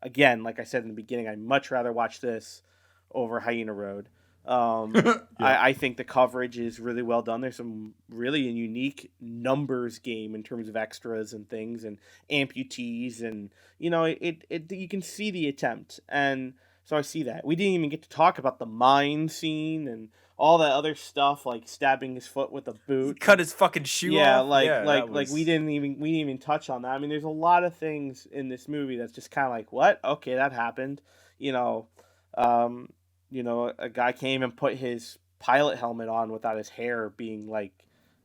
again, like I said in the beginning, I'd much rather watch this over Hyena Road. I think the coverage is really well done. There's some really unique numbers game in terms of extras and things and amputees, and you can see the attempt, and so I see that. We didn't even get to talk about the mine scene and all that other stuff, like stabbing his foot with a boot, He cut his fucking shoe off. Like we didn't even touch on that. I mean, there's a lot of things in this movie that's just kind of like, what? Okay, that happened. A guy came and put his pilot helmet on without his hair being like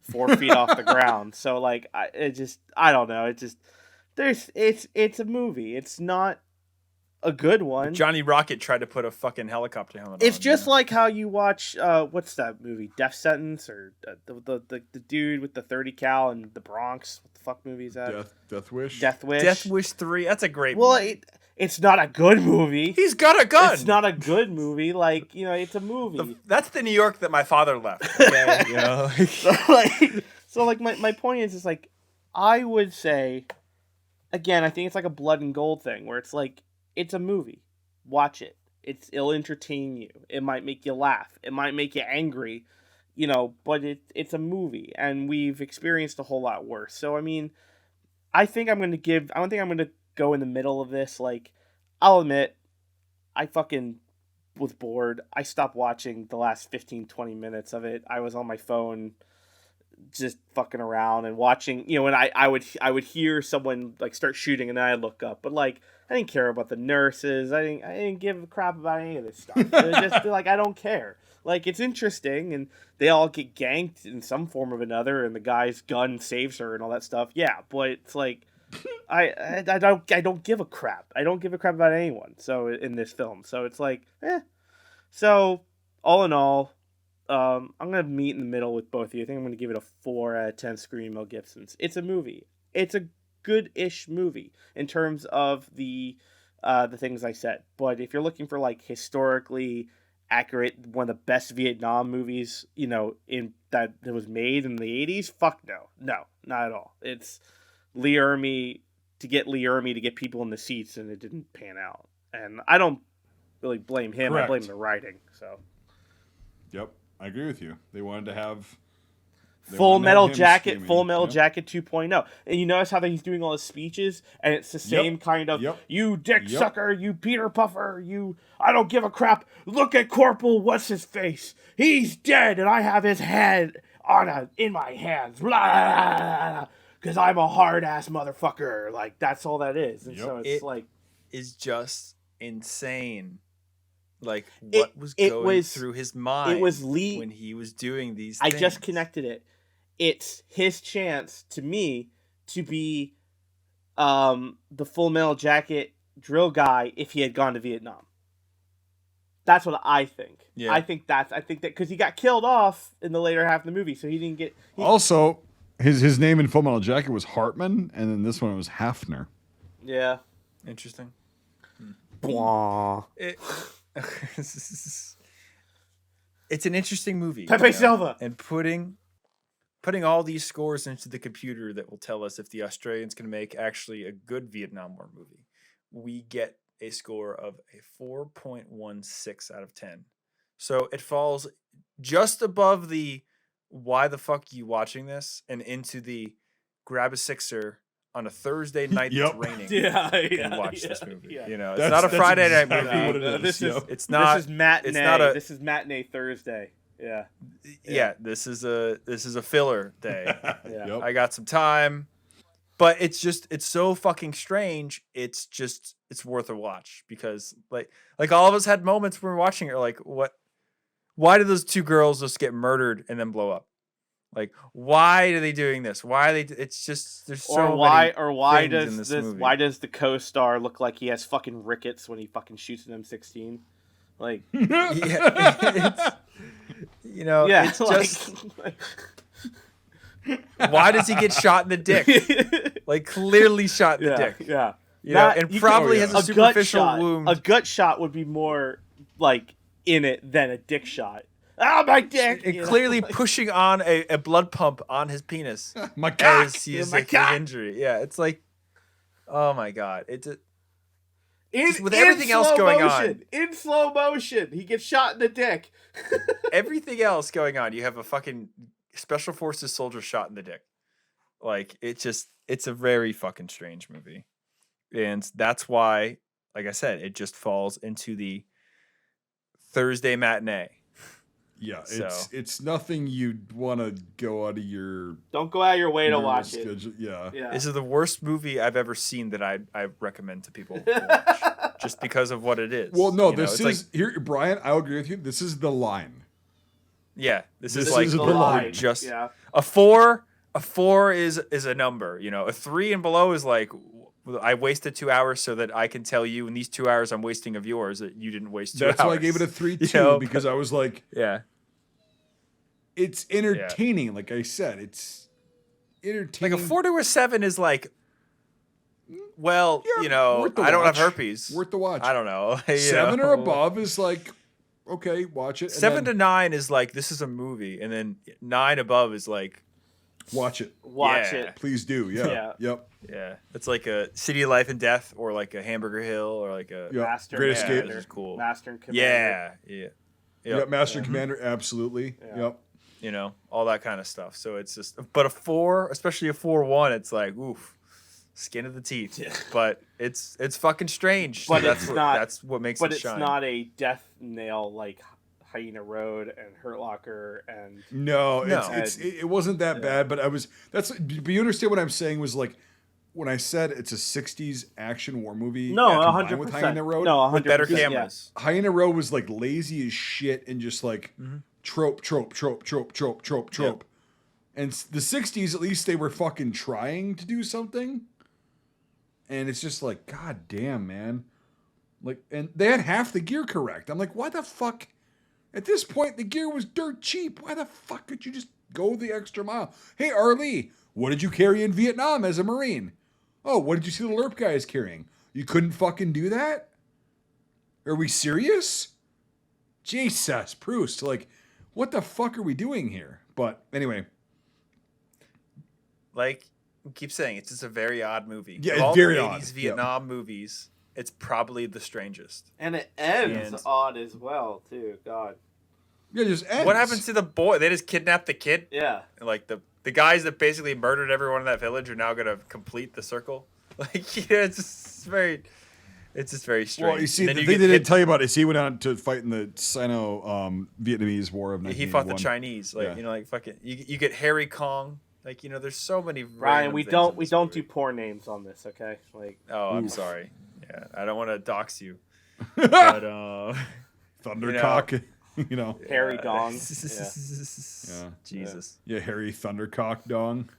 4 feet off the ground. So like, I don't know. It's a movie. It's not a good one. Johnny Rocket tried to put a fucking helicopter helmet on. It's just like how you watch what's that movie, Death Sentence, or the dude with the 30 cal in the Bronx. What the fuck movie is that? Death Wish. Death Wish. Death Wish 3. That's a great Well, movie. it's not a good movie. He's got a gun. It's not a good movie. Like, it's a movie. That's the New York that my father left. Okay, So my point is like, I would say, again, I think it's like a blood and gold thing where it's like, it's a movie. Watch it. It'll entertain you. It might make you laugh. It might make you angry, but it's a movie, and we've experienced a whole lot worse. So I mean, I don't think I'm gonna go in the middle of this. Like, I'll admit, I fucking was bored. I stopped watching the last 15-20 minutes of it. I was on my phone just fucking around and watching, and I would hear someone like start shooting, and then I'd look up. But like, I didn't care about the nurses. I didn't give a crap about any of this stuff. It was just like, I don't care. Like, it's interesting, and they all get ganked in some form or another, and the guy's gun saves her and all that stuff. Yeah, but it's like, I don't give a crap. I don't give a crap about anyone. So in this film, so it's like, So all in all, I'm gonna meet in the middle with both of you. I think I'm gonna give it a 4 out of 10 Screaming Mel Gibsons. It's a movie. It's a good-ish movie in terms of the things I said. But if you're looking for like historically accurate, one of the best Vietnam movies, in that was made in the 80s, fuck no, not at all. It's Lee Ermey to get people in the seats, and it didn't pan out. And I don't really blame him. Correct. I blame the writing. So. Yep, I agree with you. They wanted to have Full Metal Jacket screaming. 2.0. And you notice how he's doing all his speeches, and it's the same kind of, you dick sucker, you Peter Puffer, I don't give a crap. Look at Corporal what's his face. He's dead, and I have his head in my hands. Because I'm a hard ass motherfucker. Like, that's all that is. And so it's like, is just insane. Like, what was going through his mind? It was Lee when he was doing these I things. just connected it. It's his chance to me to be the Full Metal Jacket drill guy if he had gone to Vietnam. That's what I think. Yeah. I think that because he got killed off in the later half of the movie, so he didn't get. Also, his name in Full Metal Jacket was Hartman, and then this one it was Hafner. Yeah. Interesting. Blah. It's an interesting movie. Pepe Silva. And putting all these scores into the computer that will tell us if the Australians can make actually a good Vietnam War movie, we get a score of a 4.16 out of 10. So it falls just above the why the fuck you watching this and into the grab a sixer on a Thursday night Yep. that's raining Yeah, and watch this movie. yeah. You know, it's That's- not a that's Friday night exactly movie. what it No, is. this is- Yep. It's not. This is matinee. It's not a. This is matinee Thursday. Yeah. Yeah, this is a filler day. Yeah. Yep. I got some time, but it's so fucking strange. It's worth a watch because like all of us had moments when we were watching it. Like, what? Why did those two girls just get murdered and then blow up? Like, why are they doing this? Why are they? It's just there's so why many things in does this movie. why does the co-star look like he has fucking rickets when he fucking shoots an M16? Like, Yeah, it's, you know, yeah, it's like, just why does he get shot in the dick? Like, clearly shot in the yeah, dick. yeah. You know, Not- and you probably can- has a gut superficial shot. wound. A gut shot would be more like in it than a dick shot. Ah, my dick! And you know, clearly like- pushing on a blood pump on his penis My cock. as he Yeah, is my like cock. the injury. Yeah, it's like, oh my god, it's in, just with everything else slow going on. motion, in slow motion, he gets shot in the dick. everything else going on. You have a fucking special forces soldier shot in the dick. Like, it's a very fucking strange movie, and that's why, like I said, it just falls into the Thursday matinee. Yeah, So- it's nothing you'd want to go out of your Don't go out of your way to normal watch it. schedule. Yeah. Yeah. This is the worst movie I've ever seen that I recommend to people to watch, just because of what it is. Well, no, You know, this it's is like, here, Brian. I'll agree with you. This is the line. yeah, this this is like is the the line. just Yeah. a 4. A 4 is a number. You know, a 3 and below is like, I wasted 2 hours so that I can tell you in these 2 hours I'm wasting of yours that you didn't waste 2 hours. That's why I gave it a 3-2 You know, because I was like, yeah. it's entertaining. Like I said, it's Like entertaining. a 4 to a 7 is like, well, Yeah, you know, worth the I don't have watch. herpes. Worth the watch. I don't know. You 7 know? or above is like, okay, watch it. and 7 to then 9 is like, this is a movie, and then 9 above is like, watch it. Watch Yeah. it. Please do. Yeah. Yeah. Yep. yeah, it's like a City of Life and Death, or like a Hamburger Hill, or like a Yep. Master Great and Escape. Commander. This is cool. Master and Commander. yeah, Yep. Yep. Master and Commander. Absolutely. Yeah. Yep. You know, all that kind of stuff. So it's just, but a 4, especially a 4-1, it's like, oof, skin of the teeth. Yeah. But it's fucking strange. But So it's not- That's what makes But it it's shine. not a death nail like Hyena Road and Hurt Locker and No, No. it wasn't that Yeah. bad, but but you understand what I'm saying was like when I said it's a 60s action war movie. no, combined 100%. with Hyena Road. No, 100%. with better yeah. cameras. Hyena Road was like lazy as shit and just like Mhm. trope. And the 60s, at least they were fucking trying to do something. And it's just like, god damn, man. Like, and they had half the gear correct. I'm like, why the fuck? At this point, the gear was dirt cheap. Why the fuck could you just go the extra mile? Hey, R Lee, what did you carry in Vietnam as a Marine? Oh, what did you see the LERP guys carrying? You couldn't fucking do that? Are we serious? Jesus, Proust. Like, what the fuck are we doing here? But anyway, Like, we keep saying, it's just a very odd movie. Yeah, Of it's all very the odd. 80s Yeah. Vietnam movies, it's probably the strangest. And it ends And- odd as well, too. God. yeah, just ends. What happens to the boy? They just kidnapped the kid? Yeah. Like, the guys that basically murdered everyone in that village are now going to complete the circle? Like, yeah, it's just very strange. Well, you see, And then the you thing get they didn't hit- tell you about is he went on to fight in the Sino Vietnamese War of 1981. He fought the Chinese, like Yeah. you know, like fucking. You get Harry Kong, like you know. There's so many. Ryan, random we things don't in we this don't movie. do poor names on this, okay? Like Oh, I'm Oof. sorry. Yeah, I don't want to dox you, but Thundercock, you know. Harry Dong. Yeah. Jesus. Yeah, Harry Thundercock Dong.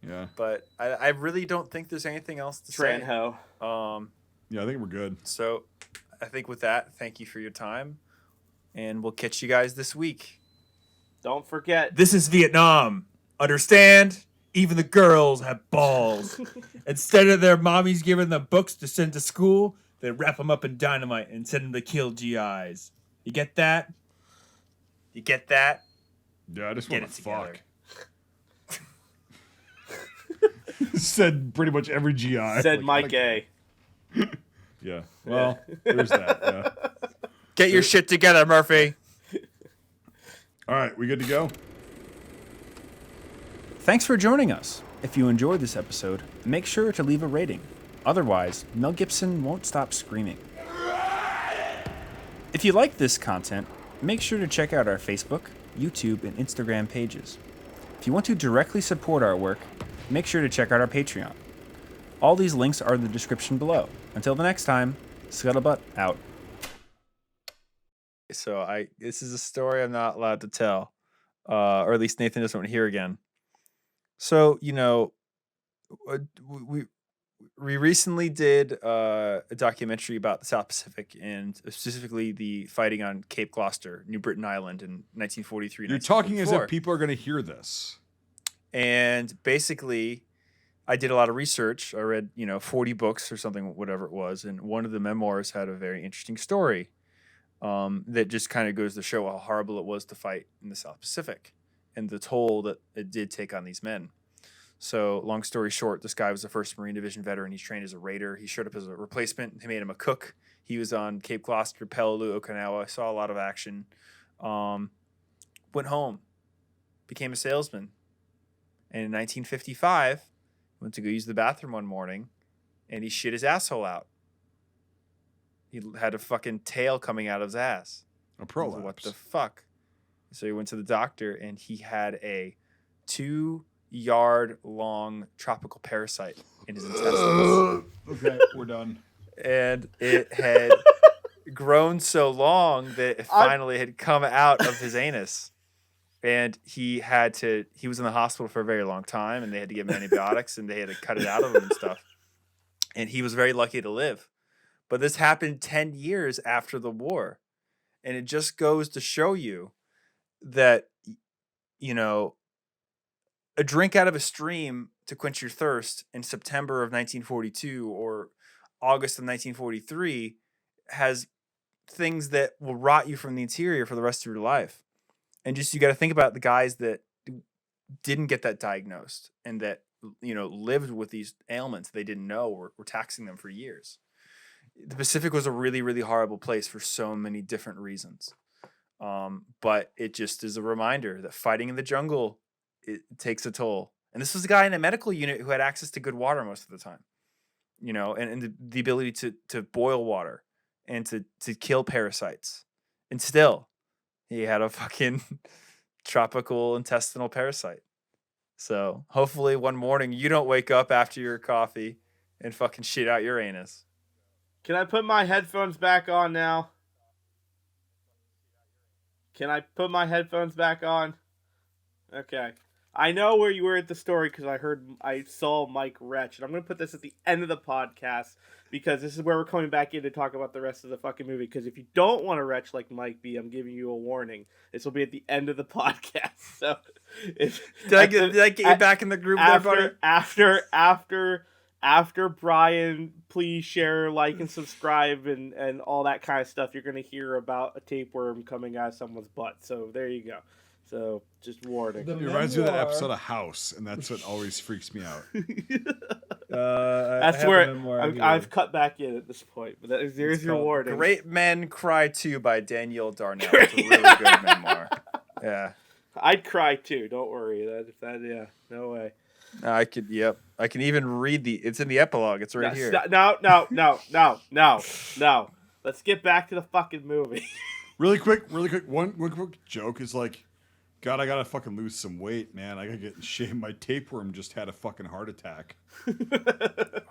Yeah. But I really don't think there's anything else to say. Tranho. Yeah, I think we're good. So I think with that, thank you for your time, and we'll catch you guys this week. Don't forget. This is Vietnam. Understand? Even the girls have balls. Instead of their mommies giving them books to send to school, they wrap them up in dynamite and send them to kill GIs. You get that? You get that? Yeah, I just Get want it to together. fuck. Said pretty much every GI. Said Like, Mike A. Yeah. Well, there's that. Yeah. Get your shit together, Murphy. All right, we good to go? Thanks for joining us. If you enjoyed this episode, make sure to leave a rating. Otherwise, Mel Gibson won't stop screaming. If you like this content, make sure to check out our Facebook, YouTube, and Instagram pages. If you want to directly support our work, make sure to check out our Patreon. All these links are in the description below. Until the next time, Scuttlebutt out. So this is a story I'm not allowed to tell, or at least Nathan doesn't want to hear again. So, we recently did a documentary about the South Pacific and specifically the fighting on Cape Gloucester, New Britain Island in 1943. You're talking as if people are going to hear this. And basically, I did a lot of research. I read, 40 books or something, whatever it was. And one of the memoirs had a very interesting story that just kind of goes to show how horrible it was to fight in the South Pacific and the toll that it did take on these men. So long story short, this guy was a 1st Marine Division veteran. He's trained as a raider. He showed up as a replacement. They made him a cook. He was on Cape Gloucester, Peleliu, Okinawa. Saw a lot of action. Went home. Became a salesman. And in 1955, went to go use the bathroom one morning, and he shit his asshole out. He had a fucking tail coming out of his ass. A prolapse. What the fuck? So he went to the doctor, and he had a 2-yard-long tropical parasite in his intestines. Okay, we're done. And it had grown so long that it finally had come out of his anus. And he was in the hospital for a very long time, and they had to give him antibiotics, and they had to cut it out of him and stuff. And he was very lucky to live. But this happened 10 years after the war. And it just goes to show you that, a drink out of a stream to quench your thirst in September of 1942 or August of 1943 has things that will rot you from the interior for the rest of your life. And just, you got to think about the guys that didn't get that diagnosed and that, lived with these ailments they didn't know were taxing them for years. The Pacific was a really, really horrible place for so many different reasons. But it just is a reminder that fighting in the jungle, it takes a toll. And this was a guy in a medical unit who had access to good water most of the time, and the ability to boil water and to kill parasites. And still, he had a fucking tropical intestinal parasite. So hopefully one morning you don't wake up after your coffee and fucking shit out your anus. Can I put my headphones back on now? Can I put my headphones back on? Okay. I know where you were at the story because I saw Mike retch. And I'm going to put this at the end of the podcast because this is where we're coming back in to talk about the rest of the fucking movie. Because if you don't want to retch like Mike B, I'm giving you a warning. This will be at the end of the podcast. So, Did I get you back in the group there, buddy? After Brian, please share, like, and subscribe and all that kind of stuff. You're going to hear about a tapeworm coming out of someone's butt. So there you go. So just warning. It reminds me of that episode of House, and that's what always freaks me out. That's where I've cut back in at this point. But there's your warning. Great Men Cry Too by Daniel Darnell. It's a really good memoir. Yeah. I'd cry too. Don't worry. Yeah, no way. I could even read it's in the epilogue. It's right here. No. Let's get back to the fucking movie. Really quick. One quick joke is like, God, I gotta fucking lose some weight, man. I gotta get in shape. My tapeworm just had a fucking heart attack.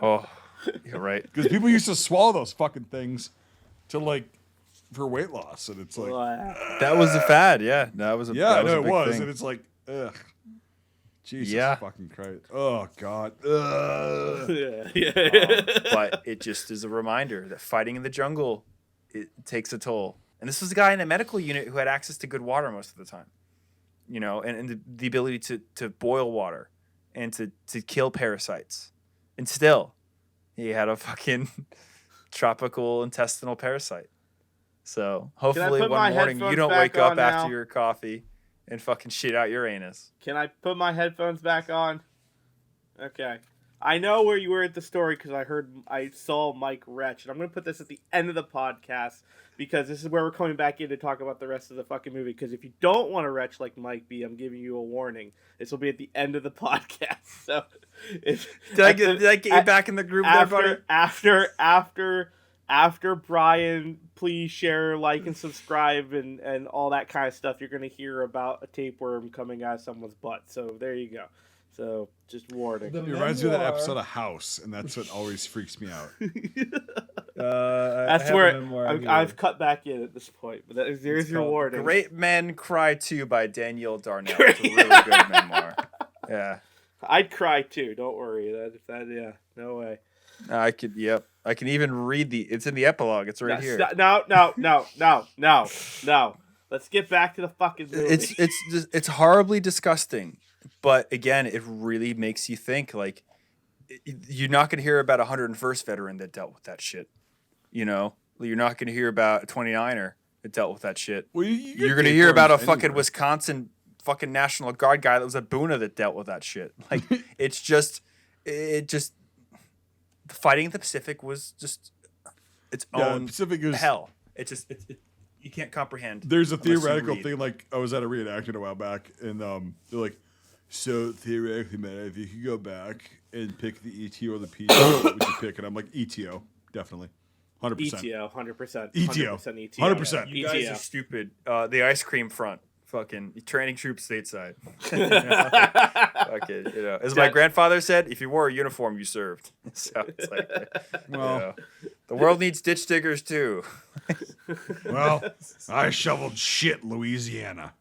Oh, you're right. Because people used to swallow those fucking things for weight loss, and it's like that was a fad. Yeah, that was a it was, thing. and it's like, ugh, Jesus fucking Christ. Oh God. Ugh. But it just is a reminder that fighting in the jungle, it takes a toll. And this was a guy in a medical unit who had access to good water most of the time, and the ability to boil water and to kill parasites. And still, he had a fucking tropical intestinal parasite. So hopefully one morning you don't wake up after your coffee and fucking shit out your anus. Can I put my headphones back on? Okay. I know where you were at the story because I saw Mike retch, and I'm gonna put this at the end of the podcast because this is where we're coming back in to talk about the rest of the fucking movie. Because if you don't want to retch like Mike B, I'm giving you a warning. This will be at the end of the podcast. So, Did I get you back in the group there, buddy? After Brian, please share, like, and subscribe, and all that kind of stuff. You're gonna hear about a tapeworm coming out of someone's butt. So there you go. So just warning. It reminds me of that episode of House, and that's what always freaks me out. That's where I've cut back in at this point. But there's your warning. Great Men Cry Too by Daniel Darnell. It's a really good memoir. Yeah. I'd cry too. Don't worry. Yeah. No way. I could. Yep. I can even read it's in the epilogue. It's right here. No. Let's get back to the fucking movie. It's horribly disgusting, but again, it really makes you think. Like, you're not going to hear about a 101st veteran that dealt with that shit. You know, you're not going to hear about a 29er that dealt with that shit. Well, you're going to hear about a fucking Wisconsin fucking National Guard guy that was a Boona that dealt with that shit. Like, fighting in the Pacific was just its own Pacific is hell. You can't comprehend. There's a theoretical thing. Like, I was at a reenactment a while back, and they're like, so theoretically, man, if you could go back and pick the ETO or the PTO, what would you pick? And I'm like, ETO, definitely. 100%. ETO, 100%. ETO. 100%. 100%. You guys are stupid. The ice cream front. Fucking training troops stateside. Fucking, as my grandfather said, if you wore a uniform, you served. So it's like, well, the world needs ditch diggers too. Well, I shoveled shit in Louisiana.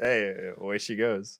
Hey, away she goes.